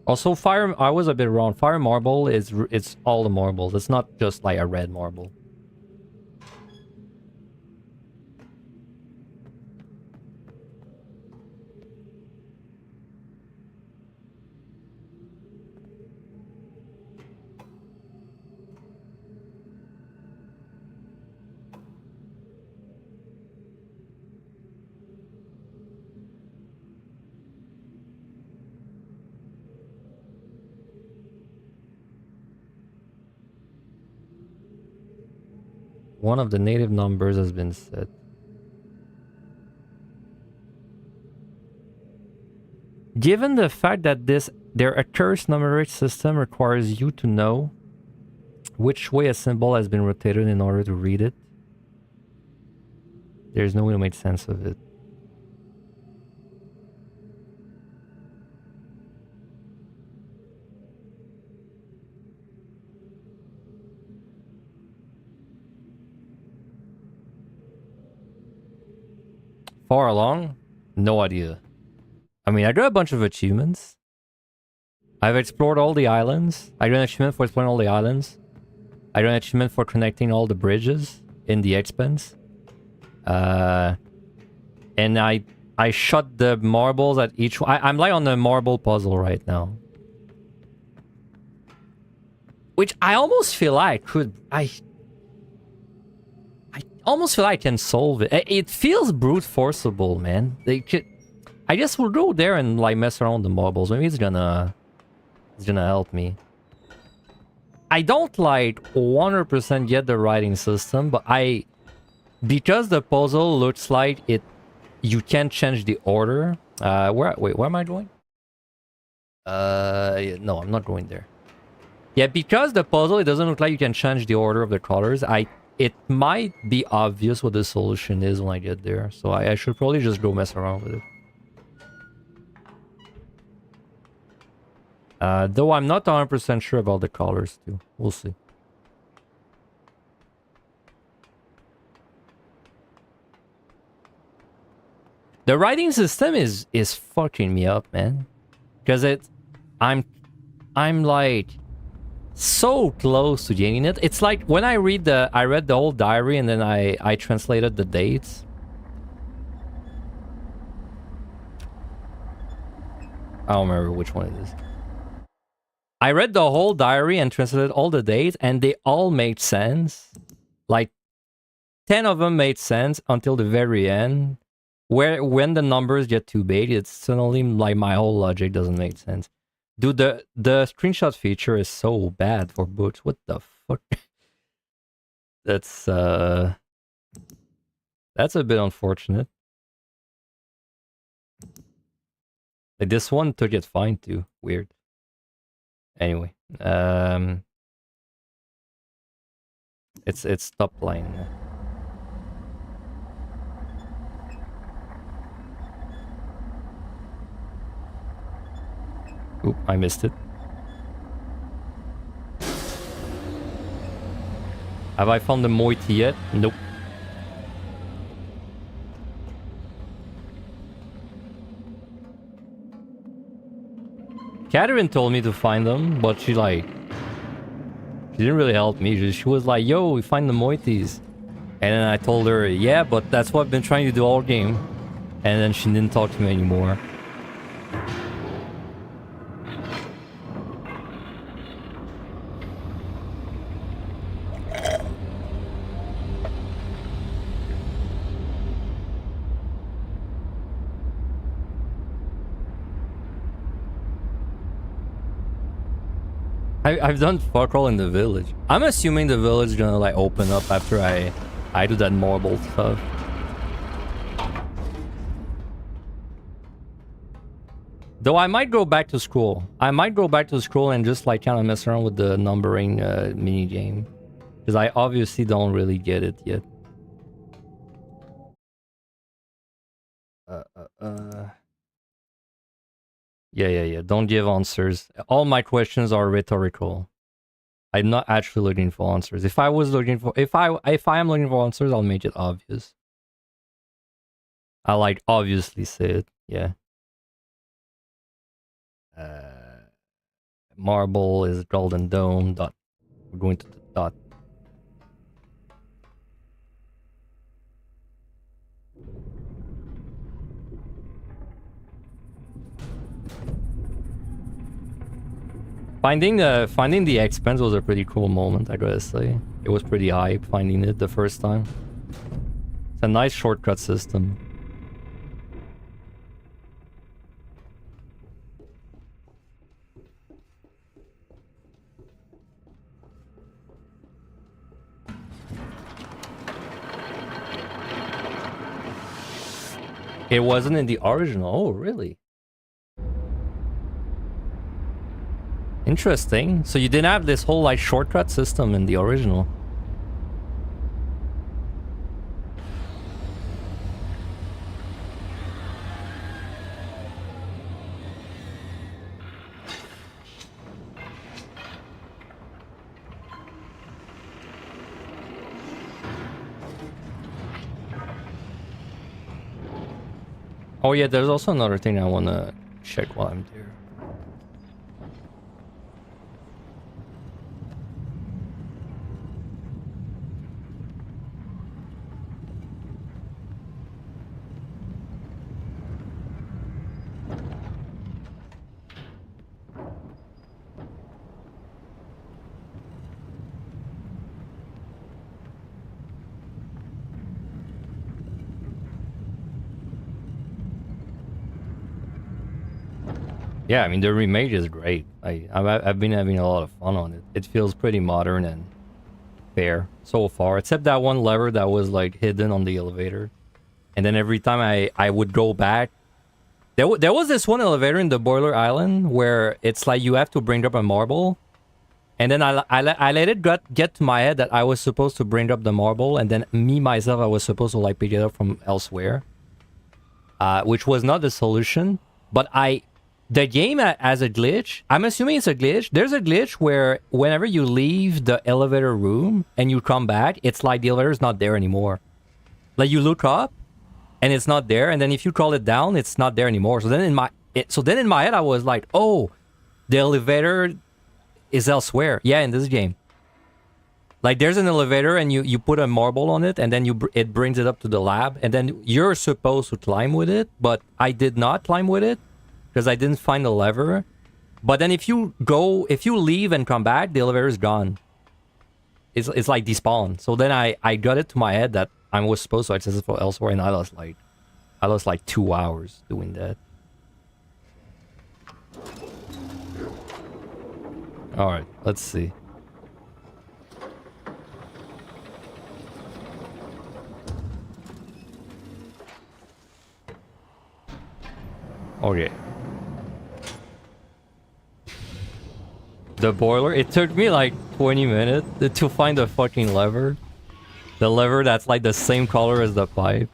Also, fire. I was a bit wrong. Fire marble is it's all the marbles. It's not just like a red marble. One of the native numbers has been set. Given the fact that their accursed numeric system requires you to know which way a symbol has been rotated in order to read it, there's no way to make sense of it. Far along? No idea. I mean, I got a bunch of achievements. I've explored all the islands. I got an achievement for exploring all the islands. I got an achievement for connecting all the bridges in the expanse. And I shot the marbles at each one. I'm like on the marble puzzle right now. Which I almost feel like I almost feel like I can solve it. It feels brute forceable, man. I guess we'll go there and like mess around with the marbles. Maybe it's gonna help me. I don't like 100% get the writing system, but because the puzzle looks like you can change the order. Where am I going? No, I'm not going there. Yeah, because the puzzle, it doesn't look like you can change the order of the colors. It might be obvious what the solution is when I get there, so I should probably just go mess around with it. Though I'm not 100% sure about the colors too. We'll see. The writing system is fucking me up, man. Because I'm like so close to getting it. It's like when I read I read the whole diary and then I translated the dates. I don't remember which one it is. I read the whole diary and translated all the dates, and they all made sense. Like 10 of them made sense until the very end. When the numbers get too big, it's suddenly like my whole logic doesn't make sense. Dude, the screenshot feature is so bad for books. What the fuck? That's a bit unfortunate. Like this one took it fine too. Weird. Anyway, it's top line. Oop, I missed it. Have I found the moiety yet? Nope. Catherine told me to find them, but she didn't really help me. She was like, yo, we find the moieties. And then I told her, yeah, but that's what I've been trying to do all game. And then she didn't talk to me anymore. I've done fuck all in the village. I'm assuming the village is gonna like open up after I do that marble stuff. Though I might go back to school. I might go back to school and just like kind of mess around with the numbering mini game. Because I obviously don't really get it yet. Yeah. Don't give answers. All my questions are rhetorical. I'm not actually looking for answers. If I am looking for answers, I'll make it obvious. I like obviously say it. Yeah. Marble is golden dome. Dot. We're going to the dot. Finding the expense was a pretty cool moment, I gotta say. It was pretty hype finding it the first time. It's a nice shortcut system. It wasn't in the original. Oh, really? Interesting. So you didn't have this whole like shortcut system in the original. Oh yeah, there's also another thing I want to check while I'm there. Yeah, I mean the remake is great. I've been having a lot of fun on it. It feels pretty modern and fair so far, except that one lever that was like hidden on the elevator. And then every time I would go back, there was this one elevator in the Boiler Island where it's like you have to bring up a marble, and then I let it get to my head that I was supposed to bring up the marble, and then myself I was supposed to like pick it up from elsewhere, which was not the solution. But the game has a glitch. I'm assuming it's a glitch. There's a glitch where whenever you leave the elevator room and you come back, it's like the elevator is not there anymore. Like you look up and it's not there, and then if you call it down, it's not there anymore. So then in my head, I was like, oh, the elevator is elsewhere. Yeah, in this game. Like there's an elevator and you put a marble on it, and then it brings it up to the lab, and then you're supposed to climb with it, but I did not climb with it because I didn't find the lever. But then if you leave and come back, the elevator is gone. It's like despawn. So then I got it to my head that I was supposed to access it for elsewhere, and I lost like 2 hours doing that. All right, let's see. Okay. The boiler, it took me like 20 minutes to find the fucking lever. The lever that's like the same color as the pipe.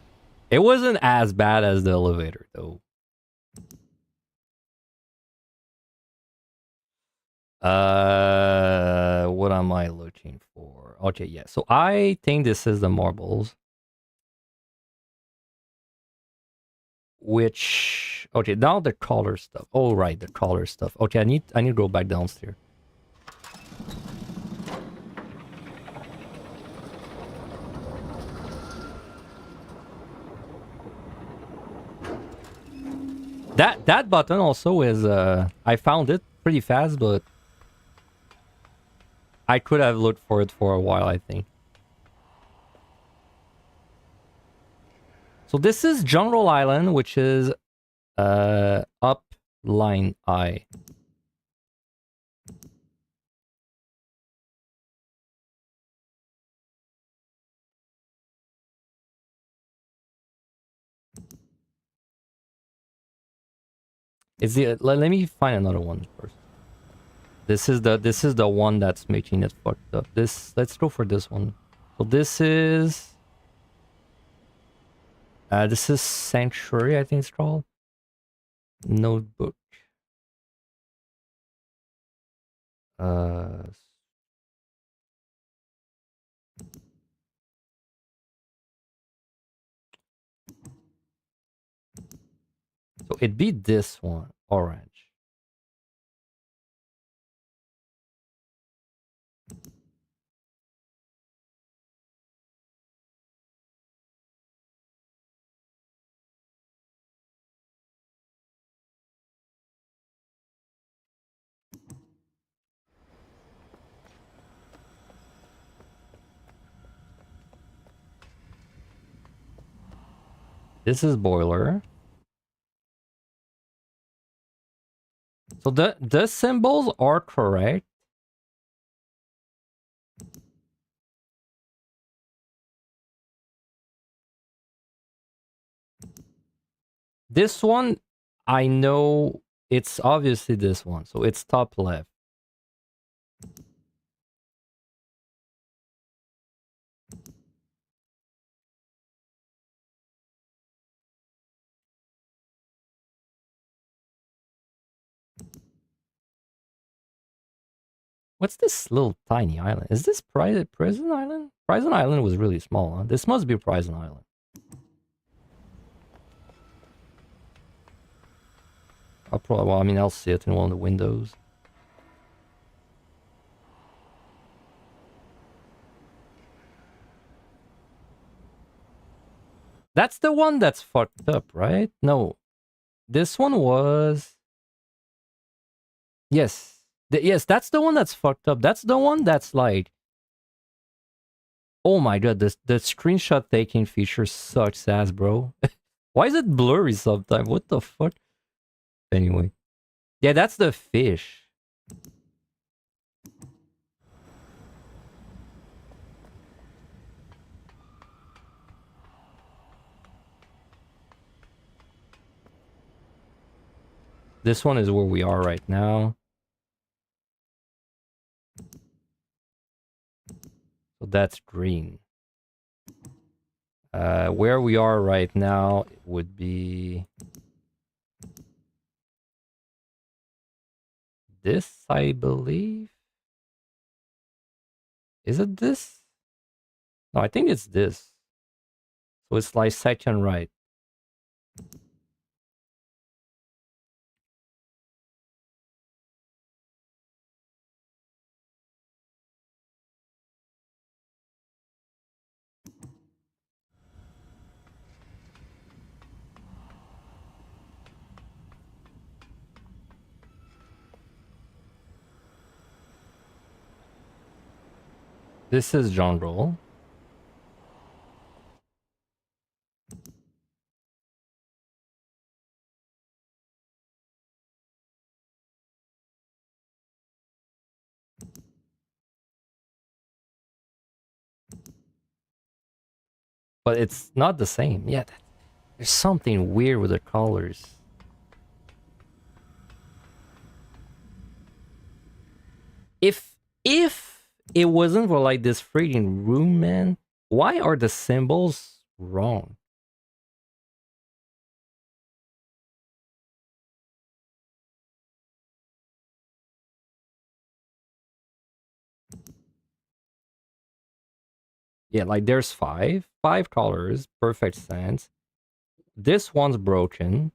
It wasn't as bad as the elevator though. What am I looking for? Okay, yeah. So I think this is the marbles. Which, okay, now the color stuff. Oh right, the color stuff. Okay, I need to go back downstairs. That button also is I found it pretty fast, but I could have looked for it for a while, I think. So this is Jungle Island, which is up line I. Is the let me find another one first. This is the one that's making it fucked up. Let's go for this one. So this is Sanctuary, I think it's called. Notebook. Uh so it'd be this one, orange. This is boiler. So the symbols are correct. This one, I know it's obviously this one. So it's top left. What's this little tiny island? Is this Prison Island? Prison Island was really small, huh? This must be Prison Island. Well, I mean, I'll see it in one of the windows. That's the one that's fucked up, right? No. This one was... Yes. Yes, that's the one that's fucked up. That's the one that's like... Oh my god, the screenshot taking feature sucks ass, bro. Why is it blurry sometimes? What the fuck? Anyway. Yeah, that's the fish. This one is where we are right now. So that's green. Where we are right now would be this, I believe. Is it this? No, I think it's this. So it's like second right. This is jungle. But it's not the same. Yeah, there's something weird with the colors. If it wasn't for like this freaking room, man, why are the symbols wrong? Yeah, like there's five colors, perfect sense. This one's broken.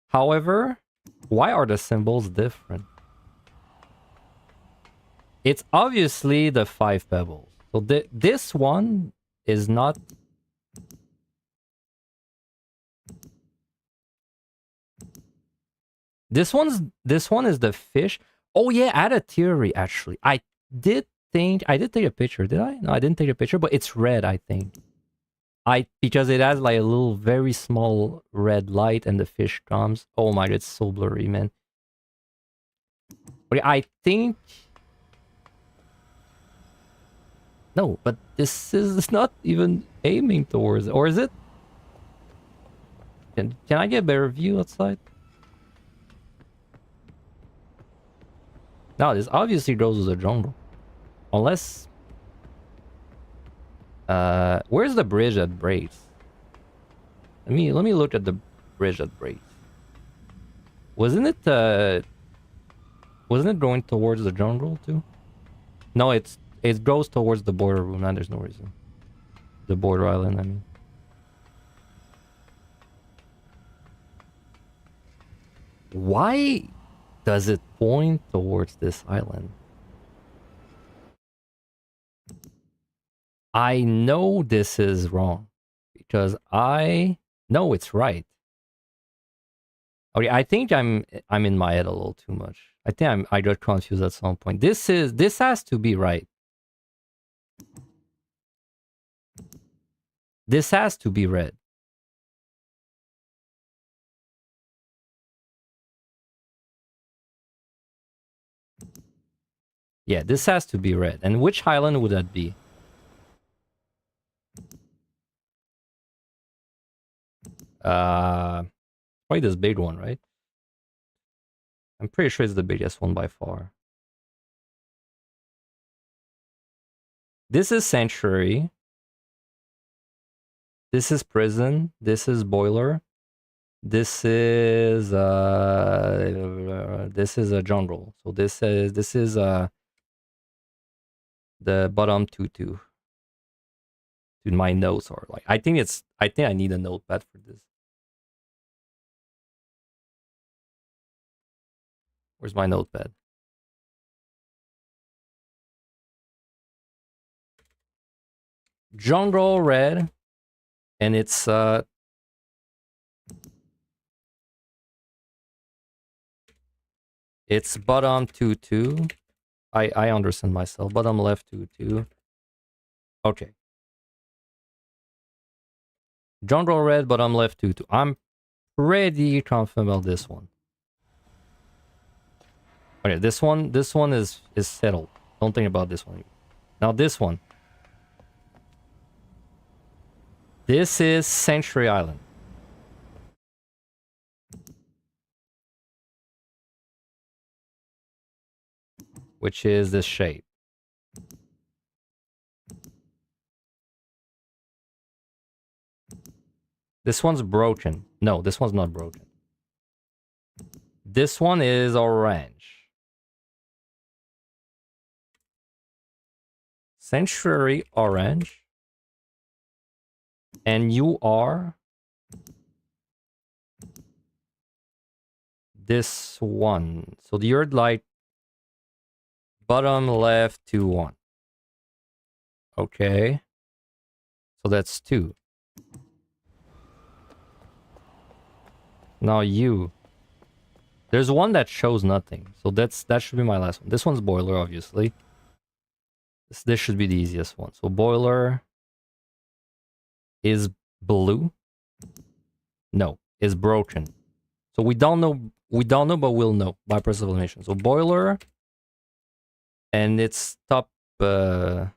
However, why are the symbols different? It's obviously the 5 pebbles. So this one is not... This one is the fish. Oh yeah, I had a theory actually. I did take a picture, did I? No, I didn't take a picture, but it's red, I think. Because it has like a little very small red light and the fish comes. Oh my god, it's so blurry, man. But I think... No, but this is not even aiming towards it. Or is it? Can I get a better view outside? No, this obviously goes to the jungle. Unless... where's the bridge that breaks? Let me look at the bridge that breaks. Wasn't it going towards the jungle too? No, it goes towards the border room, and there's no reason. The border island, I mean. Why does it point towards this island? I know this is wrong because I know it's right. Okay, I think I'm in my head a little too much. I think I got confused at some point. This has to be right. This has to be red. Yeah, this has to be red. And which island would that be? Probably this big one, right? I'm pretty sure it's the biggest one by far. This is Sanctuary. This is Prison. This is Boiler. This is a jungle. So this is the bottom two. Dude, my notes are like I think I need a notepad for this. Where's my notepad? Jungle red, and it's bottom 2-2. I understand myself. Bottom left 2-2. Okay. Jungle red, bottom left 2-2. I'm pretty confident about this one. Okay, this one is settled. Don't think about this one. Now this one. This is Sanctuary Island. Which is this shape. This one's broken. No, this one's not broken. This one is orange. Sanctuary orange. And you are this one. So you're like bottom left 2-1. Okay. So that's 2. Now you. There's one that shows nothing. So that should be my last one. This one's Boiler, obviously. This should be the easiest one. So Boiler is blue. No, is broken. So we don't know, but we'll know by process of elimination. So Boiler, and it's top left.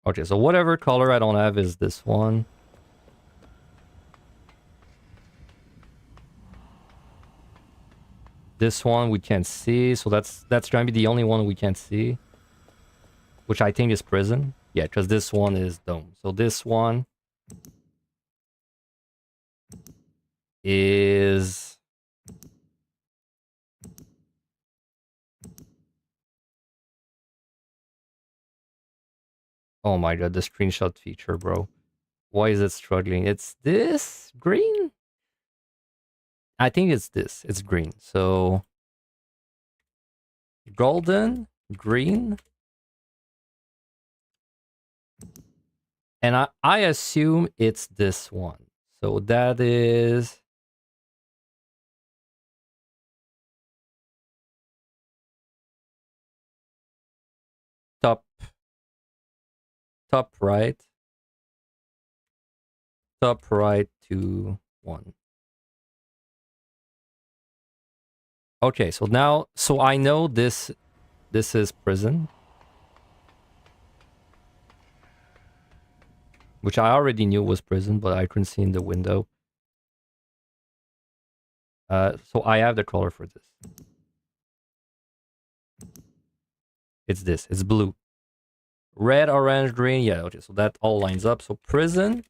Okay, so whatever color I don't have is this one. This one we can't see, so that's gonna be the only one we can't see. Which I think is Prison. Yeah, because this one is Dome. So this one is... Oh my god, the screenshot feature, bro. Why is it struggling? It's this green? I think it's this. It's green. So golden, green. And I assume it's this one. So that is... top right. Top right 2-1. Okay, so now, so I know this is Prison. which I already knew was prison, but I couldn't see in the window. So I have the color for this. It's this. It's blue. Red, orange, green. Yeah, okay. So that all lines up. So prison,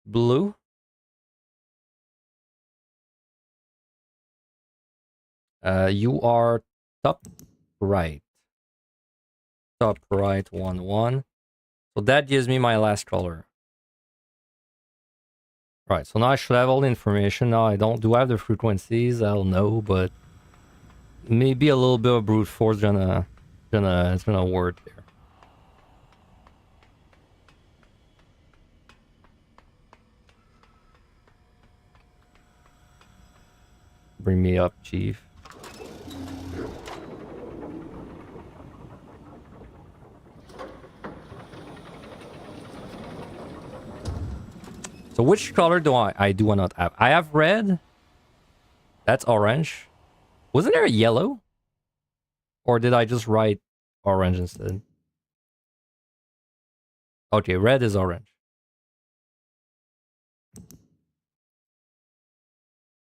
blue. You are top right. Top right, 1-1. So that gives me my last color. Right, so now I should have all the information. Now I don't. Do I have the frequencies? I don't know, but maybe a little bit of brute force it's gonna work there. Bring me up, chief. So which color do I do not have? I have red. That's orange. Wasn't there a yellow? Or did I just write orange instead? Okay, red is orange.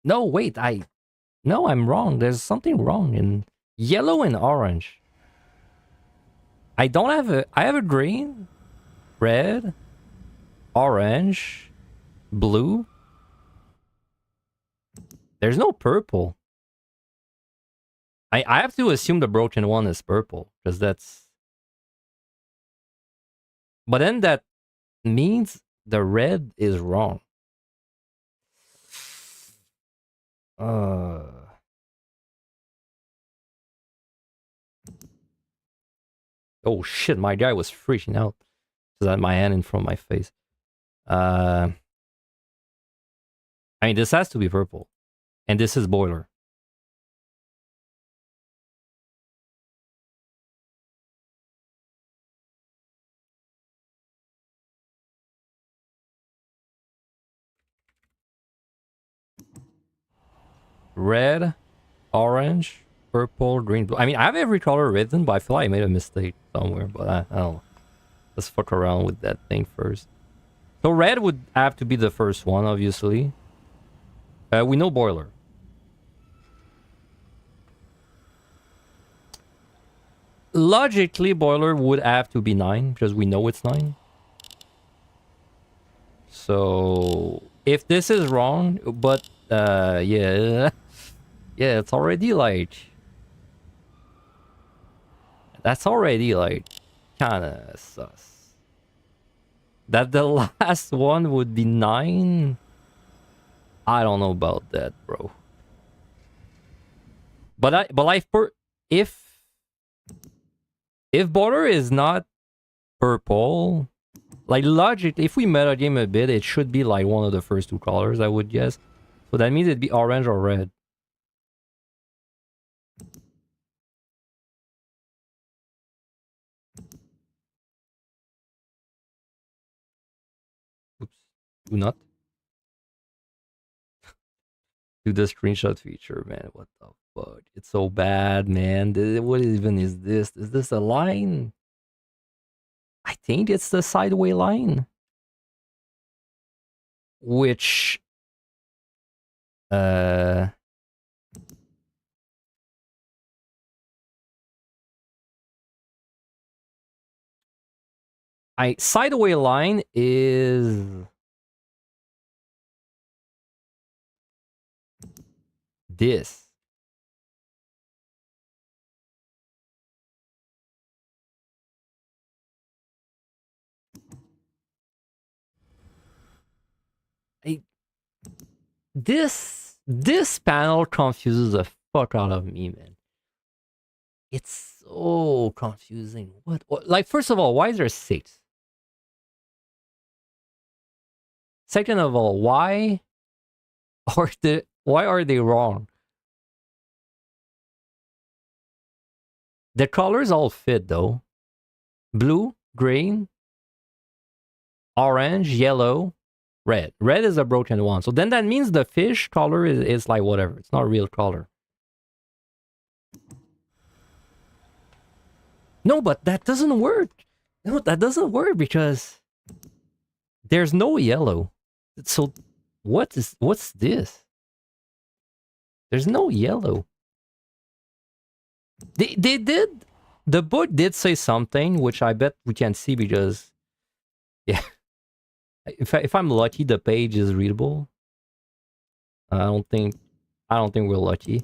No, wait, no, I'm wrong. There's something wrong in yellow and orange. I don't have I have a green, red, orange, blue. There's no purple. I have to assume the broken one is purple, because that's... But then that means the red is wrong. Oh shit, my guy was freaking out. Because I had my hand in front of my face. I mean, this has to be purple. And this is boiler. Red, orange, purple, green, blue. I mean, I have every color written, but I feel like I made a mistake somewhere. But I don't know. Let's fuck around with that thing first. So red would have to be the first one, obviously. We know boiler. Logically, boiler would have to be 9, because we know it's 9. So if this is wrong, but yeah, yeah, it's already like... That's already like kind of sus. That the last one would be 9? I don't know about that, bro. But if border is not purple, like logically, if we meta game a bit, it should be like one of the first two colors, I would guess. So that means it'd be orange or red. Oops. Do not do the screenshot feature, man. What the fuck? It's so bad, man. What even is this? Is this a line? I think it's the sideway line. Which sideway line is this. This panel confuses the fuck out of me, man. It's so confusing. What? Like, first of all, why is there 6? Second of all, why are they wrong? The colors all fit though. Blue, green, orange, yellow, red. Red is a broken one. So then that means the fish color is like whatever. It's not real color. No, but that doesn't work. No, that doesn't work because There's no yellow. So what's this? There's no yellow. They did, the book did say something which I bet we can see because yeah, if I'm lucky the page is readable. I don't think we're lucky.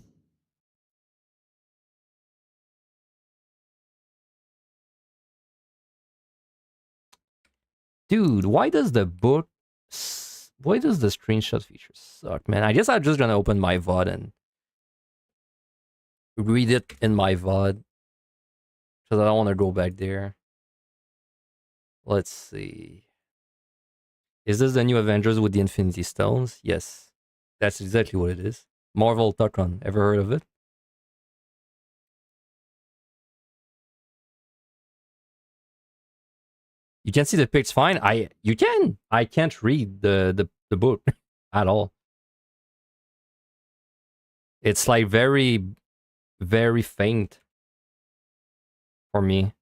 Dude, why does the book why does the screenshot feature suck, man? I guess I'm just gonna open my VOD and read it in my VOD because I don't want to go back there. Let's see. Is this the new Avengers with the Infinity Stones? Yes. That's exactly what it is. Marvel Tucon. Ever heard of it? You can see the pics fine. You can. I can't read the book at all. It's like very, very faint for me.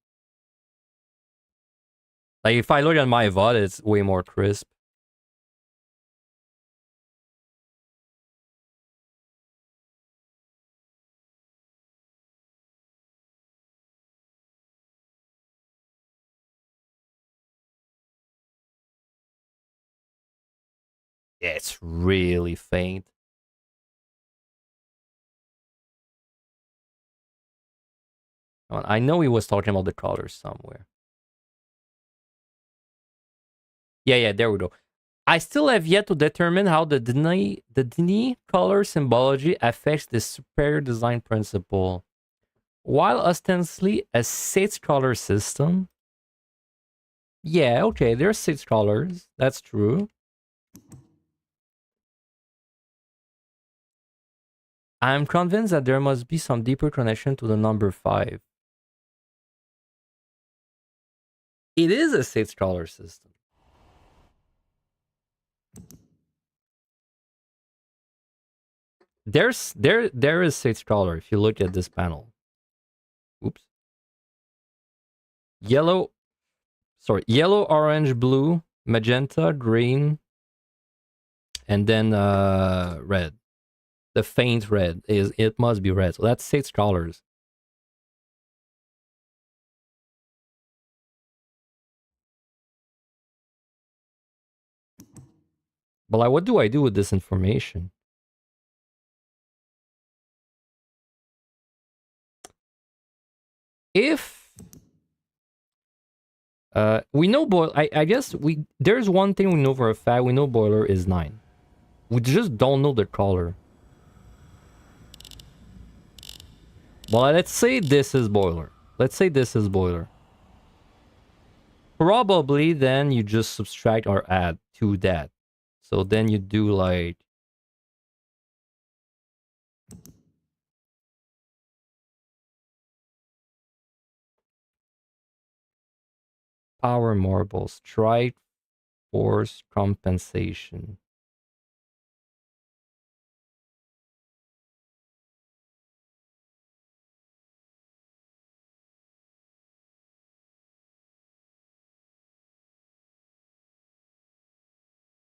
Like if I look at my VOD, it's way more crisp. Yeah, it's really faint. I know he was talking about the colors somewhere. Yeah, there we go. I still have yet to determine how the Dini color symbology affects the superior design principle. While ostensibly a 6-color system, yeah, okay, there's 6 colors. That's true. I'm convinced that there must be some deeper connection to the number 5. It is a 6-color system. There is 6 color if you look at this panel. Oops. Yellow, yellow, orange, blue, magenta, green, and then red. The faint red is, it must be red. So that's 6 colors. But like, what do I do with this information? If we know I guess there's one thing we know for a fact. We know boiler is 9. We just don't know the color. Well, let's say this is boiler. Let's say this is boiler. Probably then you just subtract or add to that. So then you do like power marble, strike force compensation.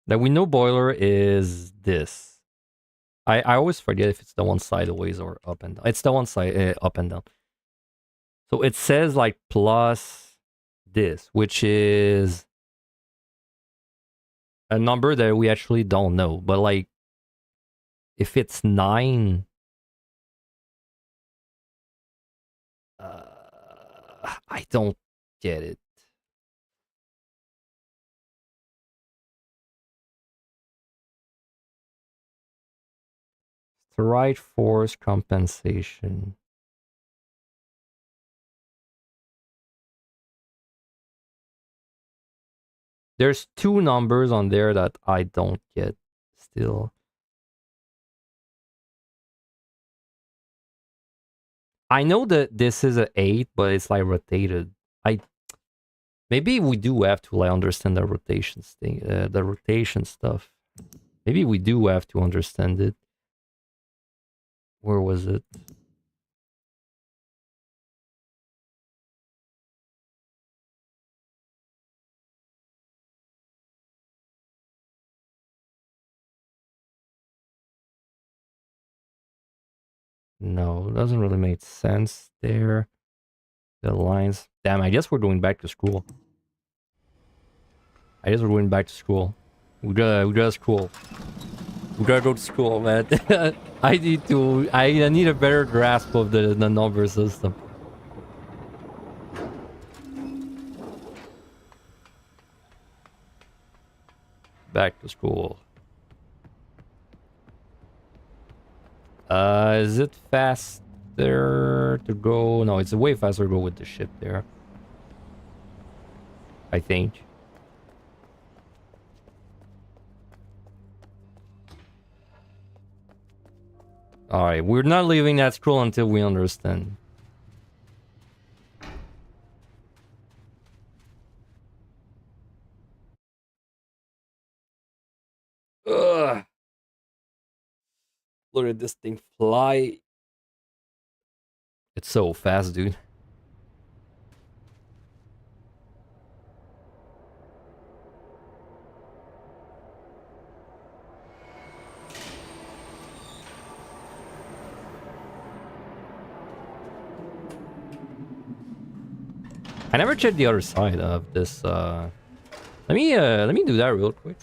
That we know boiler is this. I always forget if it's the one sideways or up and down. It's the one side up and down. So it says like plus this, which is a number that we actually don't know. But like, if it's 9, I don't get it. Strike force compensation. There's 2 numbers on there that I don't get still. I know that this is a 8, but it's like rotated. Maybe we do have to like understand the rotations thing, the rotation stuff. Maybe we do have to understand it. Where was it? No, it doesn't really make sense there. The lines. Damn, I guess we're going back to school. I guess we're going back to school. We gotta school. We gotta go to school, man. I need a better grasp of the number system. Back to school. Is it faster to go? No, it's way faster to go with the ship there. I think. Alright, we're not leaving that scroll until we understand. Ugh. Look at this thing fly. It's so fast, dude. I never checked the other side of this. Let me do that real quick.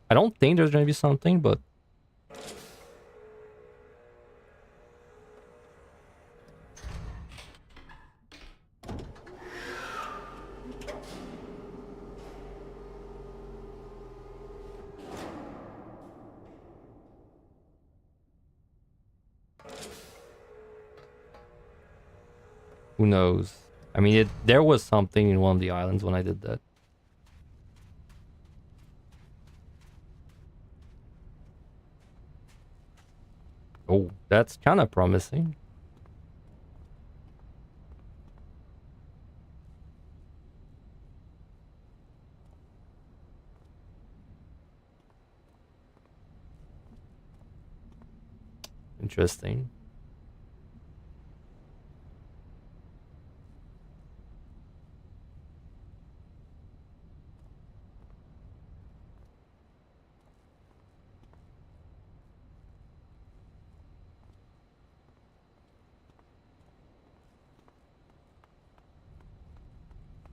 I don't think there's gonna be something, but who knows? I mean, there was something in one of the islands when I did that. Oh, that's kind of promising. Interesting.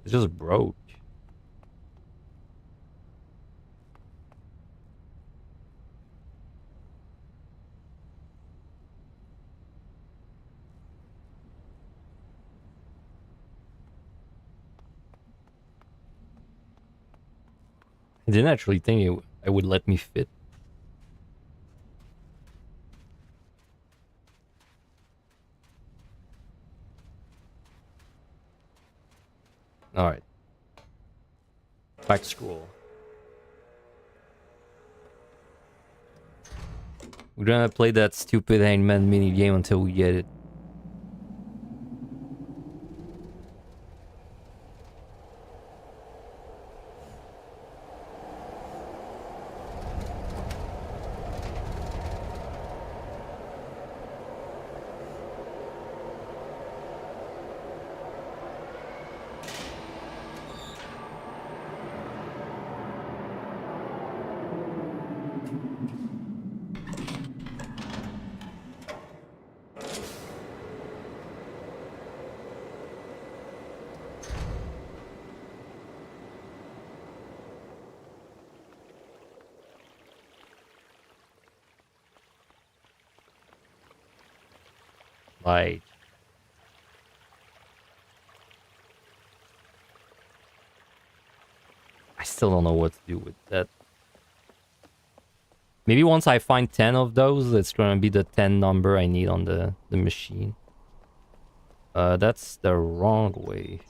It just broke. I didn't actually think it would let me fit. All right. Back to school. We're gonna play that stupid Hangman mini game until we get it. Like, I still don't know what to do with that. Maybe once I find 10 of those, it's gonna be the 10 number I need on the machine. That's the wrong way.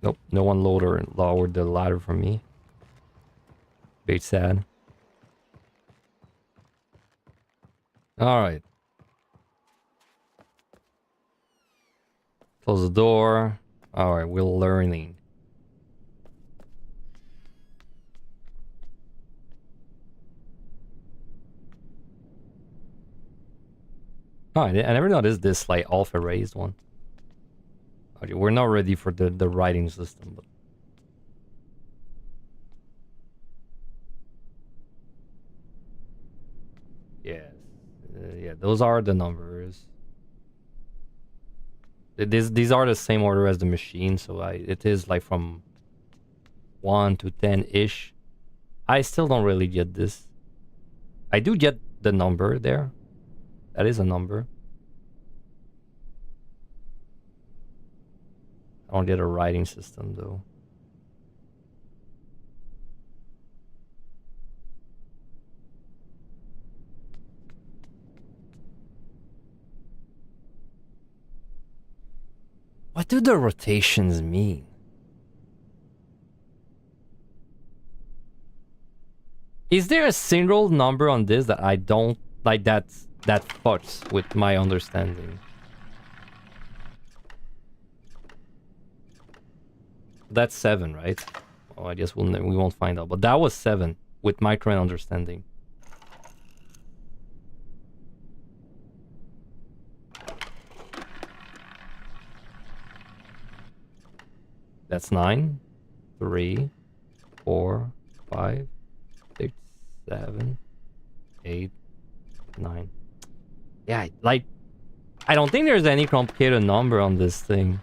Nope, no one lowered the ladder for me. Bait sad. All right. Close the door. All right, we're learning. Oh, I never noticed this like alpha raised one. Okay, we're not ready for the writing system, but yes, yeah, those are the numbers. These are the same order as the machine, so it is like from 1 to 10 ish. I still don't really get this. I do get the number there. That is a number. I don't get a writing system though. What do the rotations mean? Is there a single number on this that I don't like that fucks with my understanding? That's 7, right? Oh, I guess we won't find out. But that was 7 with my current understanding. That's 9, 3, 4, 5, 6, 7, 8, 9. Yeah, like, I don't think there's any complicated number on this thing.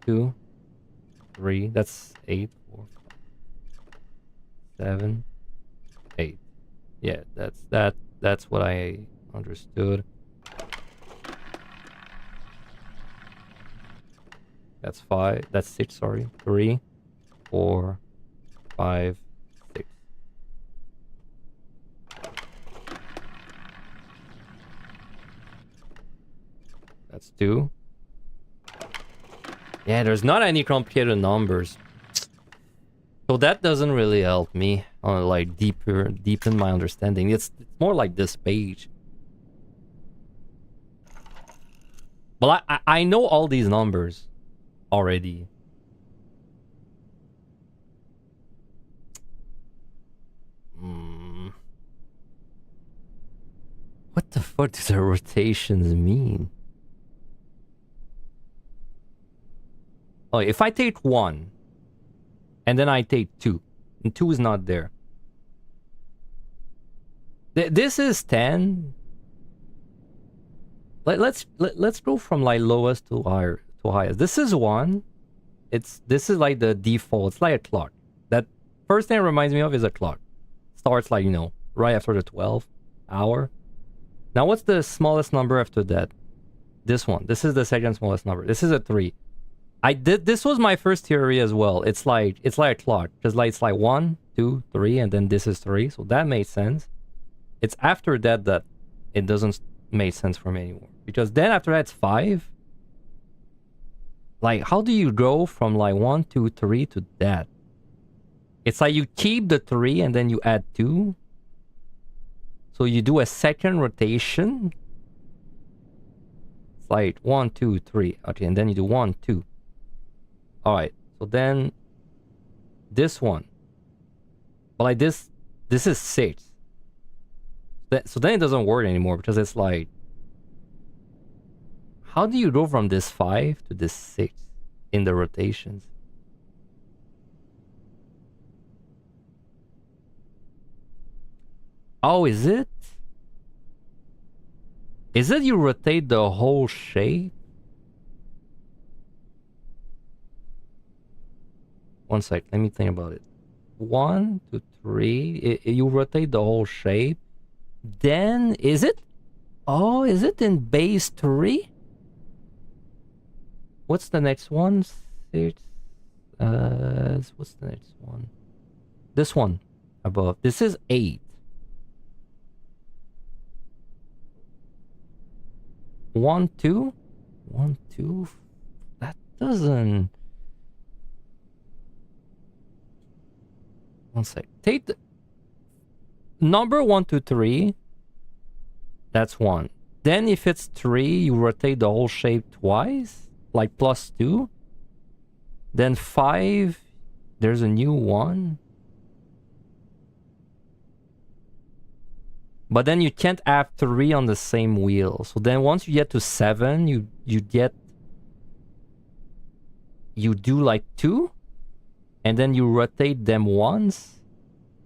2, 3, that's 8, 4, 5, 7, 8. Yeah, that's what I understood. That's 5, that's 6, sorry. 3, 4, 5, 6. That's 2. Yeah, there's not any complicated numbers. So that doesn't really help me on like deepen my understanding. It's more like this page. Well, I know all these numbers already. What the fuck do the rotations mean? Oh, if I take 1 and then I take 2 and 2 is not there. This is 10. Let's go from like lowest to higher to highest. This is 1. This is like the default. It's like a clock. That first thing it reminds me of is a clock. Starts like, you know, right after the 12th hour. Now what's the smallest number after that? This one. This is the second smallest number. This is a 3. This was my first theory as well. It's like a clock. Because like it's like 1, 2, 3, and then this is 3. So that made sense. It's after that that it doesn't make sense for me anymore. Because then after that it's 5. Like, how do you go from like 1, 2, 3 to that? It's like you keep the 3 and then you add 2. So you do a second rotation. It's like 1, 2, 3. Okay, and then you do 1, 2. Alright, so then this one. But like this is 6. So then it doesn't work anymore because it's like, how do you go from this 5 to this 6 in the rotations? Oh, is it? Is it you rotate the whole shape? One sec, let me think about it. 1, 2, 3. You rotate the whole shape. Then, is it? Oh, is it in base 3? What's the next one? 6. What's the next one? This one above. This is 8. 1, 2. 1, 2. That doesn't. One sec. Take the number 1, 2, 3 That's 1. Then if it's 3, you rotate the whole shape twice, like +2. Then 5, there's a new 1. But then you can't have 3 on the same wheel. So then once you get to 7, you do like 2, and then you rotate them once,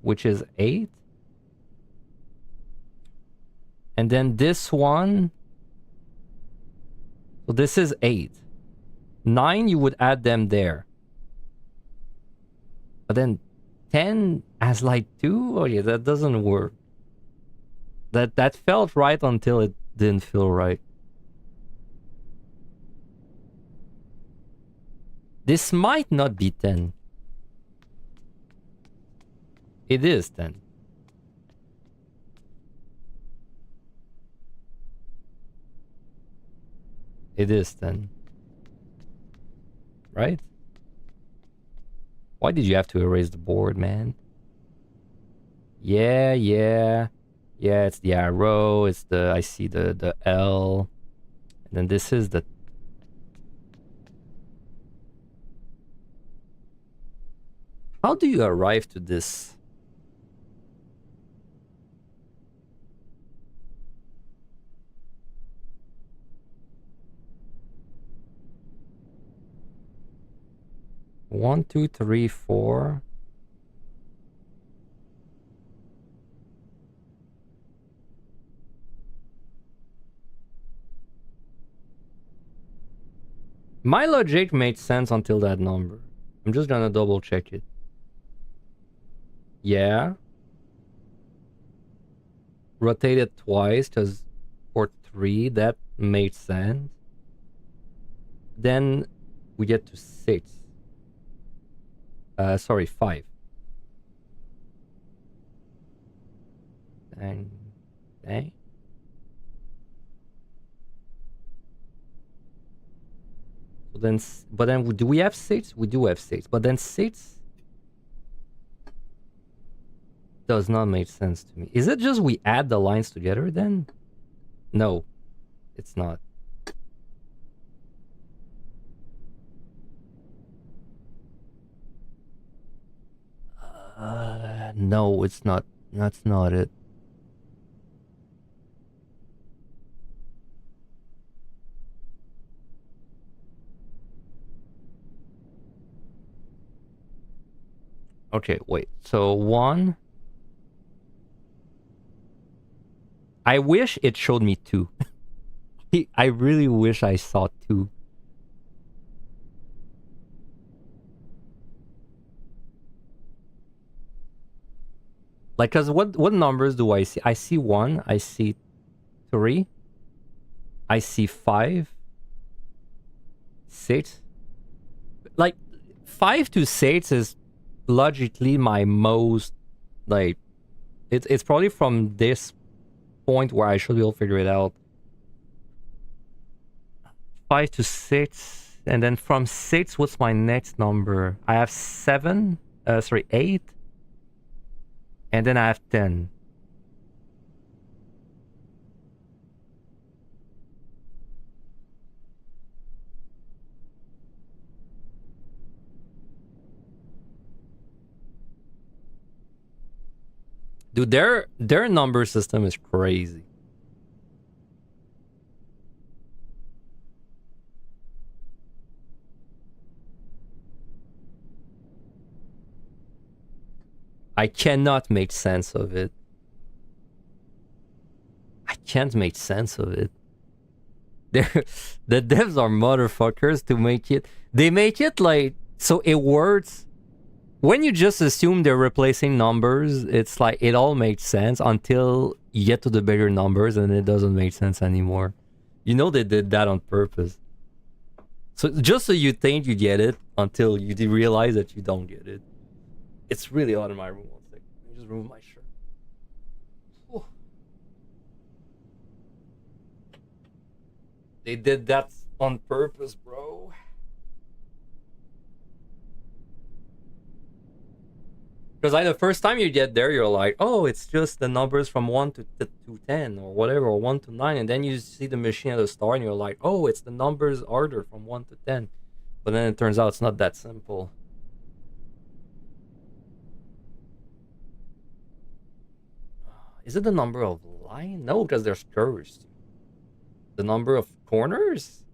which is 8. And then this one, so this is 8. 9, you would add them there. But then 10 has like 2? Oh yeah, that doesn't work. That felt right until it didn't feel right. This might not be 10. It is 10. It is 10. Right? Why did you have to erase the board, man? Yeah. Yeah, it's the arrow, it's the, I see the L. And then this is the... How do you arrive to this? One, two, three, 4. My logic made sense until that number. I'm just gonna double check it. Yeah. Rotate it twice, because for 3, that made sense. Then we get to 6. Sorry, 5. Dang. So then, but then, do we have 6? We do have 6. But then 6 does not make sense to me. Is it just we add the lines together then? No, it's not. No, it's not. That's not it. Okay, wait. So 1. I wish it showed me 2. I really wish I saw 2. Like, cause what numbers do I see? I see 1. I see 3. I see 5. 6. Like 5 to 6 is logically my most, like, it's probably from this point where I should be able to figure it out. 5 to 6, and then from 6, what's my next number? I have 7. 8. And then I have 10. Dude, their number system is crazy. I cannot make sense of it. I can't make sense of it. The devs are motherfuckers to make it. They make it like so it works. When you just assume they're replacing numbers, it's like it all makes sense until you get to the bigger numbers and it doesn't make sense anymore. You know they did that on purpose. So just so you think you get it until you realize that you don't get it. It's really hot in my room. One second. Let me just remove my shirt. Oh. They did that on purpose, bro. Because like the first time you get there, you're like, oh, it's just the numbers from 1 to 10 or whatever, or 1 to 9. And then you see the machine at the start and you're like, oh, it's the numbers order from 1 to 10. But then it turns out it's not that simple. Is it the number of lines? No, because there's curves. The number of corners?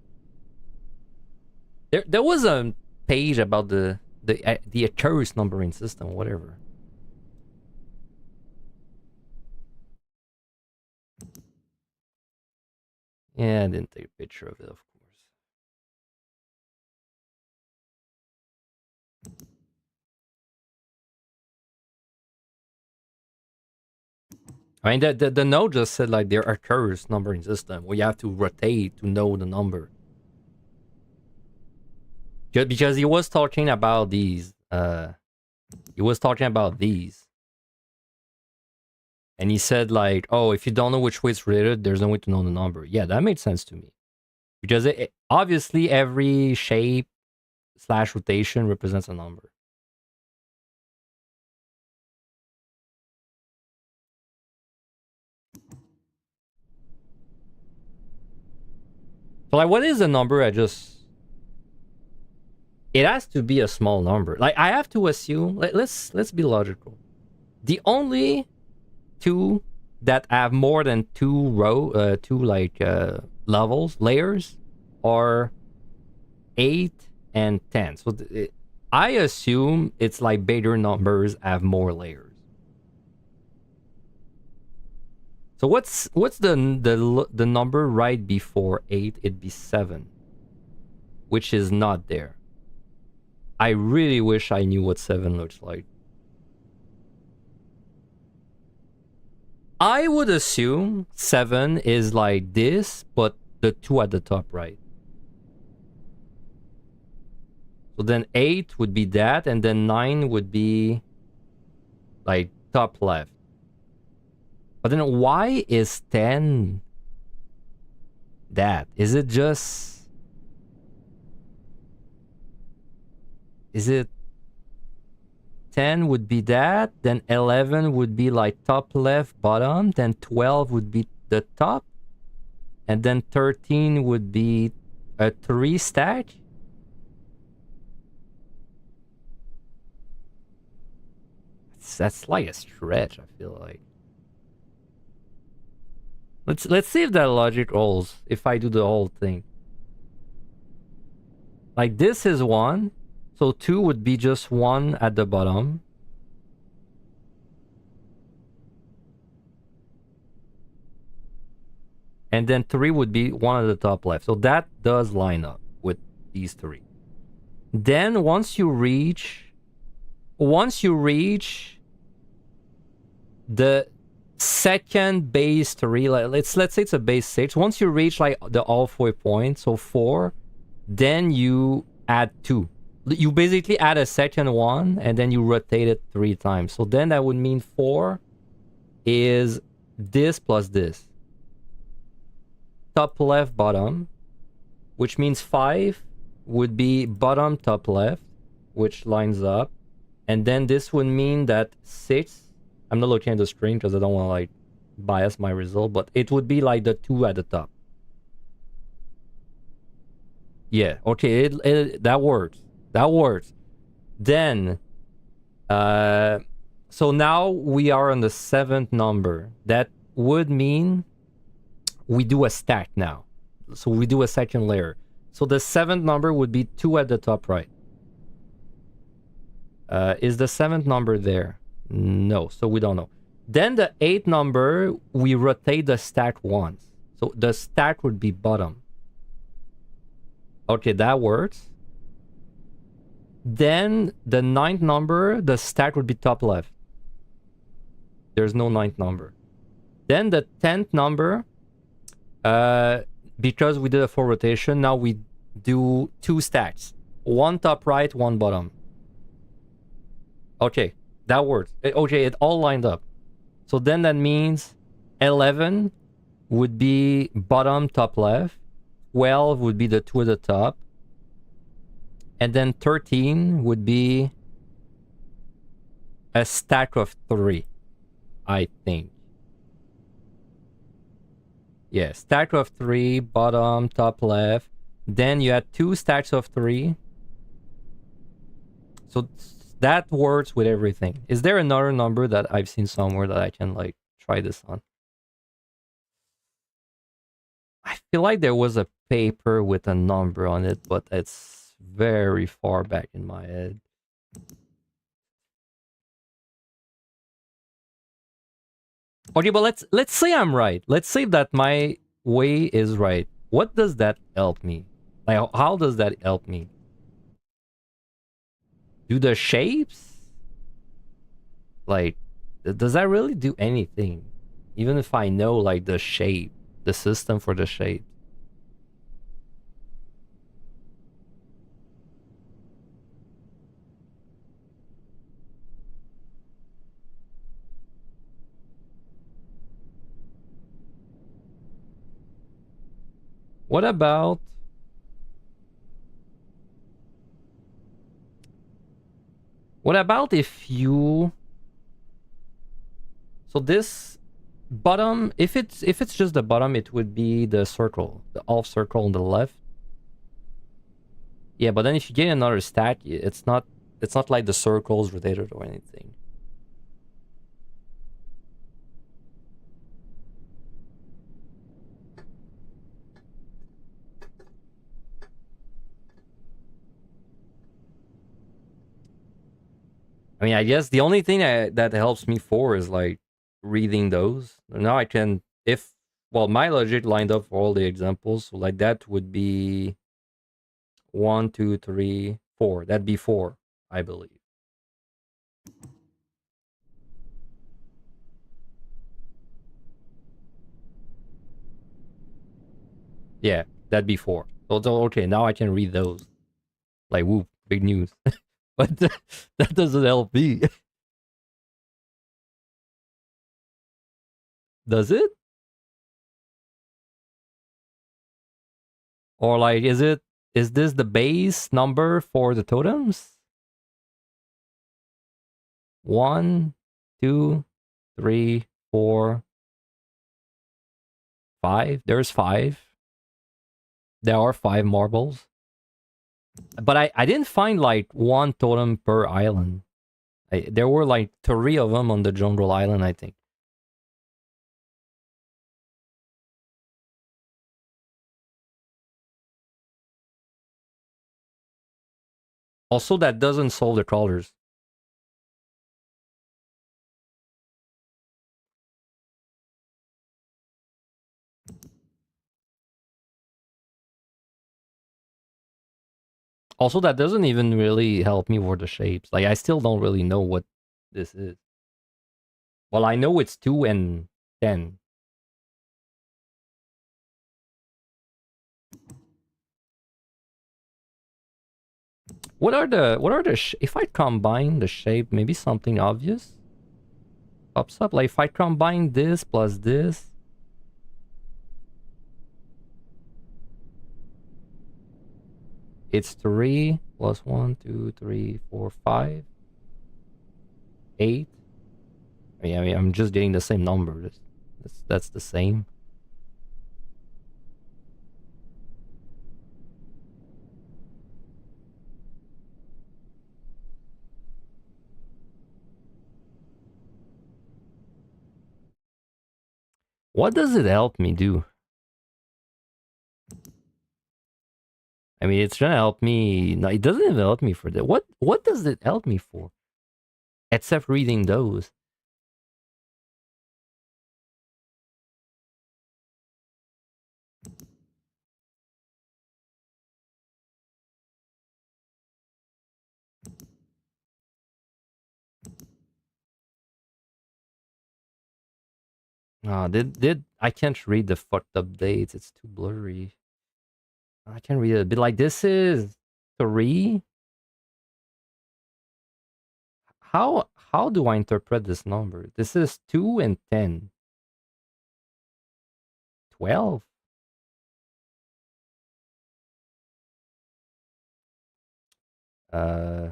There was a page about the curves numbering system, whatever. Yeah, I didn't take a picture of it, of course. I mean, the note just said like there are curves numbering system where you have to rotate to know the number. Just because he was talking about these. He was talking about these. And he said like, oh, if you don't know which way it's related, there's no way to know the number. Yeah, that made sense to me. Because obviously every shape / rotation represents a number. So like, what is a number? It has to be a small number. Like I have to assume. Let's be logical. The only two that have more than two layers are 8 and 10. So I assume it's like bigger numbers have more layers. So what's the number right before 8? It'd be 7, which is not there. I really wish I knew what 7 looks like. I would assume 7 is like this, but the 2 at the top right. So then 8 would be that, and then 9 would be like top left. But then why is 10 that? Is it just... Is it 10 would be that, then 11 would be like top left bottom, then 12 would be the top, and then 13 would be a 3 stack? That's like a stretch, I feel like. Let's see if that logic holds, if I do the whole thing. Like this is 1, so 2 would be just 1 at the bottom. And then 3 would be 1 at the top left. So that does line up with these 3. Then once you reach the second base 3, like let's say it's a base 6. Once you reach like the halfway point, so 4, then you add 2. You basically add a second one and then you rotate it 3 times. So then that would mean 4 is this plus this. Top left bottom, which means 5 would be bottom top left, which lines up. And then this would mean that 6, I'm not looking at the screen because I don't want to like bias my result, but it would be like the 2 at the top. Yeah, okay, that works. That works. Then, so now we are on the 7th number. That would mean we do a stack now. So we do a second layer. So the 7th number would be 2 at the top right. Is the 7th number there? No, so we don't know. Then the 8th number, we rotate the stack once. So the stack would be bottom. Okay, that works. Then the 9th number, the stack would be top left. There's no 9th number. Then the 10th number, because we did a 4 rotation, now we do 2 stacks. 1 top right, 1 bottom. Okay, that works. Okay, it all lined up. So then that means 11 would be bottom top left. 12 would be the 2 at the top. And then 13 would be a stack of 3, I think. Yeah, stack of 3, bottom, top left. Then you had 2 stacks of 3. So that works with everything. Is there another number that I've seen somewhere that I can like try this on? I feel like there was a paper with a number on it, but it's very far back in my head. Okay, but let's say I'm right. Let's say that my way is right. What does that help me? Like, how does that help me? Do the shapes? Like, does that really do anything? Even if I know like the shape, the system for the shape. What about if you, so this bottom, if it's just the bottom, it would be the circle, the half circle on the left. Yeah, but then if you get another stack, it's not like the circle's rotated or anything. I mean, I guess the only thing that helps me for is like reading those. Now I can, if, well, my logic lined up for all the examples. So like that would be 1, 2, 3, 4. That'd be 4, I believe. Yeah, that'd be 4. So okay, now I can read those. Like, whoop, big news. But that doesn't help me. Does it? Or like, is this the base number for the totems? 1, 2, 3, 4, 5. There's 5. There are 5 marbles. But I didn't find like one totem per island. There were like 3 of them on the jungle island, I think. Also, that doesn't solve the colors. Also, that doesn't even really help me with the shapes. Like, I still don't really know what this is. Well, I know it's 2 and 10. If I combine the shape, maybe something obvious pops up. Like, if I combine this plus this, it's 3 plus 1, 2, 3, 4, 5, 8. I mean, I'm just getting the same number. That's the same. What does it help me do? I mean, it's gonna help me. No, it doesn't even help me for that. What does it help me for? Except reading those. Did I can't read the fucked up dates. It's too blurry. I can read it a bit. Like, this is 3. How do I interpret this number? This is 2 and 10. 12. Uh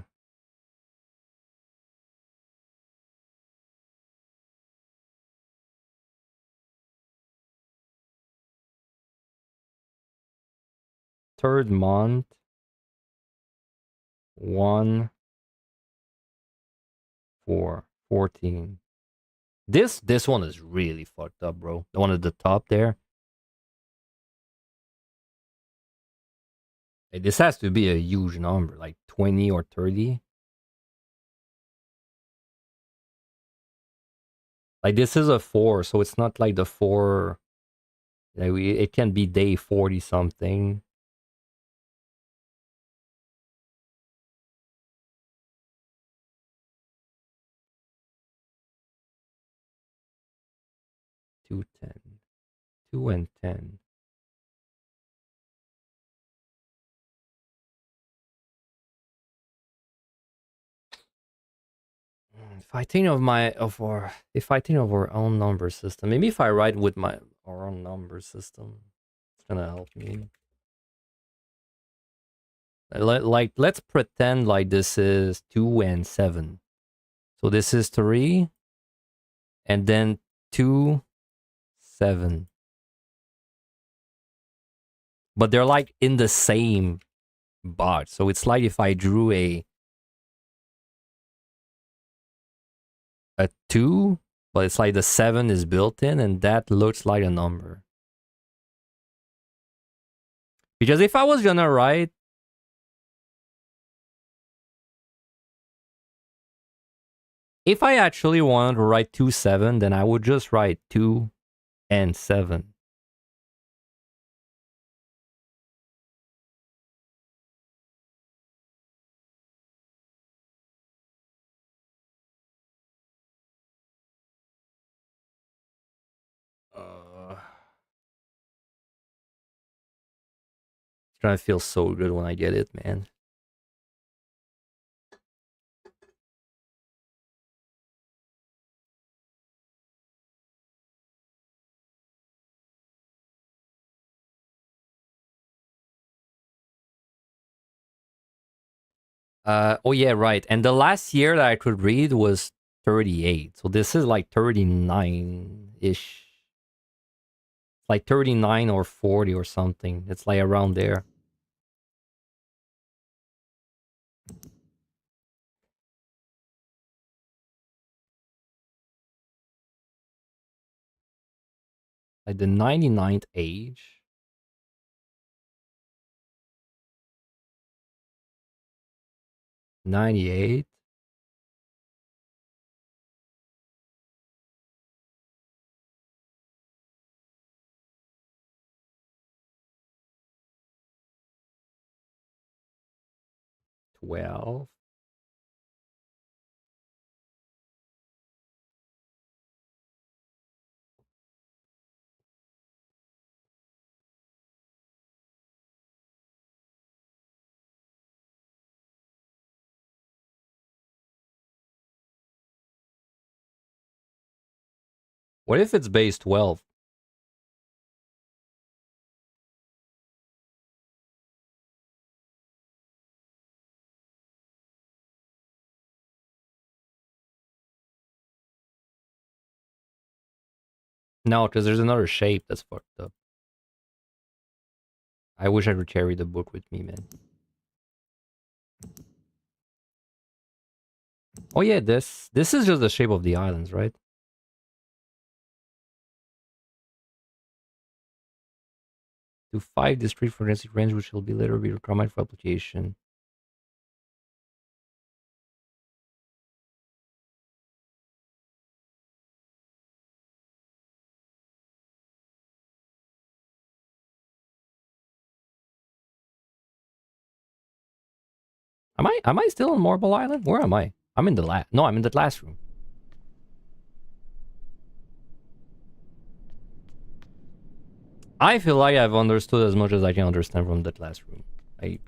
third month. 1, 4, 14. This one is really fucked up, bro. The one at the top there. Hey, this has to be a huge number, like 20 or 30. Like this is a 4, so it's not like the 4. Like it can be day 40 something. Two, 10. 2 and 10. If I think of our own number system, maybe if I write with our own number system, it's gonna help me. Like let's pretend like this is 2 and 7. So this is 3, and then 2, 7. But they're like in the same box. So it's like if I drew a 2, but it's like the 7 is built in, and that looks like a number. Because if I was gonna write, if I actually wanted to write 2, 7, then I would just write 2 and 7. It's gonna feel so good when I get it, man. Oh yeah, right. And the last year that I could read was 38. So this is like 39-ish. Like 39 or 40 or something. It's like around there. Like the 99th age. 98. 12. What if it's base 12? No, because there's another shape that's fucked up. I wish I could carry the book with me, man. Oh yeah, this is just the shape of the islands, right? To 5 discrete forensic range, which will be later be required for application. Am I still on Marble Island? Where am I? I'm in the last. No, I'm in the last room. I feel like I've understood as much as I can understand from that last room. I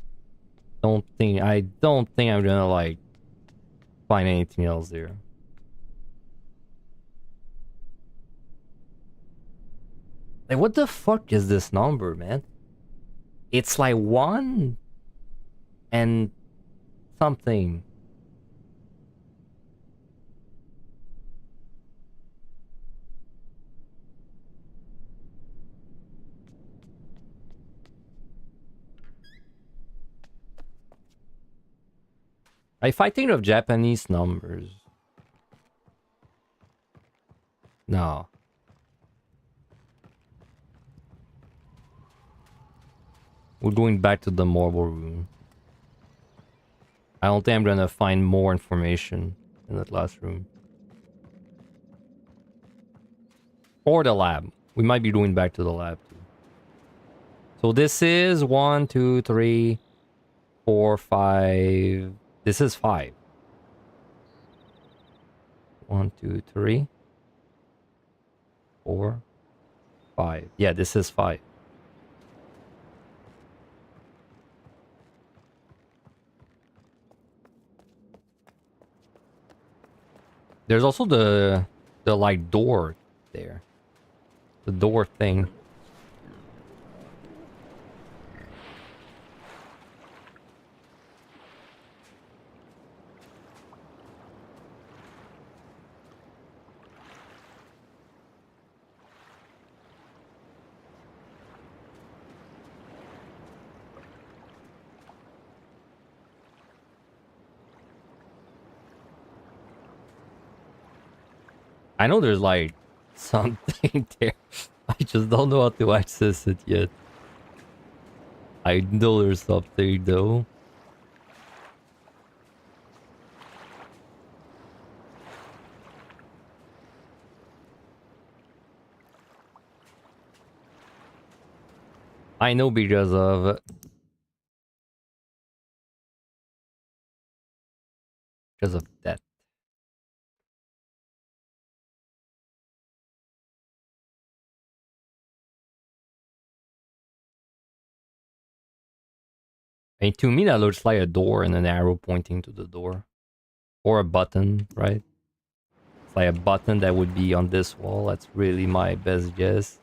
don't think I'm gonna like find anything else there. Like what the fuck is this number, man? It's like 1 and something. If I think of Japanese numbers... No. We're going back to the marble room. I don't think I'm gonna find more information in that last room. Or the lab. We might be going back to the lab too. So this is 1, 2, 3, 4, 5. This is 5. 1, 2, 3, 4, 5. Yeah, this is 5. There's also the like door there. The door thing. I know there's like something there. I just don't know how to access it yet. I know there's something though. I know because of that. And to me, that looks like a door and an arrow pointing to the door. Or a button, right? It's like a button that would be on this wall. That's really my best guess.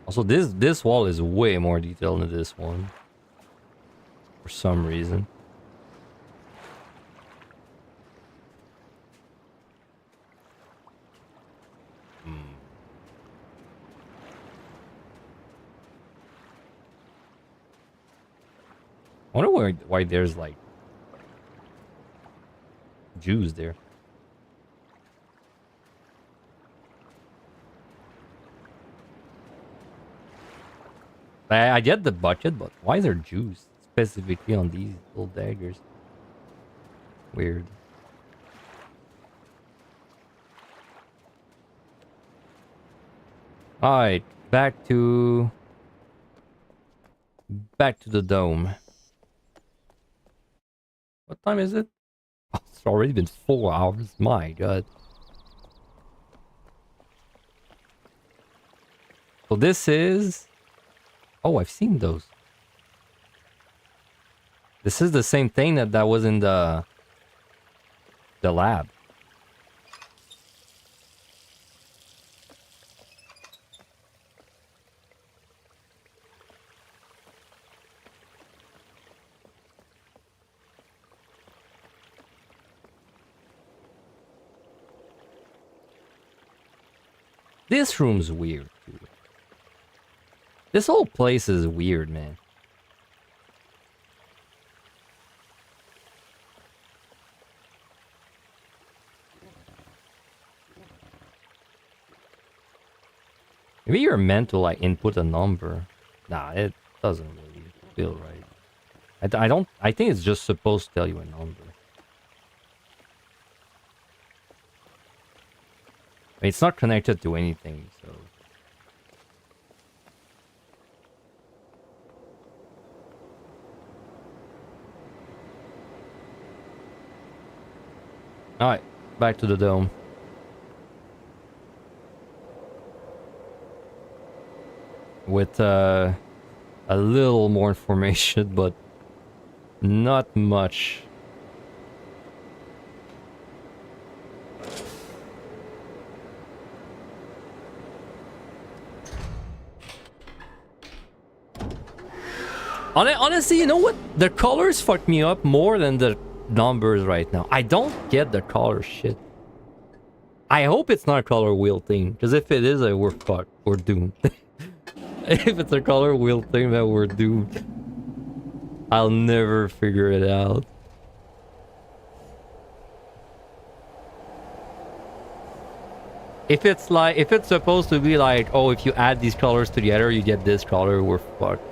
Also, this wall is way more detailed than this one. For some reason. I wonder why there's like Jews there. I get the budget, but why is there Jews specifically on these little daggers? Weird. Alright, back to the dome. What time is it? Oh, it's already been 4 hours. My god. So this is... Oh, I've seen those. This is the same thing that was in the lab. This room's weird, too. This whole place is weird, man. Maybe you're meant to like input a number. Nah, it doesn't really feel right. I don't. I think it's just supposed to tell you a number. I mean, it's not connected to anything, so. Alright, back to the dome. With a little more information, but not much. Honestly, you know what? The colors fuck me up more than the numbers right now. I don't get the color shit. I hope it's not a color wheel thing, because if it is, we're fucked. We're doomed. If it's a color wheel thing, then we're doomed. I'll never figure it out. If it's supposed to be like, oh, if you add these colors together, you get this color, we're fucked.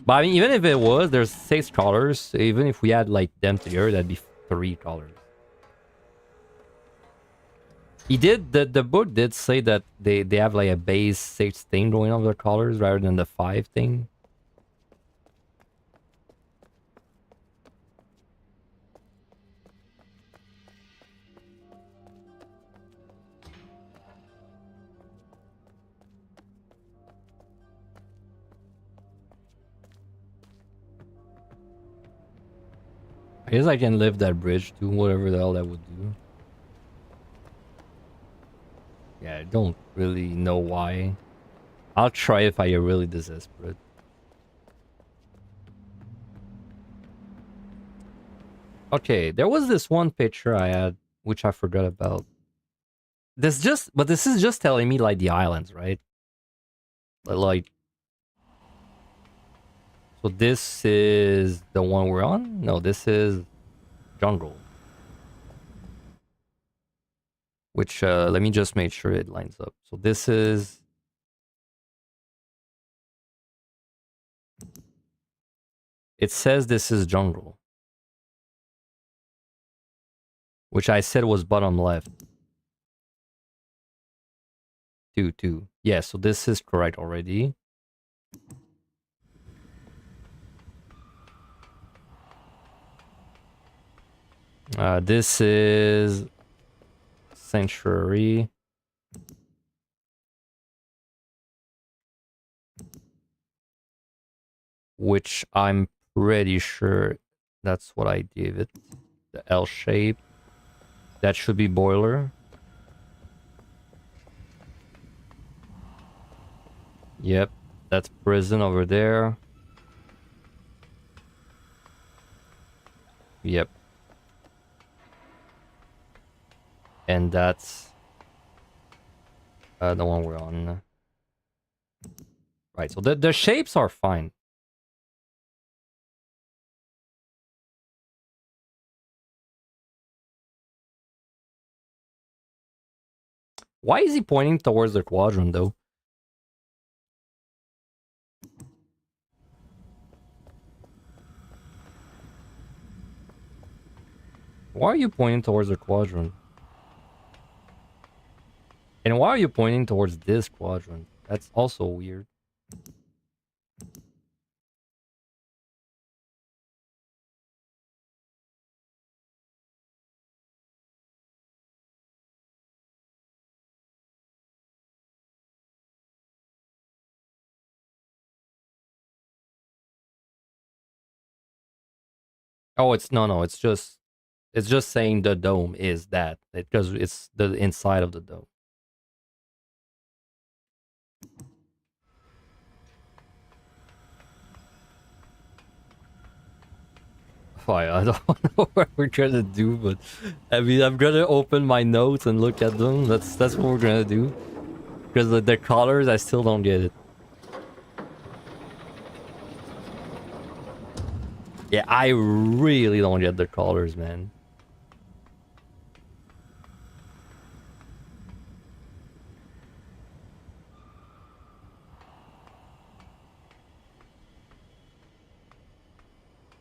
But I mean, even if it was, there's 6 colors. Even if we add like them together, that'd be 3 colors. The book did say that they have like a base 6 thing going on with their colors rather than the 5 thing. I guess I can lift that bridge too, whatever the hell that would do. Yeah, I don't really know why. I'll try if I get really desperate. Okay, there was this one picture I had, which I forgot about. This is just telling me like the islands, right? Like, so this is the one we're on? No, this is jungle. Which, let me just make sure it lines up. So this is... It says this is jungle. Which I said was bottom left. 2. Yeah, so this is correct already. This is... Sanctuary. Which I'm pretty sure that's what I gave it. The L shape. That should be boiler. Yep, that's prison over there. Yep. And that's the one we're on. Right, so the shapes are fine. Why is he pointing towards the quadrant, though? Why are you pointing towards the quadrant? And why are you pointing towards this quadrant? That's also weird. Oh, no, it's just saying the dome is that because it's the inside of the dome. Fine, I don't know what we're gonna do, but I mean, I'm gonna open my notes and look at them. That's what we're gonna do. Because the colors, I still don't get it. Yeah, I really don't get the colors, man.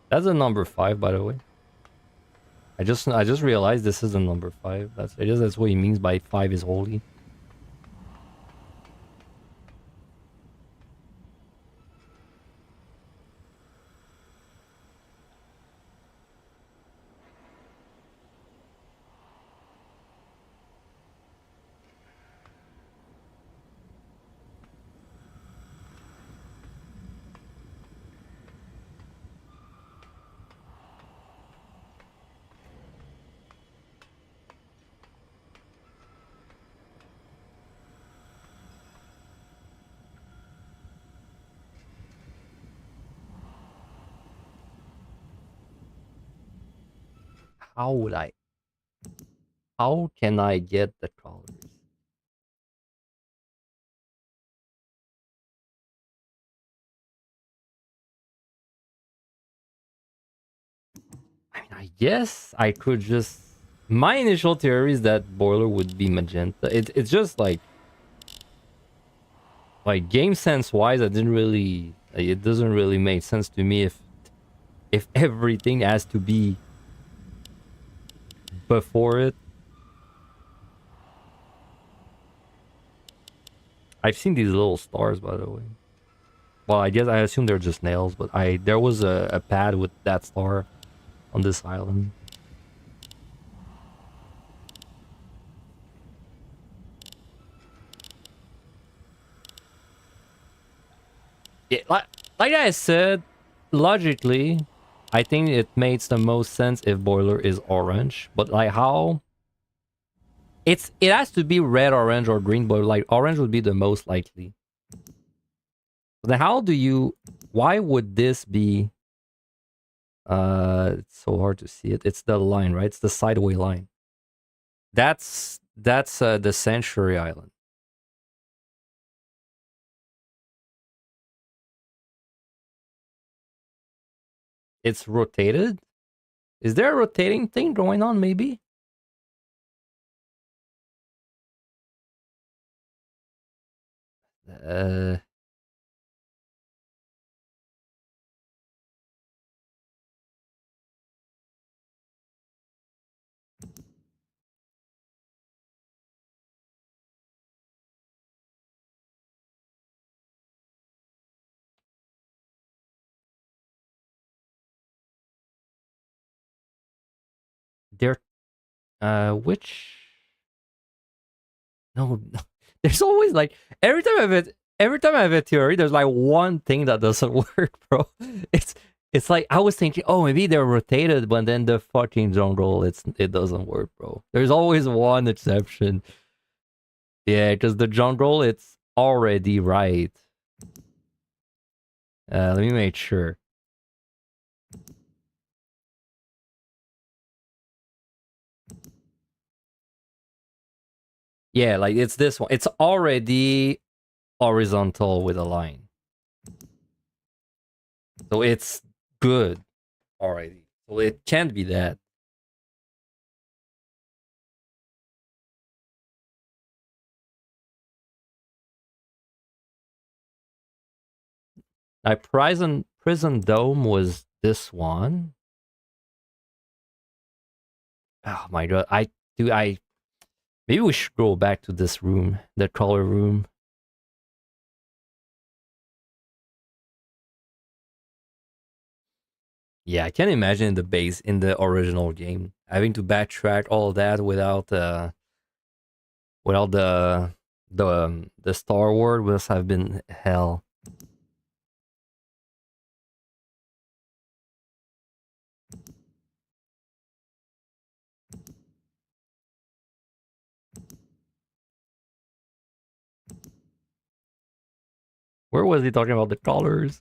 That's a number 5, by the way. I just realized this is a number 5. That's what he means by 5 is holy. how would I? How can I get the colors? I mean, I guess I could just. My initial theory is that boiler would be magenta. It's just like game sense wise, I didn't really. It doesn't really make sense to me if everything has to be before it. I've seen these little stars, by the way. Well, I guess I assume they're just nails, but there was a pad with that star on this island. Yeah, like I said, logically, I think it makes the most sense if boiler is orange. But like how it has to be red, orange, or green, but like orange would be the most likely. Then how do you? Why would this be? It's so hard to see it. It's the line, right? It's the sideway line. That's the Sanctuary Island. It's rotated. Is there a rotating thing going on? Maybe. Uh, there. Which? No, there's always like every time I have a theory, there's like one thing that doesn't work, bro. It's it's like I was thinking, oh, maybe they're rotated, but then the fucking jungle, it doesn't work, bro. There's always one exception. Yeah, because the jungle, it's already right. Let me make sure. Yeah, like it's this one. It's already horizontal with a line. So it's good already. So it can't be that. My prison dome was this one. Oh my god. I maybe we should go back to this room, the color room. Yeah, I can't imagine the base in the original game having to backtrack all that without the Star Wars must have been hell. Where was he talking about the colors?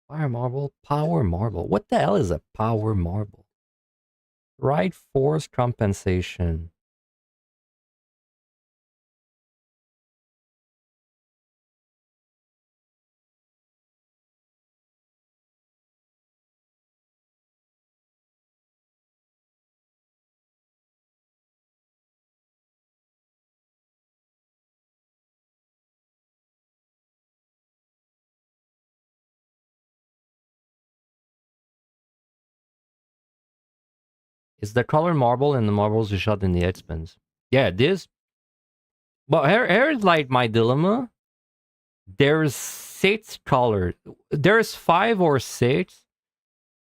Fire marble, power marble. What the hell is a power marble? Right force compensation. It's the color marble and the marbles you shot in the expens. Yeah, this. But here's like my dilemma. There's six colors. There's five or six,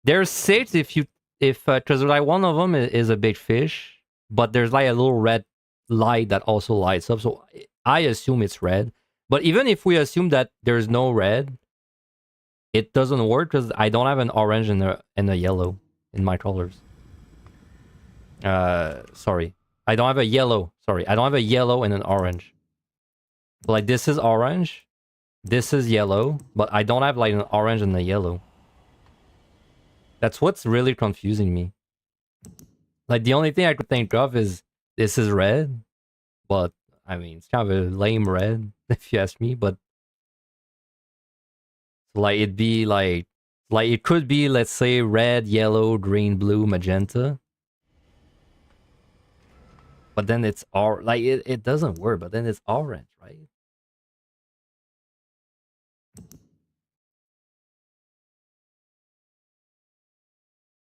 There's 6 if because like one of them is a big fish, but there's like a little red light that also lights up. So I assume it's red. But even if we assume that there's no red, it doesn't work because I don't have an orange and a yellow in my colors. Sorry. I don't have a yellow. Sorry. I don't have a yellow and an orange. So like this is orange. This is yellow. But I don't have like an orange and a yellow. That's what's really confusing me. Like the only thing I could think of is this is red. But I mean, it's kind of a lame red if you ask me. But like it'd be like it could be, let's say, red, yellow, green, blue, magenta. But then it's like it doesn't work, but then it's orange, right?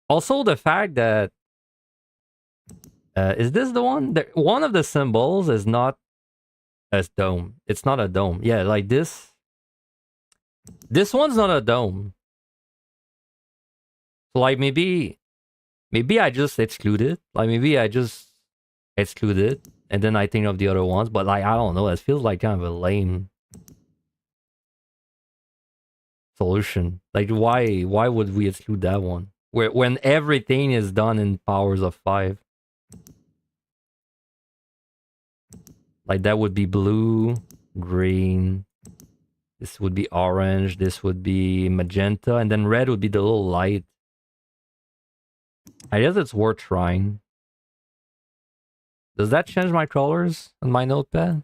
Also, the fact that is this the one? One of the symbols is not a dome. It's not a dome. Yeah, like this. This one's not a dome. So like maybe I just exclude it. Like maybe I just exclude it, and then I think of the other ones. But like I don't know. It feels like kind of a lame solution. Like why would we exclude that one? When everything is done in powers of 5. Like that would be blue, green. This would be orange. This would be magenta, and then red would be the little light. I guess it's worth trying. Does that change my colors on my notepad?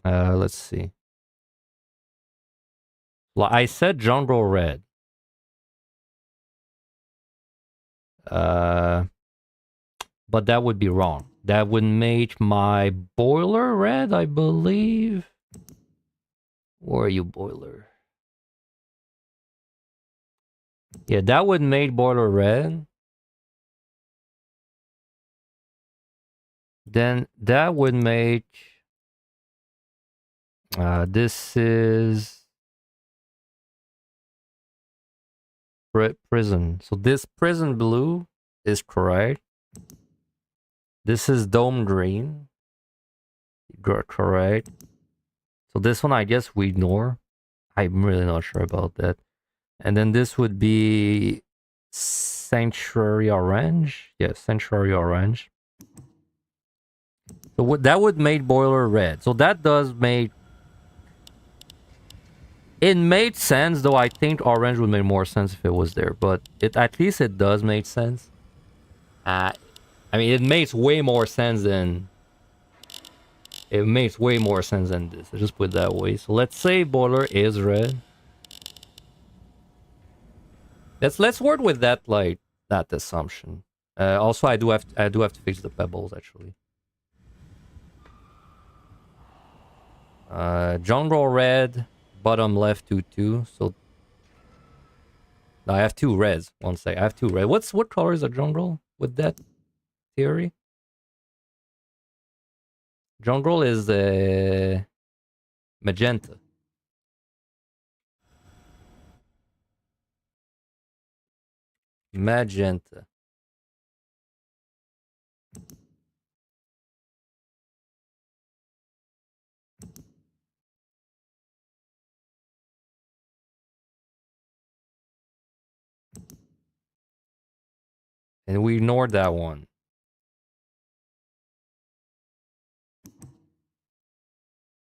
Let's see. Well, I said jungle red. But that would be wrong. That would make my boiler red, I believe. Where are you, boiler? Yeah, that would make boiler red. Then that would make this is prison. So this prison blue is correct. This is dome green. Correct. So this one I guess we ignore. I'm really not sure about that. And then this would be sanctuary orange. Yeah, sanctuary orange. So that would make boiler red. So that does make... It made sense, though I think orange would make more sense if it was there. But at least it does make sense. I mean, it makes way more sense than... It makes way more sense than this. I'll just put it that way. So let's say boiler is red. Let's work with that, like, that assumption. Also, I do have to fix the pebbles, actually. Jungle red, bottom left 2-2. So I have 2 reds. One sec. I have 2 red. What color is a jungle with that theory? Jungle is magenta. Magenta. And we ignored that one.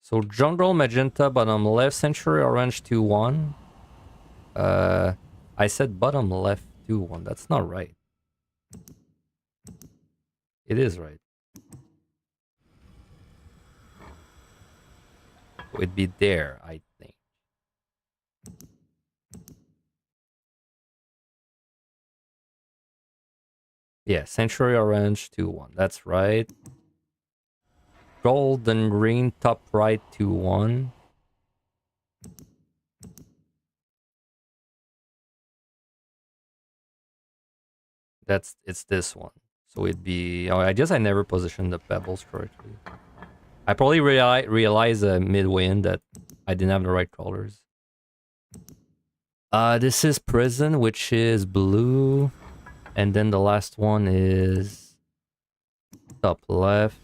So jungle magenta, bottom left, century orange 2-1. I said bottom left 2-1. That's not right. It is right. It'd be there, I think. Yeah, century orange 2-1. That's right. Gold and green top right 2-1. It's this one. So it'd be. Oh, I guess I never positioned the pebbles correctly. I probably realized midway in that I didn't have the right colors. This is prison, which is blue, and then the last one is top left.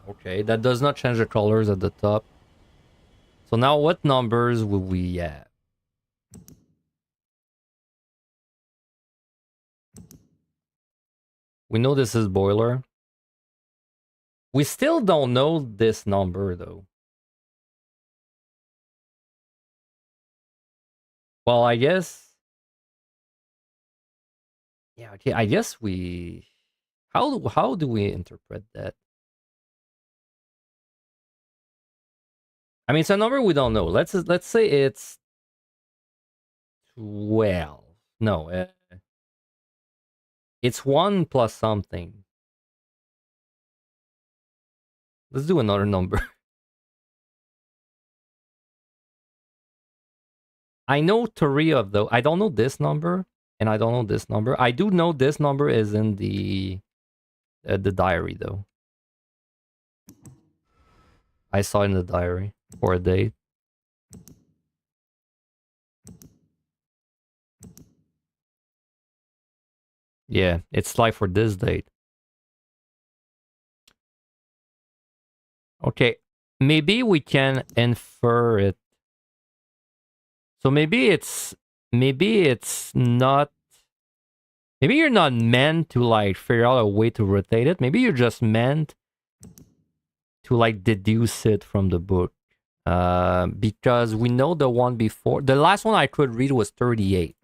Okay, that does not change the colors at the top. So now, what numbers will we have? We know this is boiler. We still don't know this number though. Well, I guess. Yeah. Okay. I guess we. How do we interpret that? I mean, it's a number we don't know. Let's say it's 12. No, it's 1 plus something. Let's do another number. I know three of those. I don't know this number, and I don't know this number. I do know this number is in the diary though. I saw it in the diary for a date. Yeah, it's like for this date. Okay, maybe we can infer it. So maybe it's not. Maybe you're not meant to like figure out a way to rotate it. Maybe you're just meant to like deduce it from the book. Because we know the one before, the last one I could read was 38.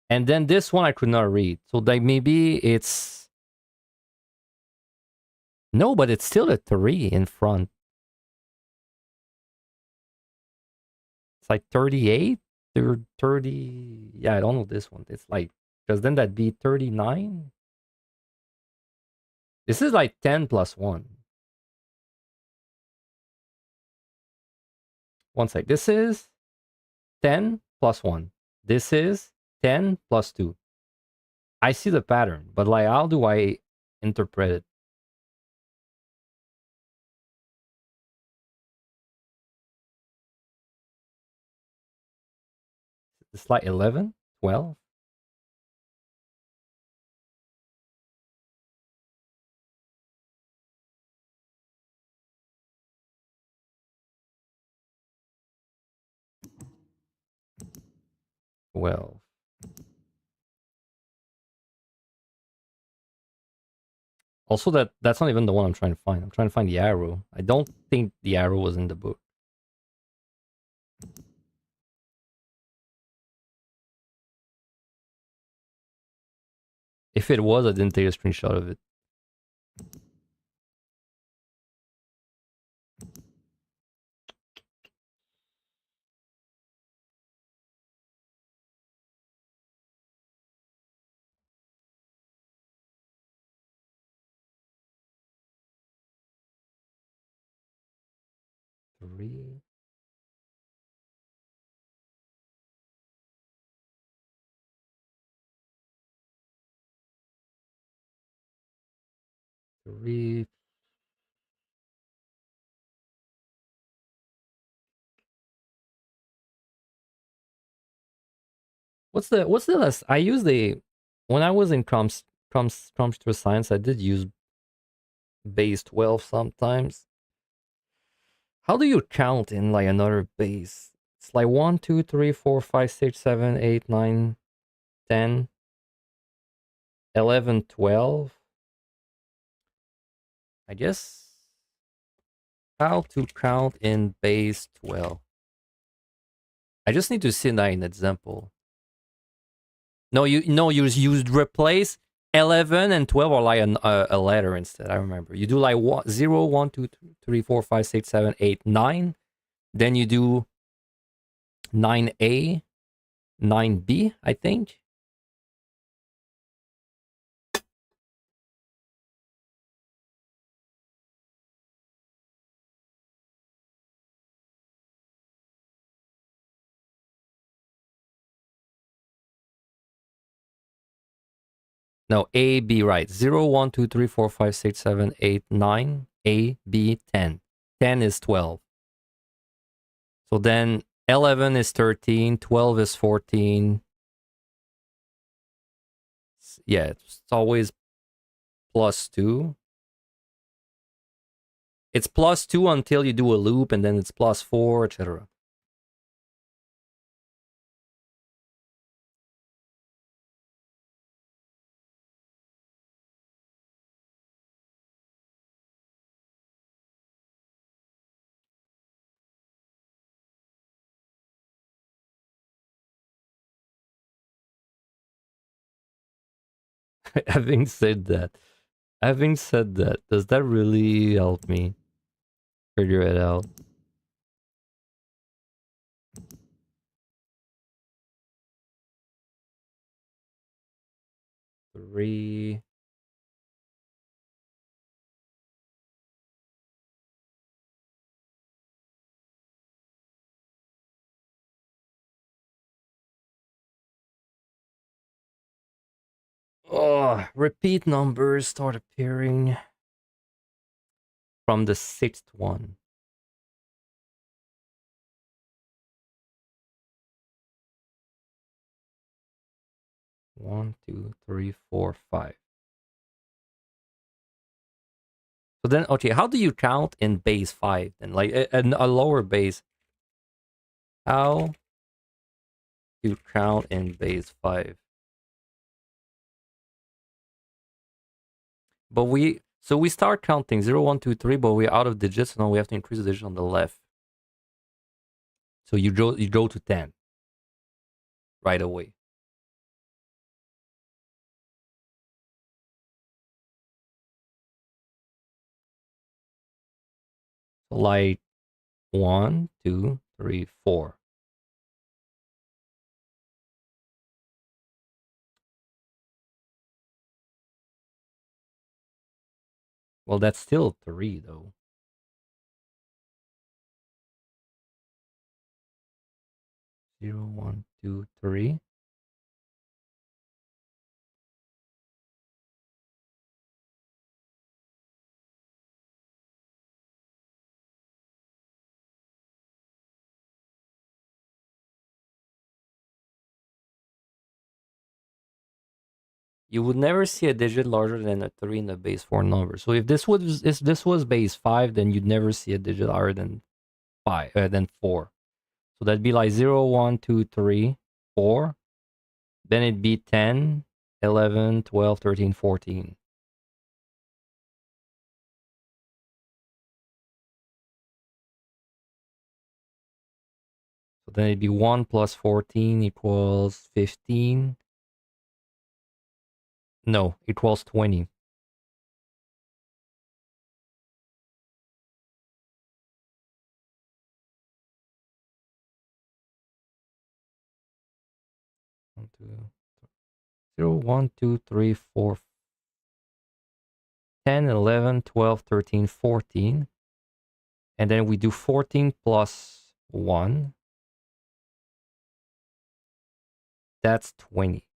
And then this one I could not read. So like maybe it's no, but it's still a 3 in front. It's like 38 or 30. Yeah, I don't know this one. It's like because then that'd be 39. This is like 10 plus 1. One sec. This is 10 plus 1. This is 10 plus 2. I see the pattern, but like how do I interpret it? It's like 11, 12. 12. Also, that's not even the one I'm trying to find. I'm trying to find the arrow. I don't think the arrow was in the book. If it was, I didn't take a screenshot of it. Three. Three. What's the last? I use the when I was in computer science. I did use base 12 sometimes. How do you count in like another base? It's like 1, 2, 3, 4, 5, 6, 7, 8, 9, 10, 11, 12. I guess how to count in base 12. I just need to see that in example. You replace 11 and 12 or like a letter instead. I remember. You do like 0, 1, 2, 3, 4, 5, 6, 7, 8, 9. Then you do 9A, 9B, I think. No, A, B, right. 0, 1, 2, 3, 4, 5, 6, 7, 8, 9. A, B, 10. 10 is 12. So then 11 is 13. 12 is 14. Yeah, it's always plus 2. It's plus 2 until you do a loop, and then it's plus 4, etc. Having said that, does that really help me figure it out? 3. Oh, repeat numbers start appearing from the 6th one. 1, 2, 3, 4, 5. So then, okay, how do you count in base 5? Then, like a lower base. How do you count in base 5? But we start counting 0, 1, 2, 3, but we're out of digits, so now we have to increase the digit on the left. So you go to 10 right away. So like 1, 2, 3, 4. Well, that's still 3 though. 0, 1, 2, 3. You would never see a digit larger than a 3 in the base 4 number. So if this was base 5, then you'd never see a digit higher than 4. So that'd be like 0, 1, 2, 3, 4. Then it'd be 10, 11, 12, 13, 14. So then it'd be 1 plus 14 equals 15. No, equals 20. One, two, 0, 1, 2, 3, 4, 10, 11, 12, 13, 14. And then we do 14 plus 1. That's 20.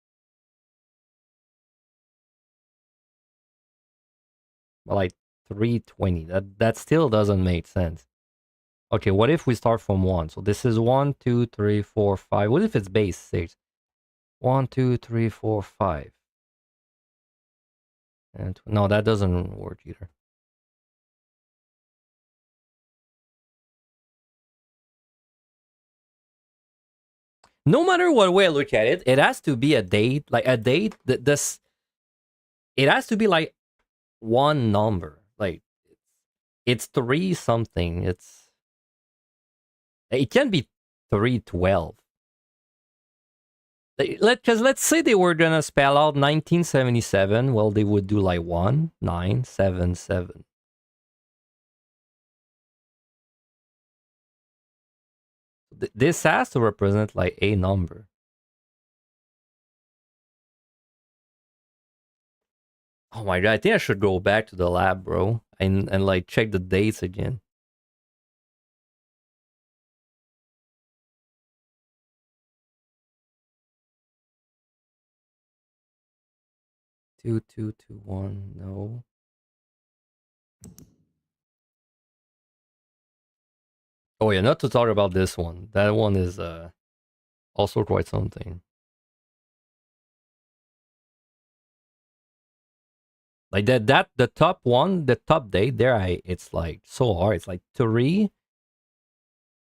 But like 320. That still doesn't make sense. Okay, what if we start from 1? So this is 1, 2, 3, 4, 5. What if it's base 6? 1, 2, 3, 4, 5. And no, that doesn't work either. No matter what way I look at it, it has to be a date. Like a date that this, it has to be like one number. Like it's 3 something. It can be 312. Because let's say they were gonna spell out 1977. Well, they would do like 1977. This has to represent like a number. Oh my god, I think I should go back to the lab, bro, and like check the dates again. 2, 2, 2, 1. No. Oh yeah, not to talk about this one. That one is also quite something. Like that the top one, the top date there, it's like so hard. It's like 3,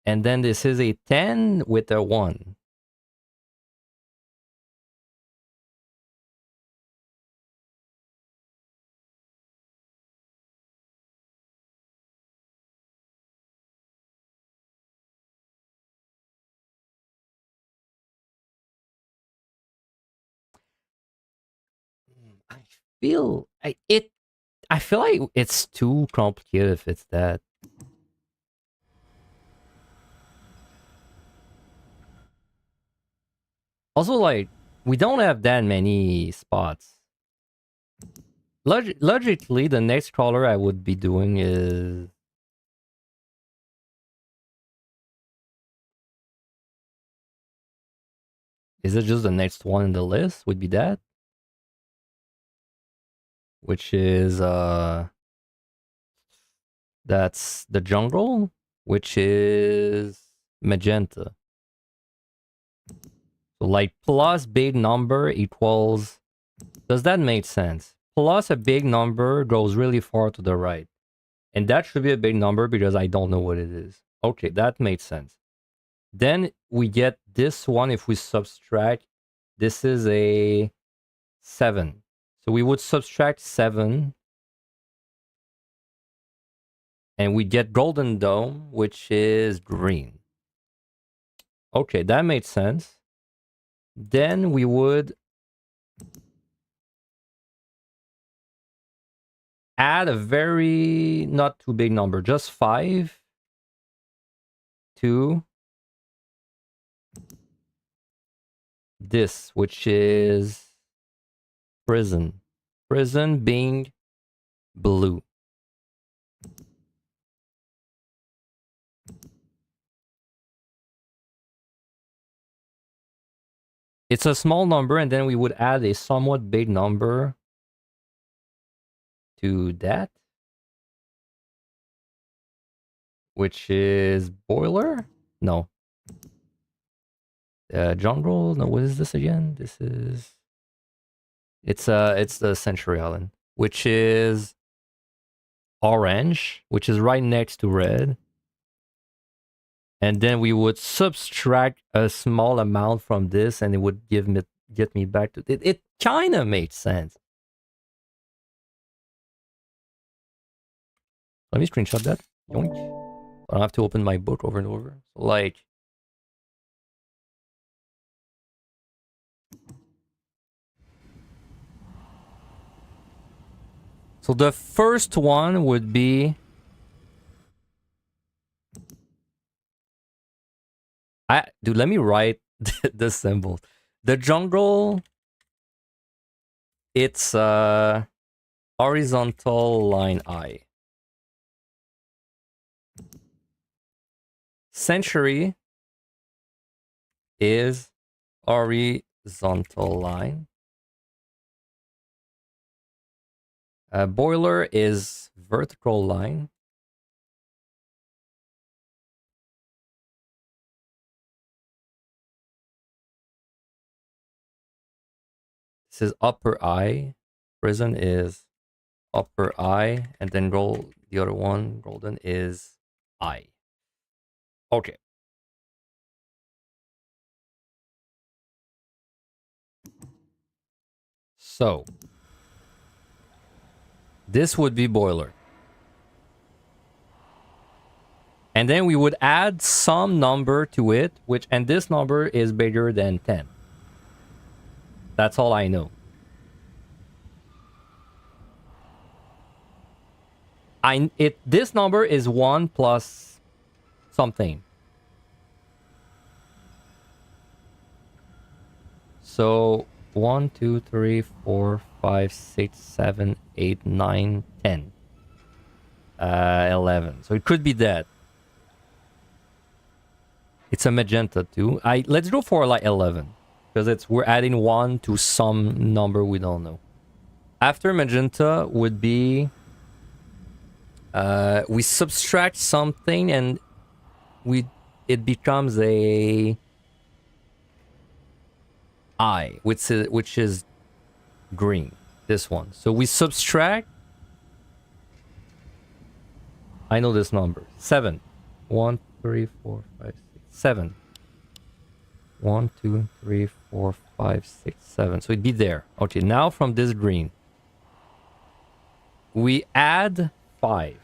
and then this is a 10 with a 1. I I feel like it's too complicated if it's that. Also, like, we don't have that many spots. Logically, the next color I would be doing is... Is it just the next one in the list? Would be that? Which is, that's the jungle, which is magenta. So, like, plus big number equals... Does that make sense? Plus a big number goes really far to the right. And that should be a big number because I don't know what it is. Okay, that makes sense. Then we get this one if we subtract. This is a 7. So we would subtract 7. And we get golden dome, which is green. Okay, that made sense. Then we would add a very not too big number, just 5 to this, which is prison. Prison being blue. It's a small number, and then we would add a somewhat big number to that, which is boiler. No, jungle. No, what is this again? This is it's the Century Island, which is orange, which is right next to red. And then we would subtract a small amount from this, and it would get me back to it. It kind of made sense. Let me screenshot that. Yoink. I don't have to open my book over and over. So like, so the first one would be dude, let me write the symbol. The jungle, it's horizontal line I. Century is horizontal line. Boiler is vertical line. This is upper I. Prison is upper I, and then gold. The other one, golden, is I. Okay. So this would be boiler. And then we would add some number to it, and this number is bigger than 10. That's all I know. This number is 1 plus something. So 1, 2, 3, 4, 5, 6, 7, 8, 9, 10. 11. So it could be that. It's a magenta too. Let's go for like 11. Because we're adding 1 to some number we don't know. After magenta would be we subtract something and it becomes a I, which is green. This one. So we subtract. I know this number. 7. 1, 3, 4, 5, 6, 7. 1, 2, 3, 4, 5, 6, 7. So it'd be there. Okay, now from this green, we add 5.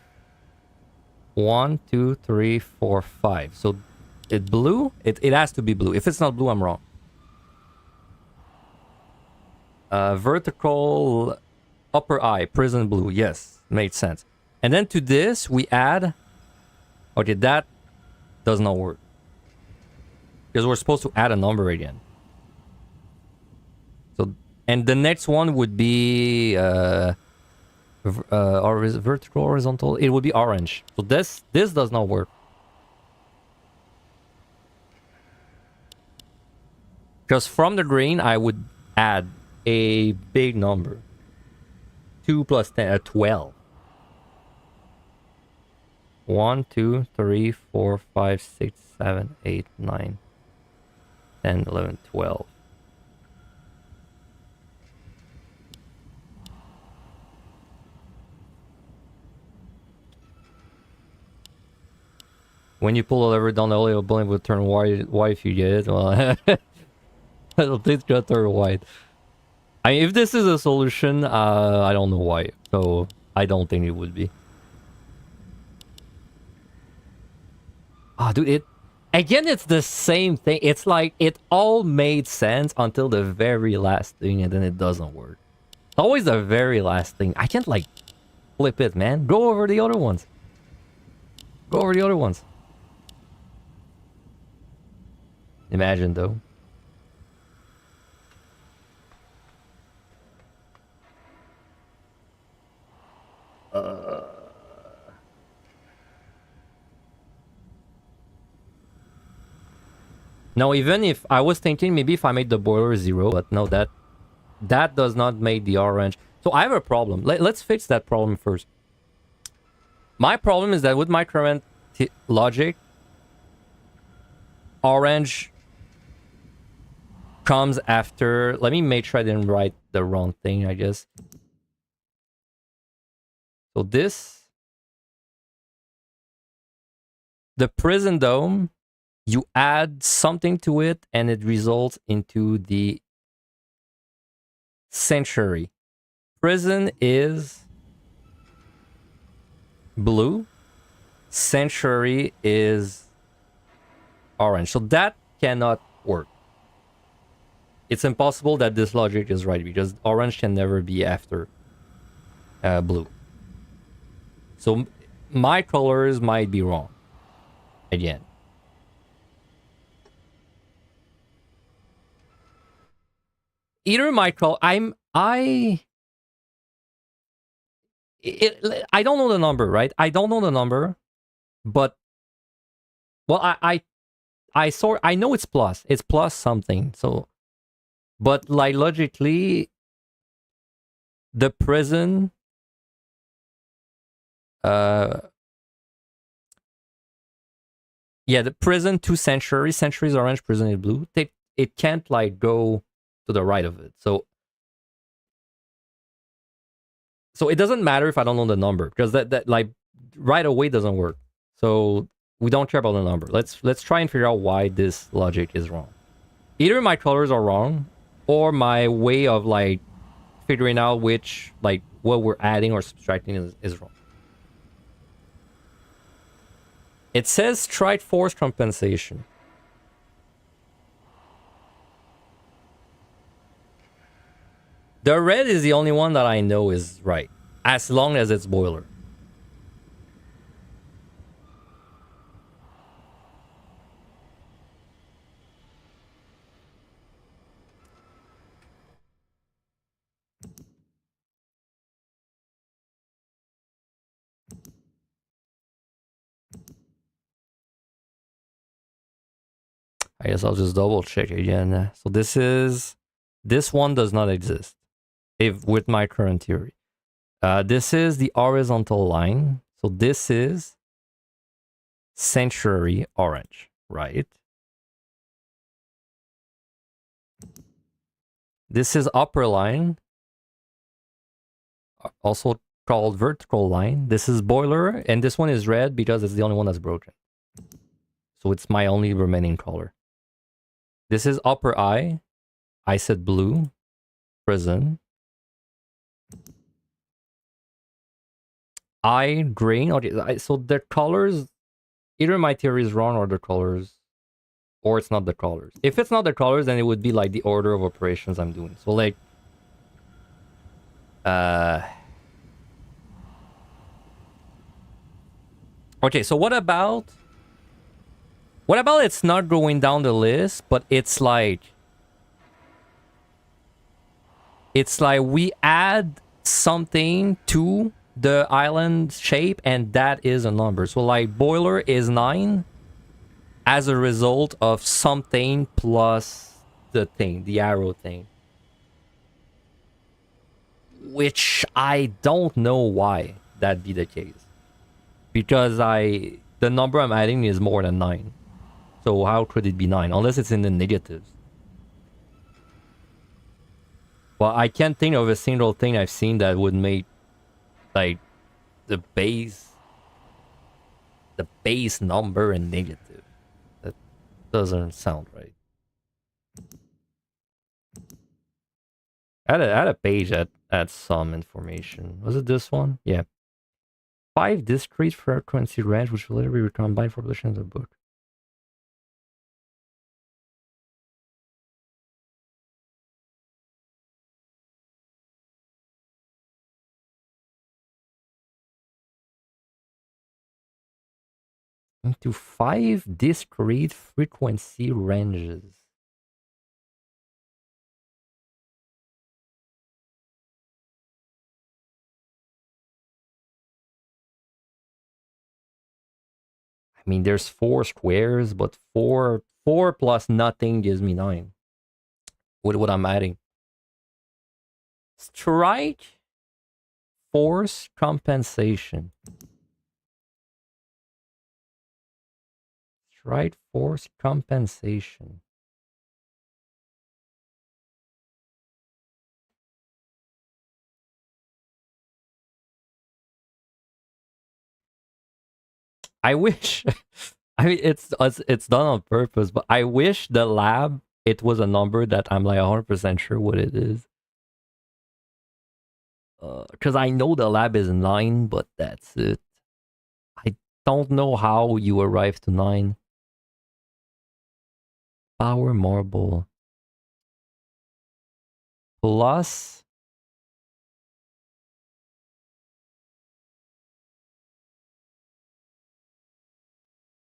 1, 2, 3, 4, 5. So it blue? It has to be blue. If it's not blue, I'm wrong. Vertical upper eye, prison blue. Yes, made sense. And then to this, we add... Okay, that does not work. Because we're supposed to add a number again. So, and the next one would be vertical, horizontal. It would be orange. So this does not work. Because from the green, I would add a big number. 2 plus 10, 12. 1, 2, 3, 4, 5, 6, 7, 8, 9, 10, 11, 12. When you pull a lever down the alley, a blank will turn white if you get it. Well, I don't think it's gonna turn white. I mean, if this is a solution, I don't know why. So I don't think it would be. Ah, dude, it's the same thing. It's like it all made sense until the very last thing, and then it doesn't work. It's always the very last thing. I can't like flip it, man. Go over the other ones. Go over the other ones. Imagine though. No, even if I was thinking maybe if I made the boiler 0, but no, that does not make the orange. So I have a problem. Let's fix that problem first. My problem is that with my current logic, orange comes after... Let me make sure I didn't write the wrong thing, I guess. So this... The prison dome, you add something to it and it results into the sanctuary. Prison is blue. Sanctuary is orange. So that cannot work. It's impossible that this logic is right because orange can never be after blue. So my colors might be wrong. Again. Either my color... I don't know the number, right? I don't know the number, but... Well, I know it's plus. It's plus something, so... But, like, logically, the prison... Yeah, the prison to sanctuary. Sanctuary is orange, prison is blue. It can't, like, go to the right of it. So it doesn't matter if I don't know the number, because that like, right away doesn't work. So we don't care about the number. Let's try and figure out why this logic is wrong. Either my colors are wrong, or my way of, like, figuring out which, like, what we're adding or subtracting is wrong. It says strike force compensation. The red is the only one that I know is right, as long as it's boiler. I guess I'll just double check again. So this one does not exist. if with my current theory. This is the horizontal line. So this is sanctuary orange, right? This is upper line, also called vertical line. This is boiler, and this one is red because it's the only one that's broken. So it's my only remaining color. This is upper eye. I said blue. Prison. Eye green. Okay, so the colors, either my theory is wrong or the colors, or it's not the colors. If it's not the colors, then it would be like the order of operations I'm doing. So like, okay, so what about it's not going down the list, but it's like we add something to the island shape and that is a number. So like boiler is 9 as a result of something plus the thing, the arrow thing. Which I don't know why that'd be the case. Because the number I'm adding is more than 9. So how could it be 9? Unless it's in the negatives. Well, I can't think of a single thing I've seen that would make like the base number a negative. That doesn't sound right. I had a page that had some information. Was it this one? Yeah. 5 discrete frequency range which will later be recombined for publishing the book. Into 5 discrete frequency ranges. I mean, there's 4 squares, but 4 plus nothing gives me 9. What I'm adding? Strike force compensation. Strike force compensation. I wish. I mean, it's done on purpose, but I wish the lab it was a number that I'm like 100% sure what it is. Because I know the lab is 9, but that's it. I don't know how you arrive to 9. Power marble. Plus.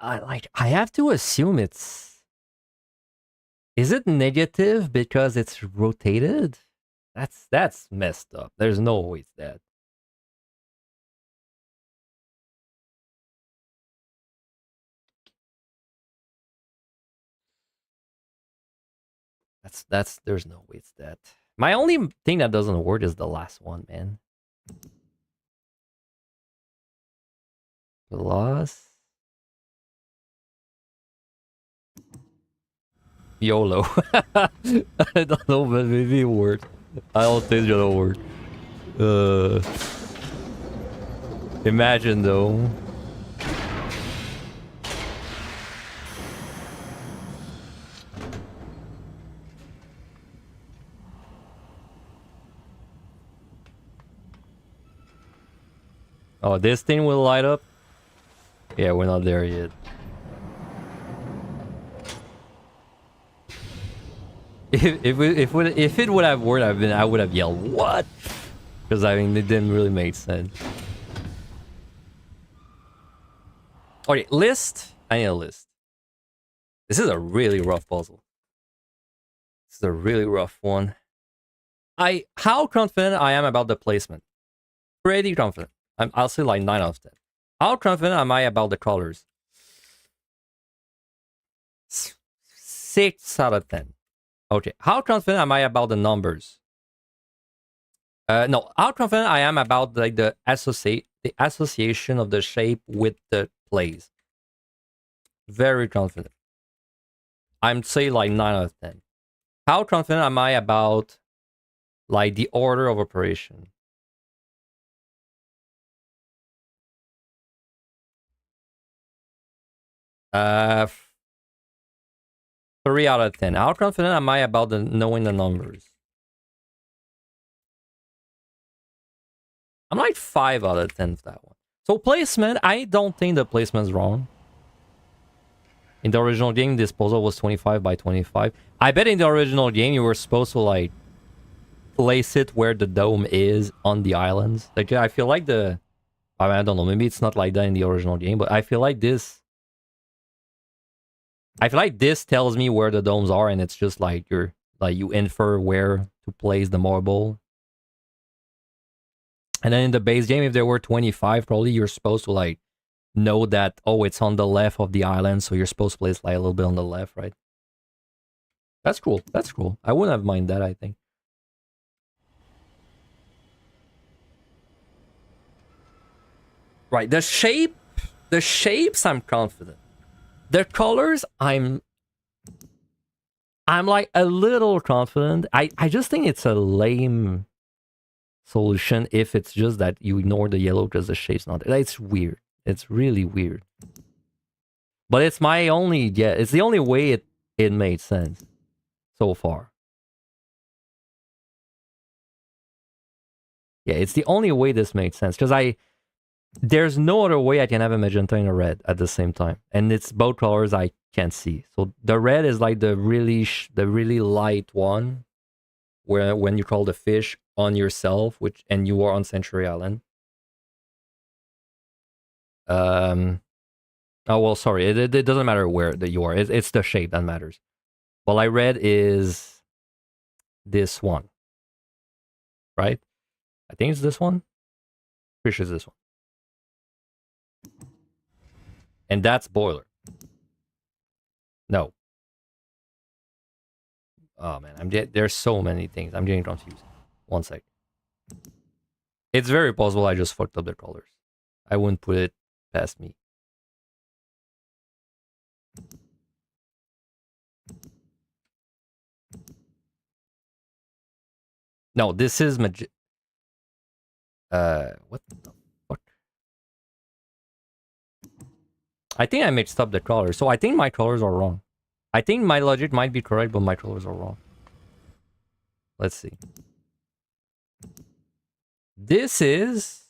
I have to assume it's. Is it negative because it's rotated? That's messed up. There's no way it's that. There's no way it's that. My only thing that doesn't work is the last one, man. Plus YOLO. I don't know, but maybe it worked. I don't think it'll work. Imagine though. Oh, this thing will light up? Yeah, we're not there yet. If it would have worked, I would have yelled what? Because I mean it didn't really make sense. Okay, list. I need a list. This is a really rough puzzle. This is a really rough one. How confident I am about the placement? Pretty confident. I'll say like 9 out of 10. How confident am I about the colors? 6 out of 10. Okay. How confident am I about the numbers? No, how confident I am about like the association of the shape with the plays. Very confident. I'm say like 9 out of 10. How confident am I about like the order of operation? Uh, 3 out of 10. How confident am I about the knowing the numbers? I'm like 5 out of 10 for that one. So placement, I don't think the placement's wrong. In the original game, this puzzle was 25 by 25. I bet in the original game you were supposed to like place it where the dome is on the islands. Like I feel like I don't know, maybe it's not like that in the original game, but I feel like this tells me where the domes are, and it's just like you infer where to place the marble. And then in the base game, if there were 25, probably you're supposed to like know that, oh, it's on the left of the island, so you're supposed to place like a little bit on the left, right? That's cool. That's cool. I wouldn't have mind that, I think. Right. The shapes I'm confident. The colors I'm like a little confident. I just think it's a lame solution if it's just that you ignore the yellow because the shape's not. It's weird. It's really weird. But it's my only it's the only way it made sense so far. Yeah, it's the only way this makes sense because there's no other way I can have a magenta and a red at the same time, and it's both colors I can't see. So the red is like the really light one, where when you call the fish on yourself, and you are on Century Island. Oh well, sorry. It doesn't matter where that you are. It's the shape that matters. Well, I read is this one, right? I think it's this one. Pretty sure it's this one, and that's boiler. No. Oh man, there's so many things. I'm getting confused. One sec. It's very possible I just fucked up the colors. I wouldn't put it past me. No, this is what the fuck? I think I mixed up the colors. So I think my colors are wrong. I think my logic might be correct, but my colors are wrong. Let's see. This is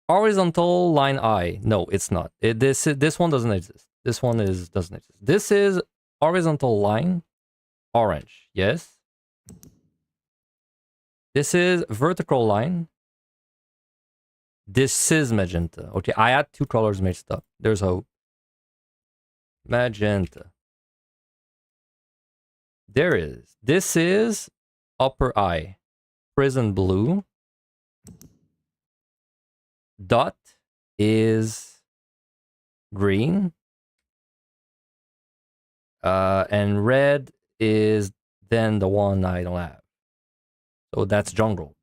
horizontal line I. No, it's not. This one doesn't exist. This one doesn't exist. This is horizontal line orange. Yes. This is vertical line. This is magenta. Okay, I had two colors mixed up. There's hope. Magenta. There is. This is upper eye. Prison blue. Dot is green. And red is then the one I don't have. So that's jungle.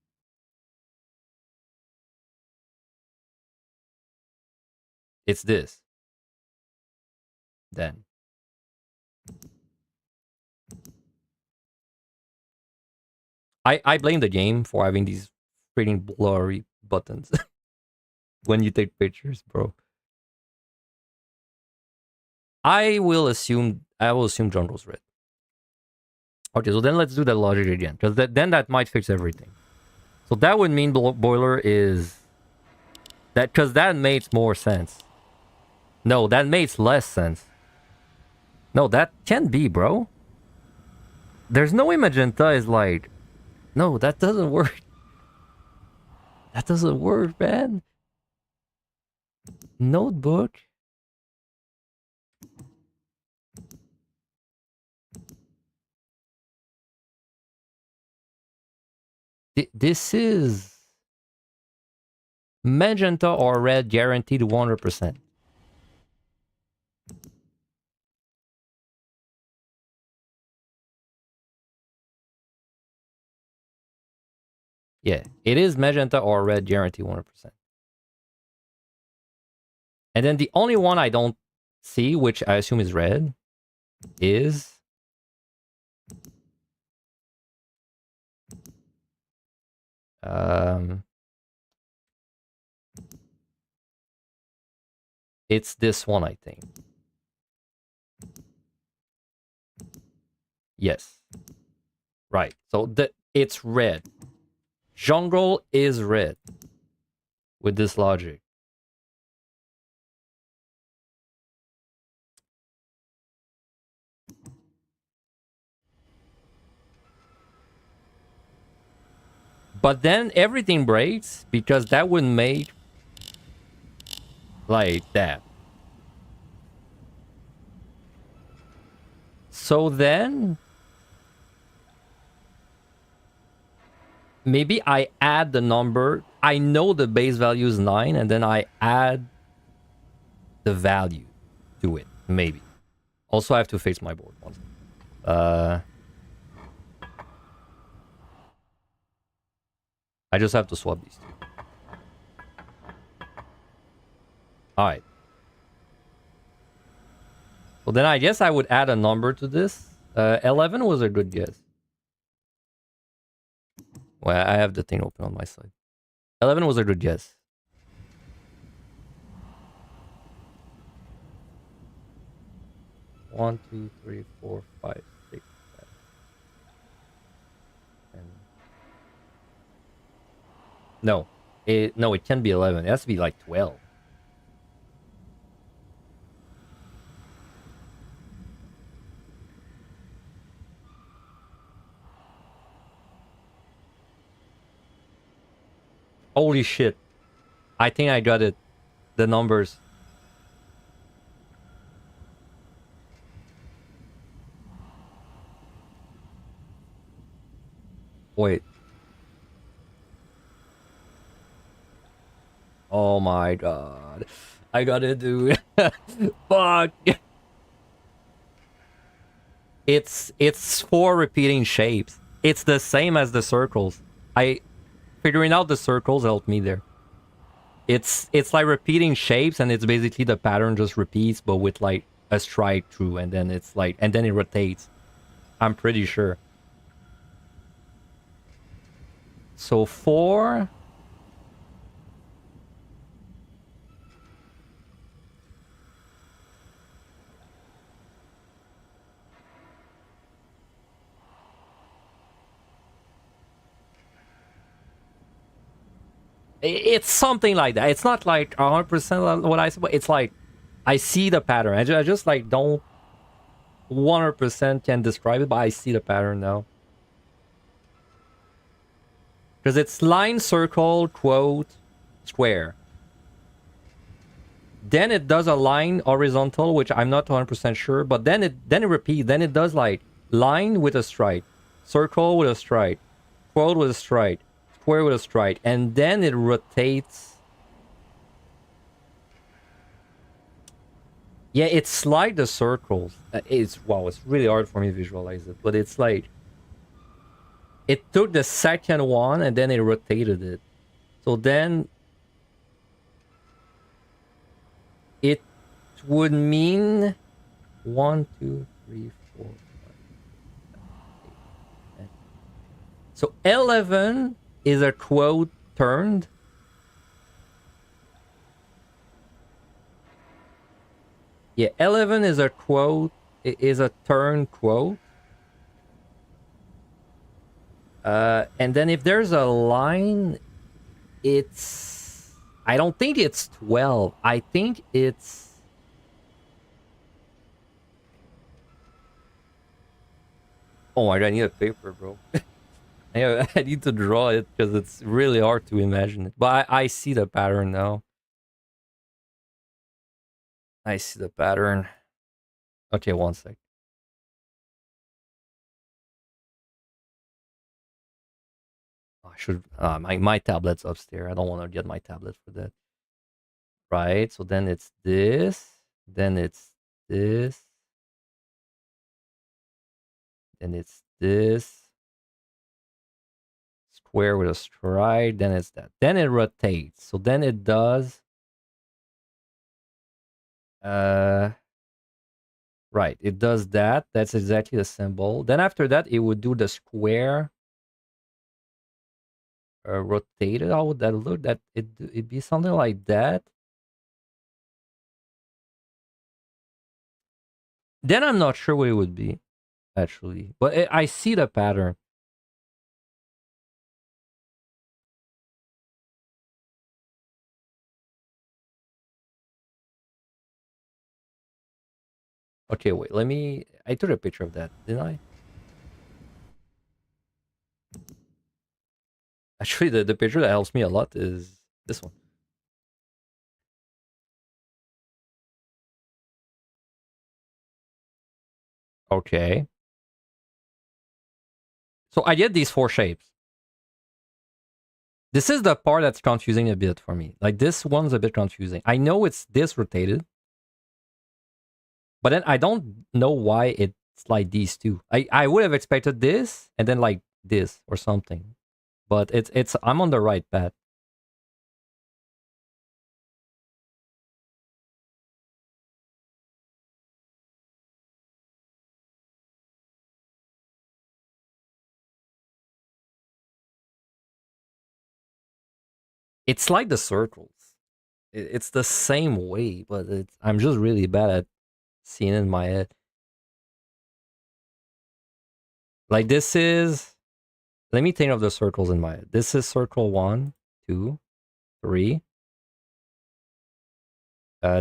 It's this. Then. I blame the game for having these freaking blurry buttons when you take pictures, bro. I will assume jungle's red. Okay, so then let's do that logic again, because then that might fix everything. So that would mean boiler is that, because that makes more sense. No, that makes less sense. No, that can't be, bro. There's no way magenta is like, no, that doesn't work. That doesn't work, man. Notebook. This is magenta or red guaranteed 100%. Yeah, it is magenta or red, guarantee 100%. And then the only one I don't see, which I assume is red, is it's this one, I think. Yes. Right. So it's red. Jungle is red with this logic. But then everything breaks because that would make like that. So then maybe I add the number. I know the base value is 9 and then I add the value to it. Maybe. Also, I have to face my board once. I just have to swap these two. Alright. Well, then I guess I would add a number to this. 11 was a good guess. Well, I have the thing open on my side. 11 was a good guess. One, two, three, four, five, six, 7. No. It can't be 11. It has to be like 12. Holy shit. I think I got it. The numbers. Wait. Oh my god. I gotta do it. Fuck. It's 4 repeating shapes. It's the same as the circles. Figuring out the circles helped me there. It's like repeating shapes, and it's basically the pattern just repeats, but with like a strike through, and then it's like, and then it rotates. I'm pretty sure. So 4. It's something like that. It's not like 100% what I said, but it's like I see the pattern. I just like don't 100% can describe it, but I see the pattern now. Because it's line, circle, quote, square. Then it does a line horizontal, which I'm not 100% sure, but then it repeats. Then it does like line with a stripe, circle with a stripe, quote with a stripe, square with a stripe, and then it rotates. Yeah, it's like the circles. It's really hard for me to visualize it, but it's like it took the second one and then it rotated it. So then it would mean 1, 2, 3, 4, 5, 6, 7, 8, 9. So 11 is a quote turned. Yeah, 11 is a quote, is a turn quote. And then if there's a line, it's... I don't think it's 12. I think it's... Oh my god, I need a paper, bro. I need to draw it because it's really hard to imagine it. But I see the pattern now. I see the pattern. Okay, one sec. I should... my tablet's upstairs. I don't want to get my tablet for that. Right, so then it's this. Then it's this. Then it's this. square with a stride, then it's that. Then it rotates. So then it does right, it does that. That's exactly the symbol. Then after that, it would do the square rotated. How would that look? That it'd be something like that. Then I'm not sure what it would be, actually. But I see the pattern. Okay, wait. Let me. I took a picture of that, didn't I? Actually, the picture that helps me a lot is this one. Okay. So I get these four shapes. This is the part that's confusing a bit for me. Like this one's a bit confusing. I know it's this rotated, but then I don't know why it's like these two. I would have expected this and then like this or something. But it's I'm on the right path. It's like the circles. It's the same way, but I'm just really bad at seeing it in my head. Like this is. Let me think of the circles in my head. This is circle 1, 2, 3.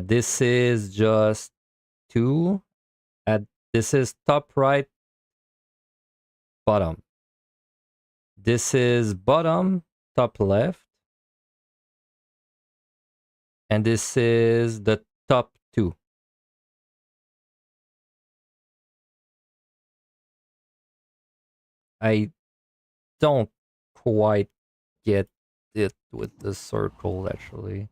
This is just 2. This is top right, bottom. This is bottom, top left. And this is the top 2. I don't quite get it with the circle, actually.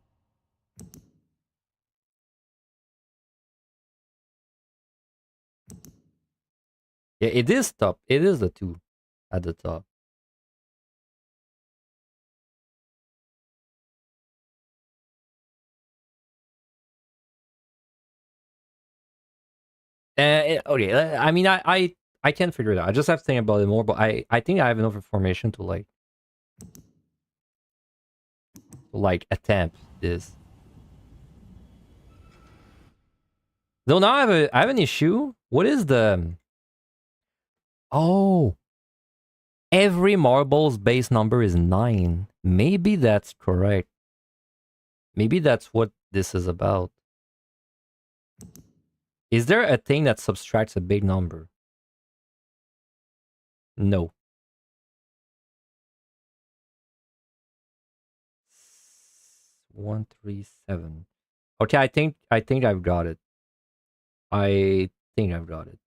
Yeah, it is top. It is the 2 at the top. Okay, I mean, I can figure it out. I just have to think about it more, but I think I have enough information to like attempt this. Though now I have an issue. What is the oh, every marble's base number is 9. Maybe that's correct. Maybe that's what this is about. Is there a thing that subtracts a big number? No. 137. Okay, I think I've got it. I think I've got it.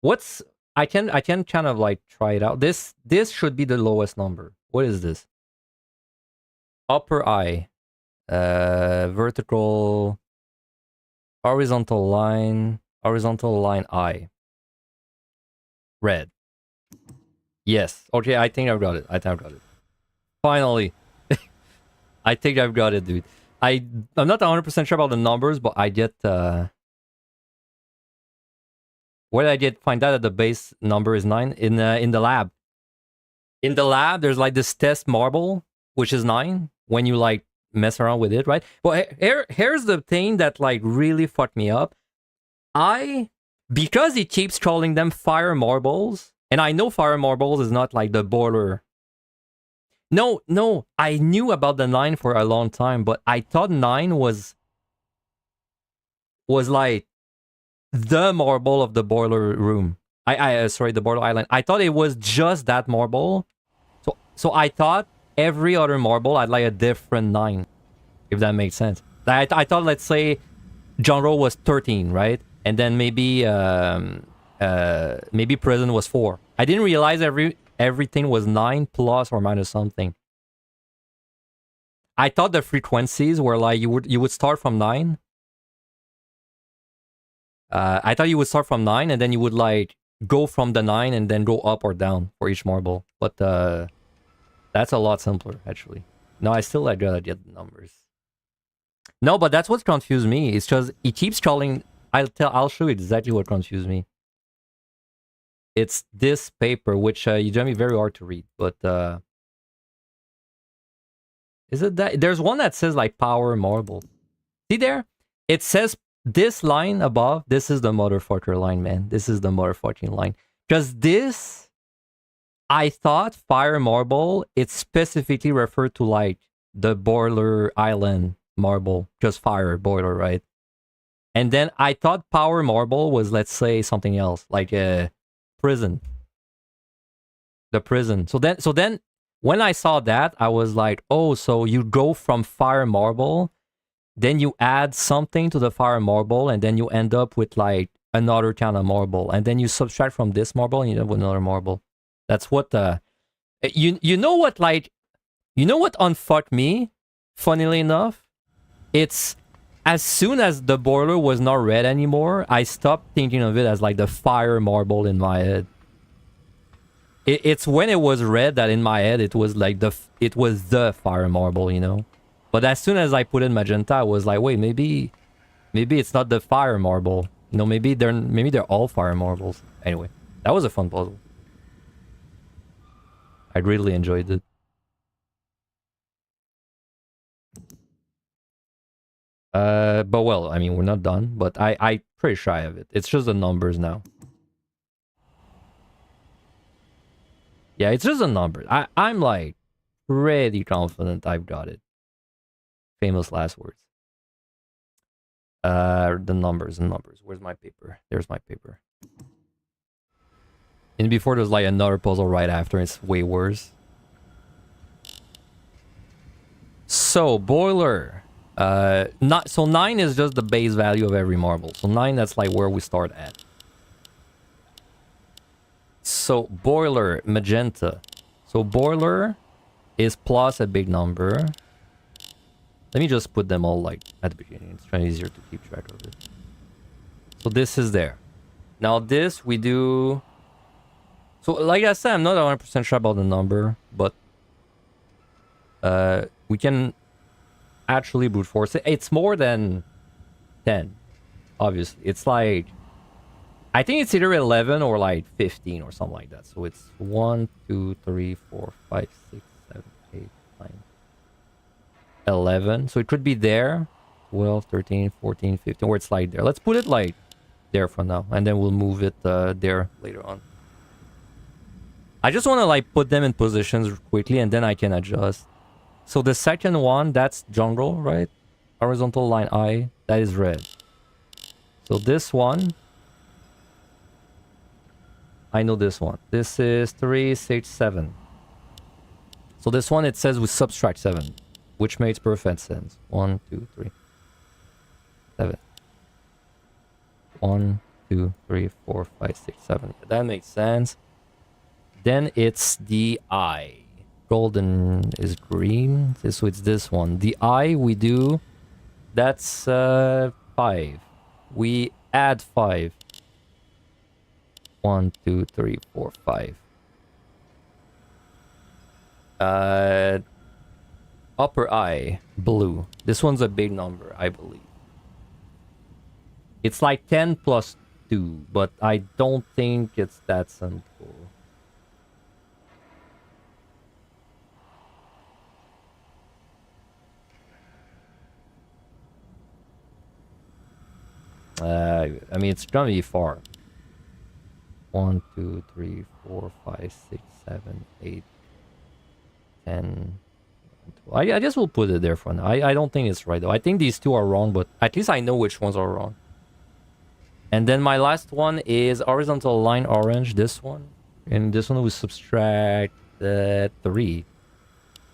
What's I can kind of like try it out. This should be the lowest number. What is this? Upper I. Vertical horizontal line I. Red. Yes. Okay, I think I've got it. Finally. I think I've got it, dude. I'm not 100% sure about the numbers, but I get where did I get find out that the base number is 9 in the lab. In the lab, there's like this test marble, which is 9 when you like mess around with it, right? But here's the thing that like really fucked me up. Because he keeps calling them fire marbles, and I know fire marbles is not like the boiler. No, I knew about the 9 for a long time, but I thought 9 was like the marble of the boiler room. Sorry, the boiler island. I thought it was just that marble. So I thought every other marble had like a different 9, if that makes sense. I thought, let's say, genre was 13, right? And then maybe prison was 4. I didn't realize everything was 9 plus or minus something. I thought the frequencies were like you would start from 9. I thought you would start from 9 and then you would like go from the 9 and then go up or down for each marble. But that's a lot simpler, actually. No, I still gotta get the numbers. No, but that's what confused me. It's just he keeps calling. I'll show you exactly what confused me. It's this paper, which you gonna be very hard to read. But is it that? There's one that says like power marble. See there? It says this line above. This is the motherfucker line, man. This is the motherfucking line. Because this, I thought fire marble. It specifically referred to like the boiler island marble, just fire boiler, right? And then I thought power marble was, let's say, something else, like a prison. The prison. So then when I saw that, I was like, oh, so you go from fire marble, then you add something to the fire marble, and then you end up with like another kind of marble, and then you subtract from this marble and you end up with another marble. That's what you know what, like, you know what unfucked me, funnily enough? It's as soon as the boiler was not red anymore, I stopped thinking of it as like the fire marble in my head. It's when it was red that in my head it was like it was the fire marble, you know. But as soon as I put in magenta, I was like, wait, maybe it's not the fire marble. You know, maybe they're all fire marbles. Anyway, that was a fun puzzle. I really enjoyed it. But well, I mean, we're not done, but I pretty shy of it. It's just the numbers now. Yeah, it's just a number. I'm like pretty confident I've got it. Famous last words. The numbers. Where's my paper? There's my paper. And before there's like another puzzle right after. It's way worse. So boiler. So 9 is just the base value of every marble. So 9, that's like where we start at. So boiler, magenta. So boiler is plus a big number. Let me just put them all like at the beginning. It's kind of easier to keep track of it. So this is there. Now this we do. So like I said, I'm not 100% sure about the number, but we can actually brute force it. It's more than 10, obviously. It's like, I think it's either 11 or like 15 or something like that. So it's 1, 2, 3, 4, 5, 6, 7, 8, 9, 11. So it could be there. 12, 13, 14, 15, or it's like there. Let's put it like there for now, and then we'll move it there later on. I just want to like put them in positions quickly, and then I can adjust. So the second one, that's jungle, right? Horizontal line I, that is red. So this one, I know this one. This is 3, 6, 7. So this one, it says we subtract 7, which makes perfect sense. 1, 2, 3, 7. 1, 2, 3, 4, 5, 6, 7. That makes sense. Then it's the I. Golden is green. So it's this one. The I we do, that's 5. We add 5. 1, 2, 3, 4, 5. Upper I, blue. This one's a big number, I believe. It's like 10 plus 2, but I don't think it's that simple. I mean, it's gonna be far. 1, 2, 3, 4, 5, 6, 7, 8, 10. I guess we'll put it there for now. I don't think it's right though. I think these two are wrong, but at least I know which ones are wrong. And then my last one is horizontal line orange, this one. And this one we subtract 3.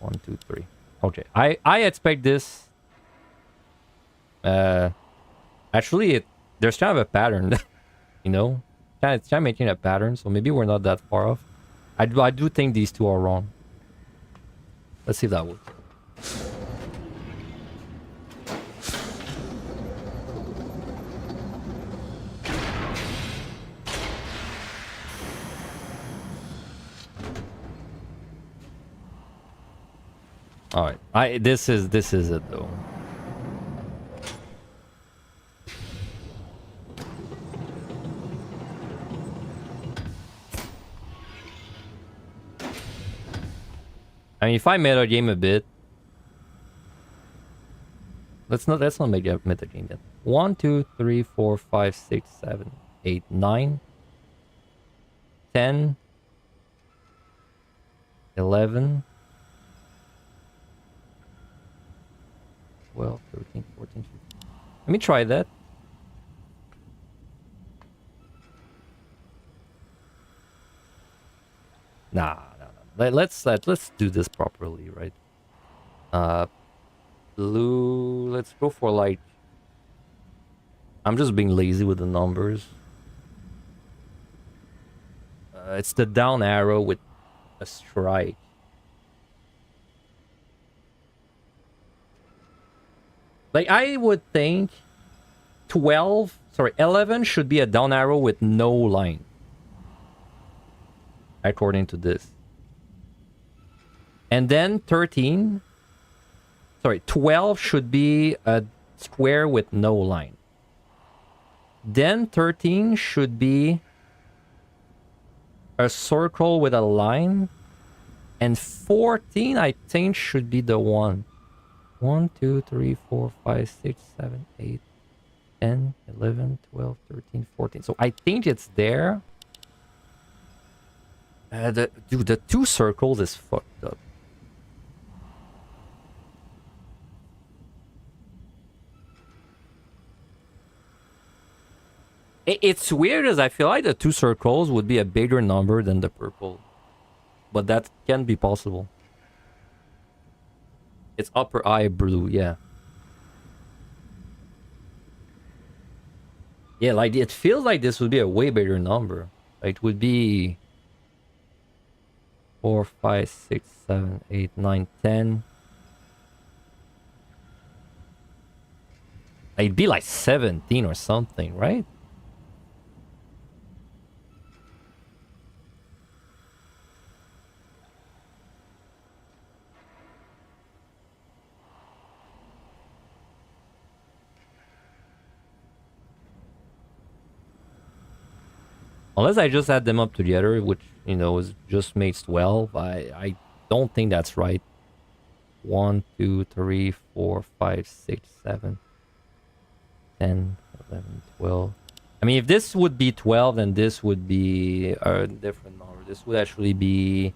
1, 2, 3. Okay. I expect this. Actually, there's kind of a pattern, you know? It's kind of making a pattern, so maybe we're not that far off. I do think these two are wrong. Let's see if that works. All right. This is it though. I mean, if I meta game a bit, let's not make a meta game yet. 1, 2, 3, 4, 5, 6, 7, 8, 9, 10, 11, 12, 13, 14, 15. Let me try that. Nah. Let's do this properly, right? Blue. Let's go for like. I'm just being lazy with the numbers. It's the down arrow with a strike. Like I would think 11 should be a down arrow with no line. According to this. And then 12 should be a square with no line. Then 13 should be a circle with a line. And 14, I think, should be the one. 1, 2, 3, 4, 5, 6, 7, 8, 10, 11, 12, 13, 14. So I think it's there. The two circles is fucked up. It's weird as I feel like the two circles would be a bigger number than the purple. But that can be possible. It's upper eye blue, yeah. Yeah, like it feels like this would be a way bigger number. Like it would be 4, 5, 6, 7, 8, 9, 10. It'd be like 17 or something, right? Unless I just add them up together, which, you know, is just makes 12. I don't think that's right. 1, 2, 3, 4, 5, 6, 7, 10, 11, 12. I mean, if this would be 12, then this would be a different number. This would actually be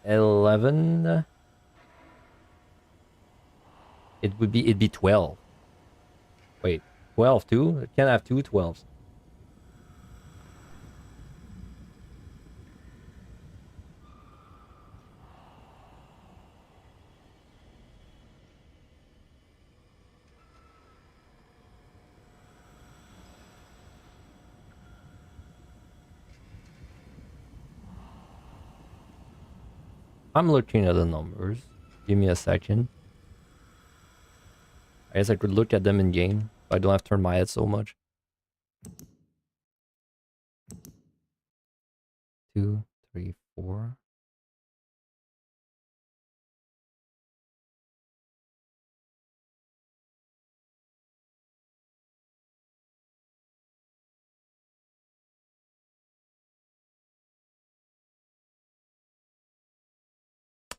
11. It'd be 12. Wait, 12 too? It can't have two 12s. I'm looking at the numbers. Give me a second. I guess I could look at them in game. I don't have to turn my head so much. 2, 3, 4.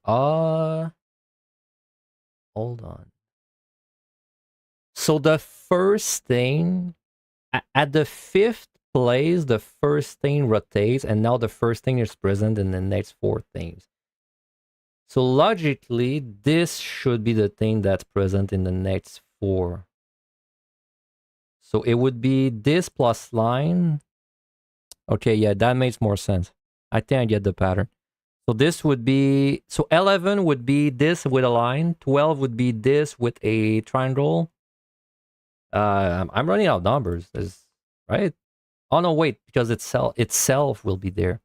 Hold on. So the first thing at the fifth place, the first thing rotates, and now the first thing is present in the next four things. So logically, this should be the thing that's present in the next four. So it would be this plus line. Okay, yeah, that makes more sense. I think I get the pattern. So this would be, so 11 would be this with a line. 12 would be this with a triangle. I'm running out of numbers, right? Oh no, wait, because itself will be there.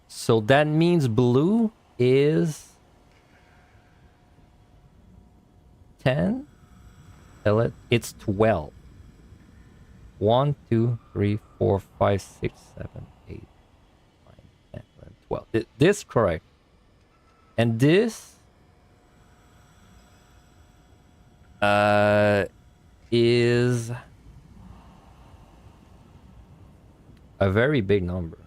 So that means blue is 10. It's 12. 1, 2, 3, 4, 5, 6, 7, 8, 9, 10, 11, 12. This correct. And this is a very big number.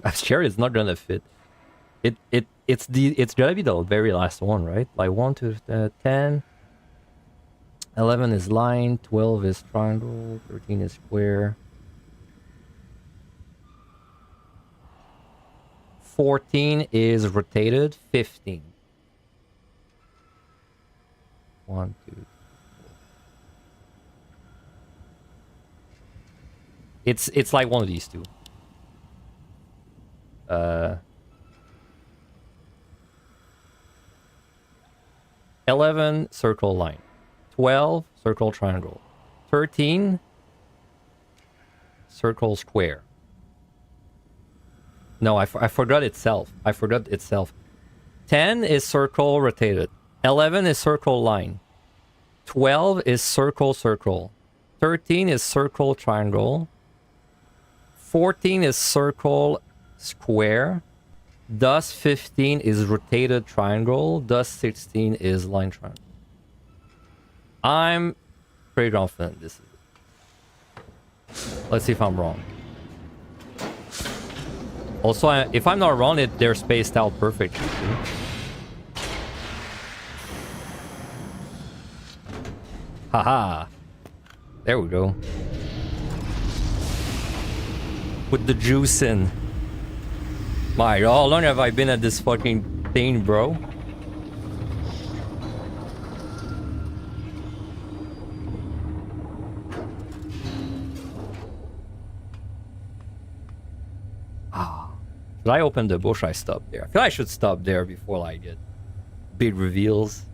I'm scared it's not gonna fit. It's gonna be the very last one, right? Like 1 to 10. 11 is line, 12 is triangle, 13 is square. 14 is rotated, 15. 1, 2. It's like one of these two. 11 circle line, 12 circle triangle, 13 circle square. No, I forgot itself. 10 is circle rotated. 11 is circle line. 12 is circle circle. 13 is circle triangle. 14 is circle square. Thus 15 is rotated triangle. Thus 16 is line triangle. I'm pretty confident this is it. Let's see if I'm wrong. Also, if I'm not wrong, they're spaced out perfectly too. Haha. There we go. Put the juice in. My God, how long have I been at this fucking thing, bro? Should I open the bush? I stop there. I feel I should stop there before I get big reveals.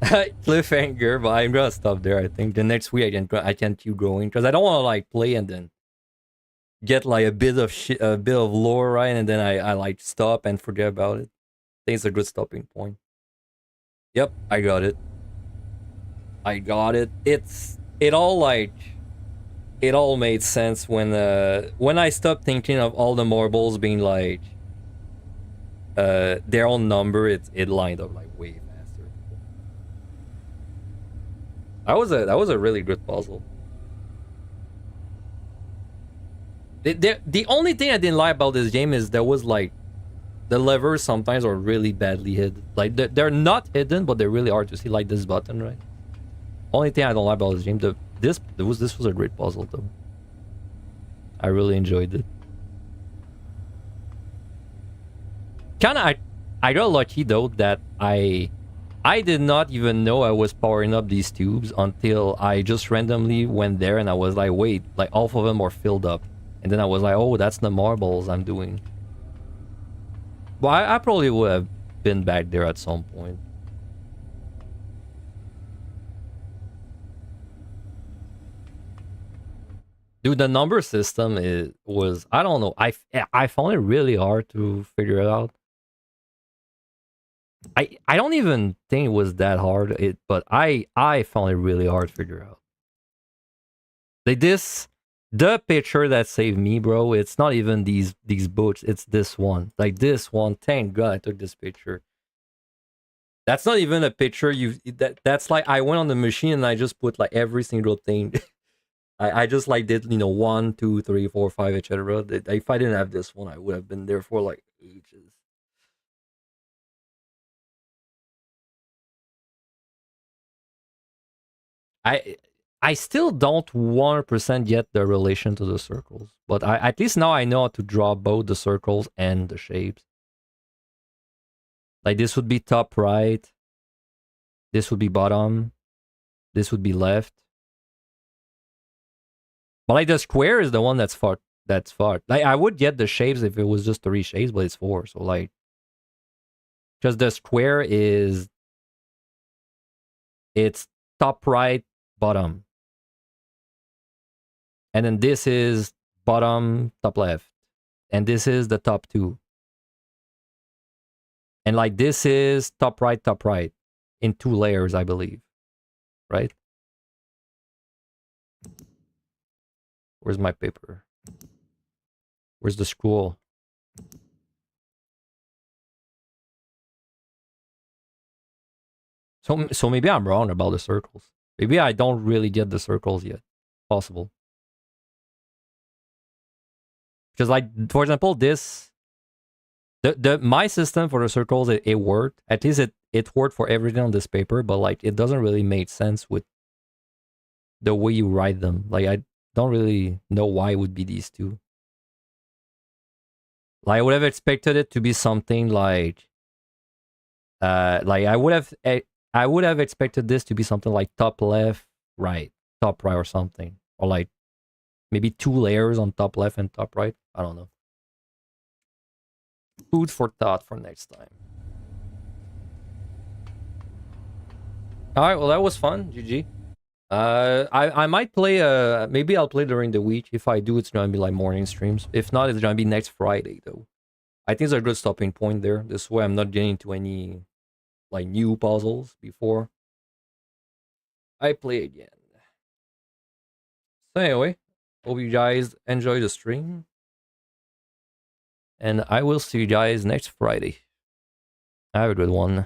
Cliffhanger, but I'm gonna stop there. I think the next week I can keep going because I don't want to like play and then get like a bit of lore, right, and then I like stop and forget about it. I think it's a good stopping point. Yep, I got it. It all made sense when I stopped thinking of all the marbles being like their own number. It lined up like way faster. That was a really good puzzle. The only thing I didn't like about this game is there was like the levers sometimes are really badly hidden. Like they're not hidden, but they're really hard to see. Like this button, right? Only thing I don't like about this game. This was a great puzzle though. I really enjoyed it. Kinda I got lucky though that I did not even know I was powering up these tubes until I just randomly went there and I was like, wait, like all of them are filled up. And then I was like, oh, that's the marbles I'm doing. Well, I probably would have been back there at some point. Dude, the number system was, I don't know. I found it really hard to figure it out. I don't even think it was that hard, but I found it really hard to figure out. Like the picture that saved me, bro, it's not even these books, it's this one. Like this one, thank God I took this picture. That's not even a picture that's like I went on the machine and I just put like every single thing. I just like did 1, 2, 3, 4, 5, etc. If I didn't have this one, I would have been there for like ages. I still don't 100% get the relation to the circles, but at least now I know how to draw both the circles and the shapes. Like this would be top right, this would be bottom, this would be left. But like the square is the one that's far. Like I would get the shapes if it was just 3 shapes, but it's 4. So like, because the square it's top right, bottom, and then this is bottom, top left, and this is the top 2. And like this is top right, in 2 layers, I believe. Right? Where's my paper? Where's the scroll? So maybe I'm wrong about the circles. Maybe I don't really get the circles yet. Possible. Because like, for example, this the my system for the circles, it worked. At least it worked for everything on this paper, but like it doesn't really make sense with the way you write them. Like I don't really know why it would be these two. Like I would have expected it to be something like I would have expected this to be something like top left, right, top right or something. Or like maybe 2 layers on top left and top right. I don't know. Food for thought for next time. All right, well that was fun. GG. I might play. Maybe I'll play during the week. If I do, it's gonna be like morning streams. If not, it's gonna be next Friday though. I think it's a good stopping point there. This way, I'm not getting into any like new puzzles before I play again. So anyway, hope you guys enjoy the stream, and I will see you guys next Friday. Have a good one.